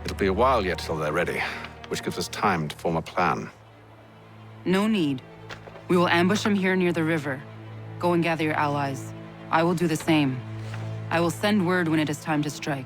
It'll be a while yet till they're ready, which gives us time to form a plan. No need. We will ambush him here near the river. Go and gather your allies. I will do the same. I will send word when it is time to strike.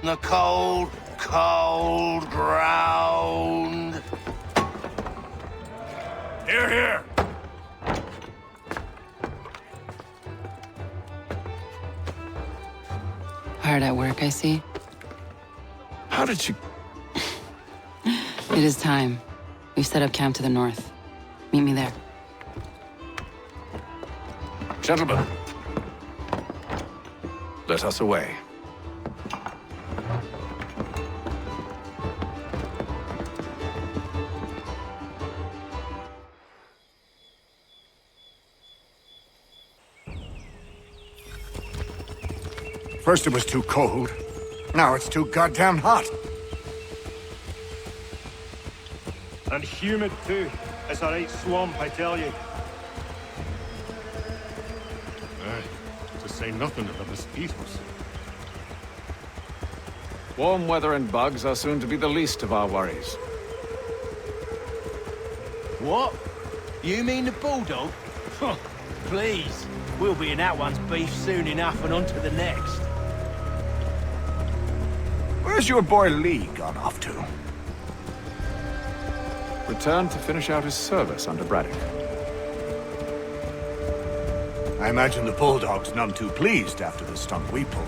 The cold, cold ground. Here, here! Hard at work, I see. How did you... It is time. We've set up camp to the north. Meet me there. Gentlemen, let us away. First it was too cold. Now it's too goddamn hot. And humid too. It's a right swamp, I tell you. To say nothing of the mosquitoes. Warm weather and bugs are soon to be the least of our worries. What? You mean the bulldog? Please. We'll be in that one's beef soon enough and on to the next. Where's your boy Lee gone off to? Returned to finish out his service under Braddock. I imagine the Bulldog's none too pleased after the stunt we pulled.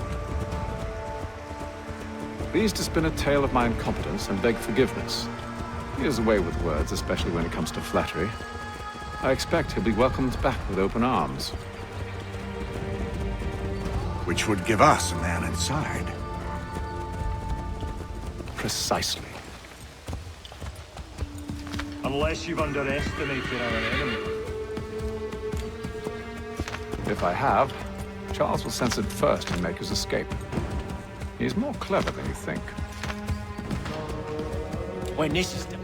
Pleased to spin a tale of my incompetence and beg forgiveness. He has a way with words, especially when it comes to flattery. I expect he'll be welcomed back with open arms. Which would give us a man inside. Precisely. Unless you've underestimated our enemy. If I have, Charles will sense it first and make his escape. He's more clever than you think. When this is done.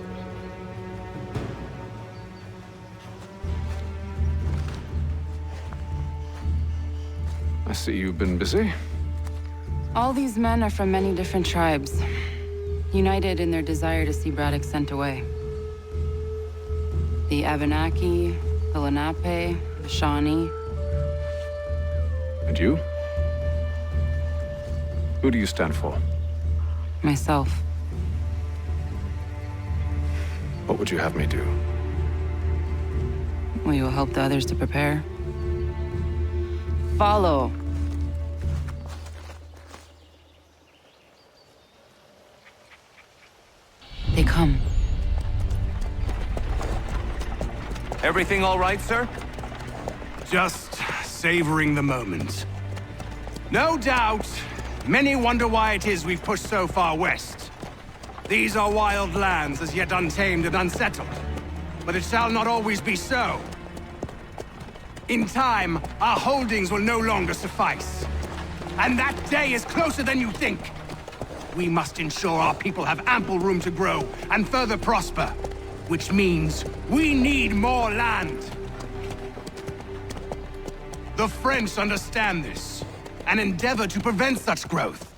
I see you've been busy. All these men are from many different tribes, united in their desire to see Braddock sent away. The Abenaki, the Lenape, the Shawnee. And you? Who do you stand for? Myself. What would you have me do? Will you help the others to prepare? Follow. They come. Everything all right, sir? Just savoring the moment. No doubt, many wonder why it is we've pushed so far west. These are wild lands, as yet untamed and unsettled. But it shall not always be so. In time, our holdings will no longer suffice. And that day is closer than you think. We must ensure our people have ample room to grow and further prosper. Which means we need more land. The French understand this, and endeavor to prevent such growth.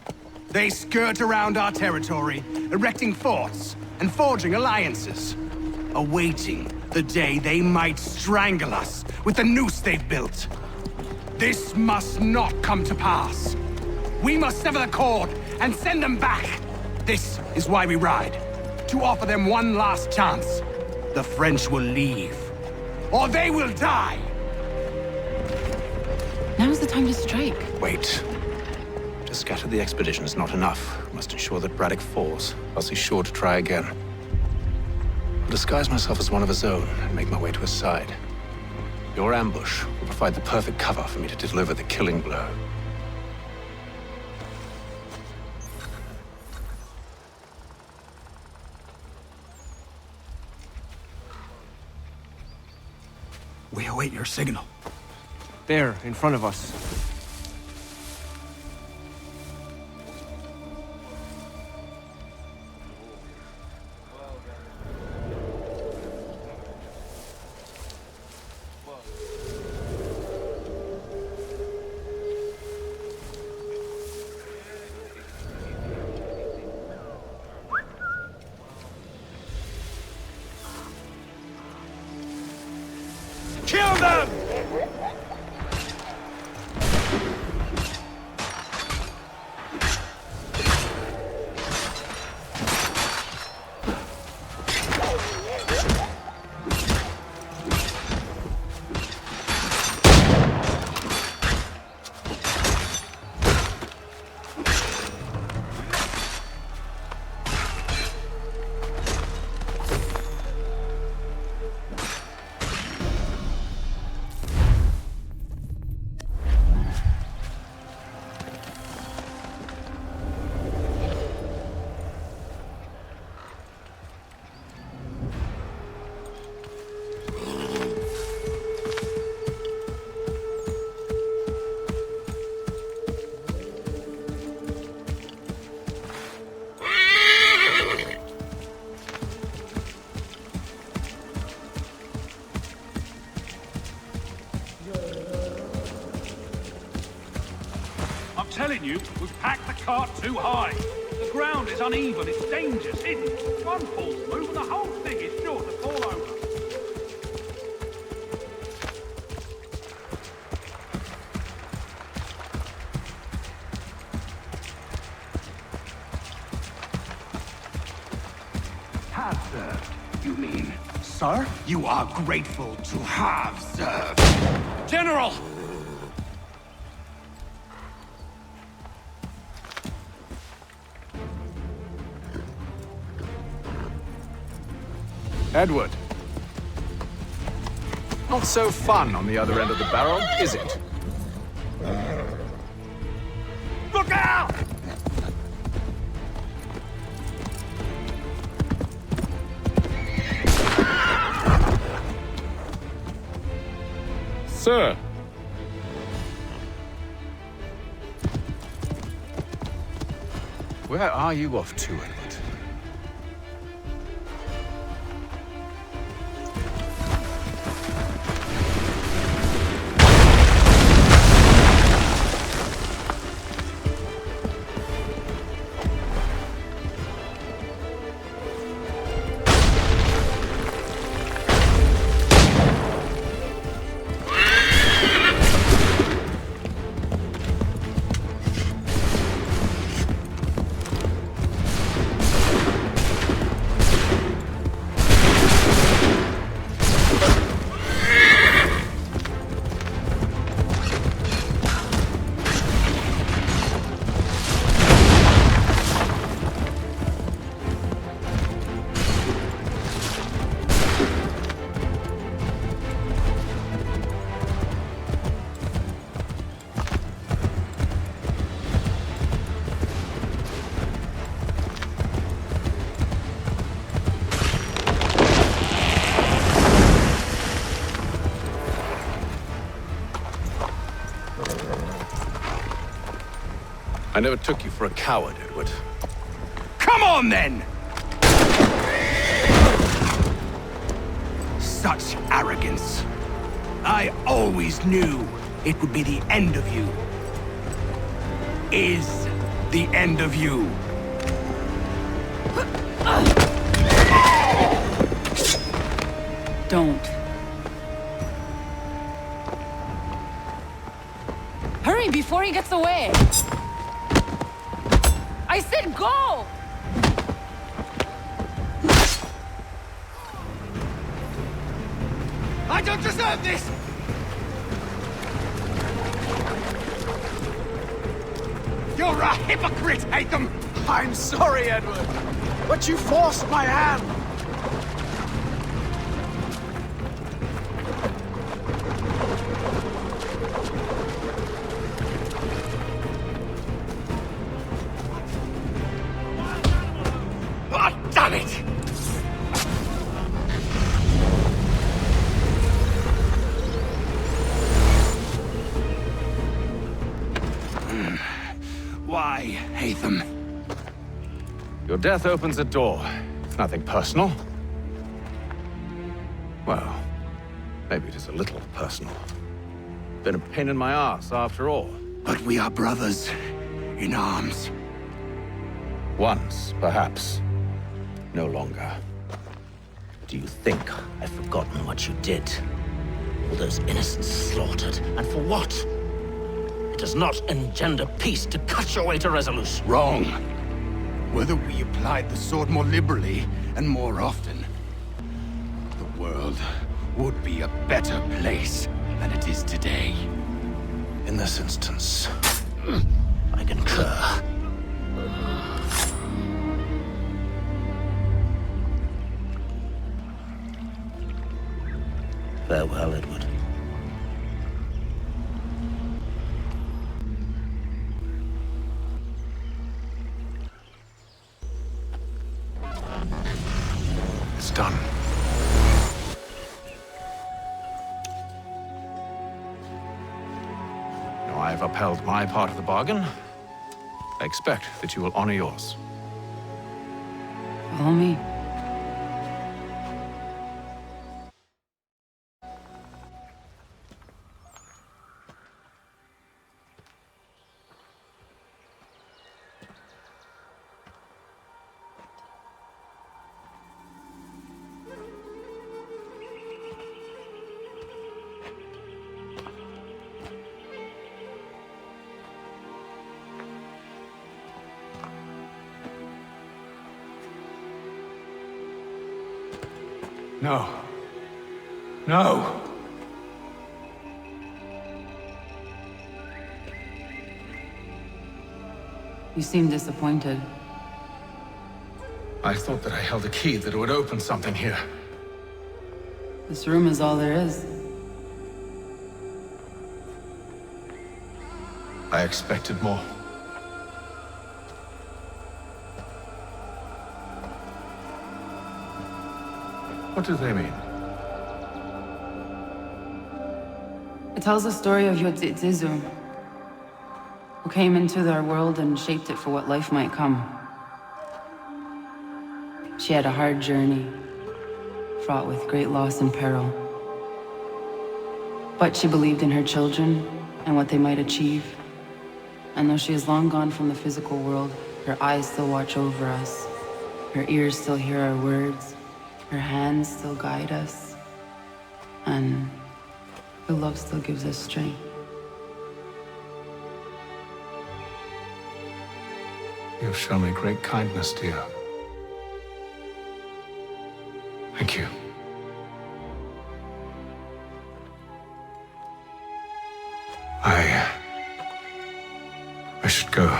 They skirt around our territory, erecting forts and forging alliances, awaiting the day they might strangle us with the noose they've built. This must not come to pass. We must sever the cord and send them back. This is why we ride, to offer them one last chance. The French will leave, or they will die. Now's the time to strike. Wait. To scatter the expedition is not enough. We must ensure that Braddock falls, else he's sure to try again. I'll disguise myself as one of his own and make my way to his side. Your ambush will provide the perfect cover for me to deliver the killing blow. We await your signal. There, in front of us. Kill them! Telling you, we've packed the cart too high. The ground is uneven, it's dangerous, hidden. One false move and the whole thing is sure to fall over. Have served, you mean? Sir, you are grateful to have served. General! Edward. Not so fun on the other end of the barrel, is it? Look out! Sir. Where are you off to, Edward? I never took you for a coward, Edward. Come on, then! Such arrogance. I always knew it would be the end of you. Is the end of you. Don't. Hurry before he gets away! I said go! I don't deserve this! You're a hypocrite, Hatham! I'm sorry, Edward, but you forced my hand. Oh, damn it! Why, Hatham? Your death opens a door. It's nothing personal. Well, maybe it is a little personal. Been a pain in my ass, after all. But we are brothers in arms. Once, perhaps. No longer. Do you think I've forgotten what you did? All those innocents slaughtered, and for what? It does not engender peace to cut your way to resolution. Wrong. Whether we applied the sword more liberally and more often, the world would be a better place than it is today. In this instance, I concur. Farewell, Edward. it's done. Now I have upheld my part of the bargain. I expect that you will honor yours. Follow me. No. No! You seem disappointed. I thought that I held a key that would open something here. This room is all there is. I expected more. What do they mean? It tells the story of Yodzizu, who came into their world and shaped it for what life might come. She had a hard journey, fraught with great loss and peril. But she believed in her children and what they might achieve. And though she is long gone from the physical world, her eyes still watch over us. Her ears still hear our words. Her hands still guide us. And her love still gives us strength. You've shown me great kindness, dear. Thank you. I should go.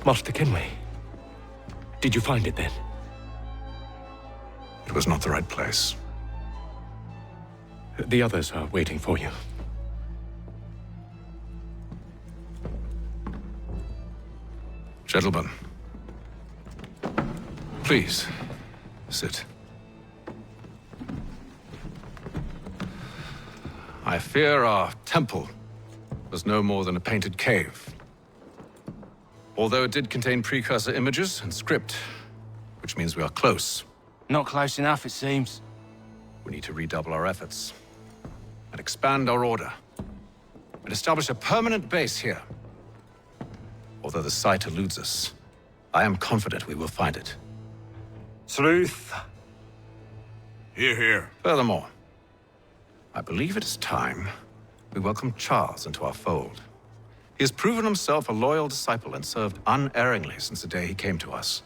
Master Kenway, did you find it then? It was not the right place. The others are waiting for you. Gentlemen, please, sit. I fear our temple was no more than a painted cave. Although it did contain precursor images and script, which means we are close. Not close enough, it seems. We need to redouble our efforts and expand our order and establish a permanent base here. Although the site eludes us, I am confident we will find it. Truth. Hear, hear. Furthermore, I believe it is time we welcome Charles into our fold. He has proven himself a loyal disciple and served unerringly since the day he came to us.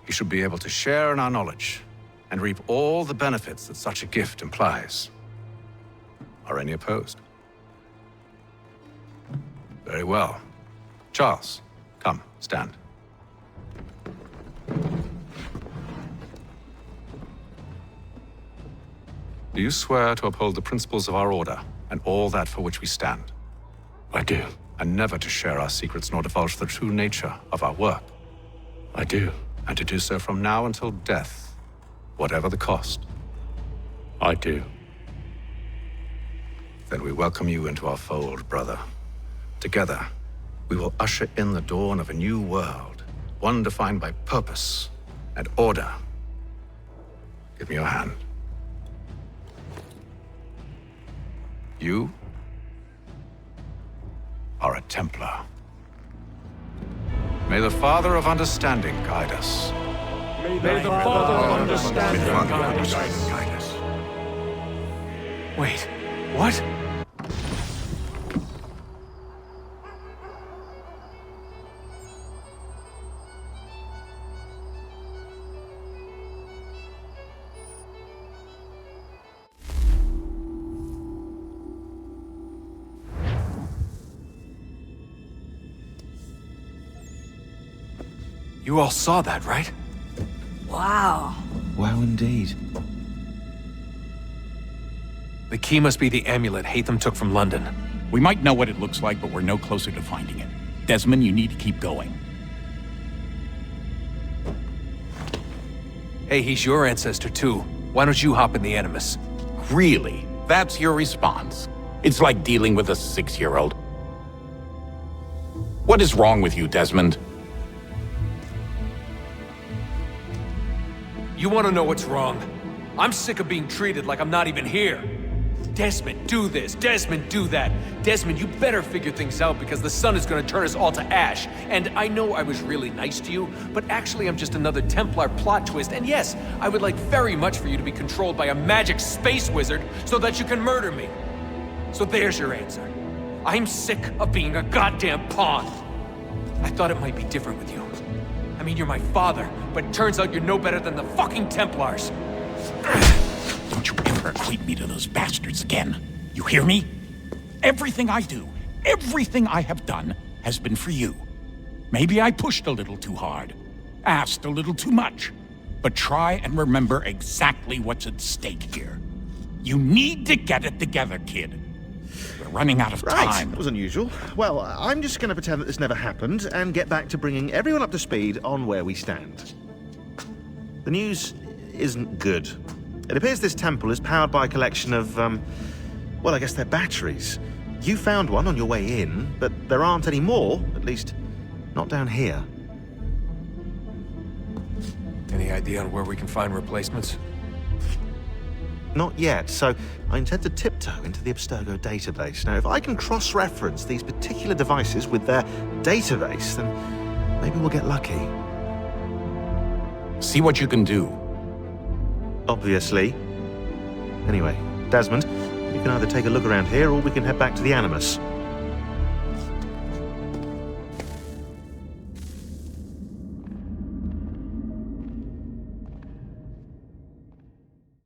He should be able to share in our knowledge and reap all the benefits that such a gift implies. Are any opposed? Very well. Charles, come, stand. Do you swear to uphold the principles of our order and all that for which we stand? I do. And never to share our secrets nor divulge the true nature of our work? I do. And to do so from now until death, whatever the cost? I do. Then we welcome you into our fold, brother. Together, we will usher in the dawn of a new world, one defined by purpose and order. Give me your hand. You are a Templar. May the Father of Understanding guide us. May the Father of Understanding guide us. Wait, what? You all saw that, right? Wow. Wow, indeed. The key must be the amulet Hatham took from London. We might know what it looks like, but we're no closer to finding it. Desmond, you need to keep going. Hey, he's your ancestor too. Why don't you hop in the Animus? Really? That's your response? It's like dealing with a 6-year-old. What is wrong with you, Desmond? You want to know what's wrong? I'm sick of being treated like I'm not even here. Desmond, do this. Desmond, do that. Desmond, you better figure things out because the sun is going to turn us all to ash. And I know I was really nice to you, but actually I'm just another Templar plot twist. And yes, I would like very much for you to be controlled by a magic space wizard so that you can murder me. So there's your answer. I'm sick of being a goddamn pawn. I thought it might be different with you. I mean, you're my father, but it turns out you're no better than the fucking Templars. Don't you ever equate me to those bastards again. You hear me? Everything I do, everything I have done, has been for you. Maybe I pushed a little too hard, asked a little too much, but try and remember exactly what's at stake here. You need to get it together, kid. We're running out of time. That was unusual. Well, I'm just going to pretend that this never happened and get back to bringing everyone up to speed on where we stand. The news isn't good. It appears this temple is powered by a collection of, well, I guess they're batteries. You found one on your way in, but there aren't any more, at least not down here. Any idea on where we can find replacements? Not yet, so I intend to tiptoe into the Abstergo database. Now, if I can cross-reference these particular devices with their database, then maybe we'll get lucky. See what you can do. Obviously. Anyway, Desmond, you can either take a look around here or we can head back to the Animus.